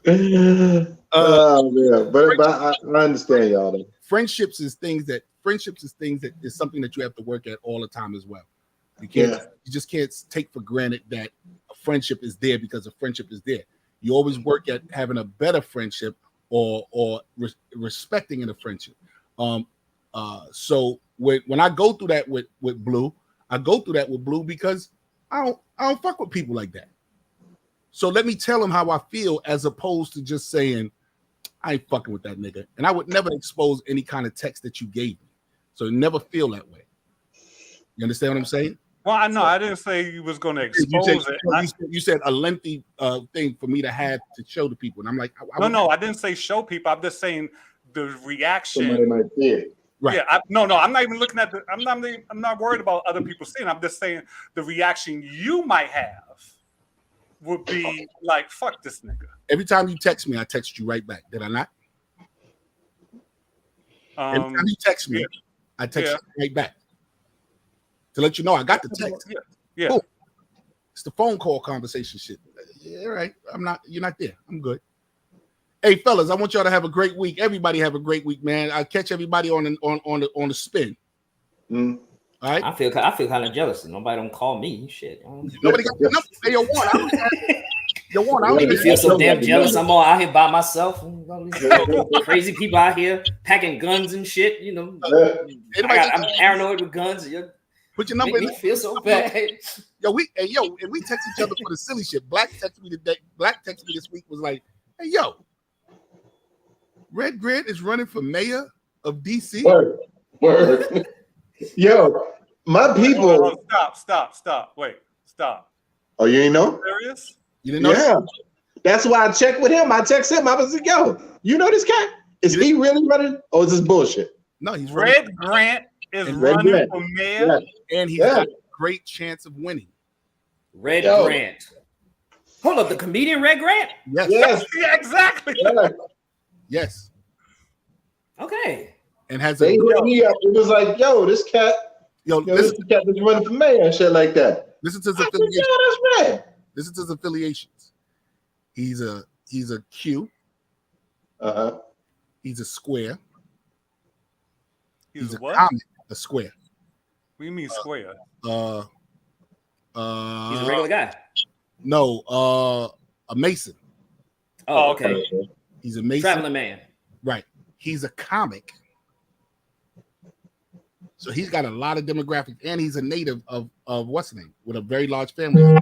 Yeah, but I understand y'all though. Friendships is something that you have to work at all the time as well. You just can't take for granted that a friendship is there because a friendship is there. You always work at having a better friendship or respecting in a friendship. So when I go through that with Blue, I go through that with Blue because I don't fuck with people like that. So let me tell him how I feel as opposed to just saying I ain't fucking with that nigga. And I would never expose any kind of text that you gave me. So never feel that way. You understand what I'm saying? Well, I know I didn't say you was going to expose it. You said a lengthy thing for me to have to show to people, and I'm like, I didn't say show people. I'm just saying the reaction. Somebody might see it. Right. Yeah, I'm not even looking at I'm not worried about other people seeing. I'm just saying the reaction you might have would be like, "Fuck this nigga." Every time you text me, I text you right back. Did I not? Every time you text me, I text you right back to let you know I got the text. Yeah. Cool. It's the phone call conversation shit. Yeah, right. You're not there. I'm good. Hey, fellas, I want y'all to have a great week. Everybody have a great week, man. I'll catch everybody on the spin. Mm. All right. I feel kind of jealous. Nobody don't call me. Shit. Nobody got enough. Hey, Warren, I don't even feel so damn jealous. I'm all out here by myself. Crazy people out here packing guns and shit. You know, I'm paranoid with guns. Put your number in. Me feel so bad. And we text each other for the silly shit. Black texted me today. Black texted me this week was like, "Hey, yo, Red Grant is running for mayor of DC." Word. Yo, my people. Stop. Wait, stop. Oh, you ain't know? Serious? You didn't know? Yeah. That's why I checked with him. I text him. I was like, yo, you know this cat? Is he really running? Or is this bullshit? No, he's Red Grant is running for mayor. Yeah. And he's got a great chance of winning. Red Grant. Hold up, the comedian Red Grant? Yes. Yeah, exactly. Yeah. Yes. Okay. And has it was like, yo, this cat, this cat is running for mayor and shit like that. Listen to his affiliations. That's right. Listen to his affiliations. He's a Q. He's a square. He's a what? Comic, a square. What do you mean square? He's a regular guy. No, a Mason. Oh, okay. He's a Mason. Traveling man. Right. He's a comic. So he's got a lot of demographics, and he's a native of what's the name, with a very large family. You know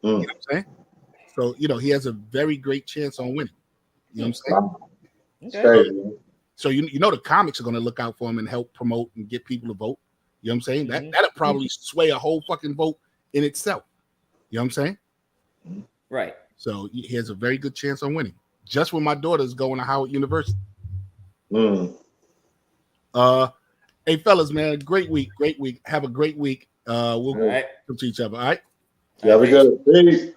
what I'm saying? So he has a very great chance on winning. You know what I'm saying? Okay. So the comics are going to look out for him and help promote and get people to vote. You know what I'm saying? That'll probably sway a whole fucking vote in itself. You know what I'm saying? Right. So he has a very good chance on winning. Just when my daughter's going to Howard University. Hey fellas, man, great week. Have a great week. We'll go to each other. All right. Yeah, we good. Peace.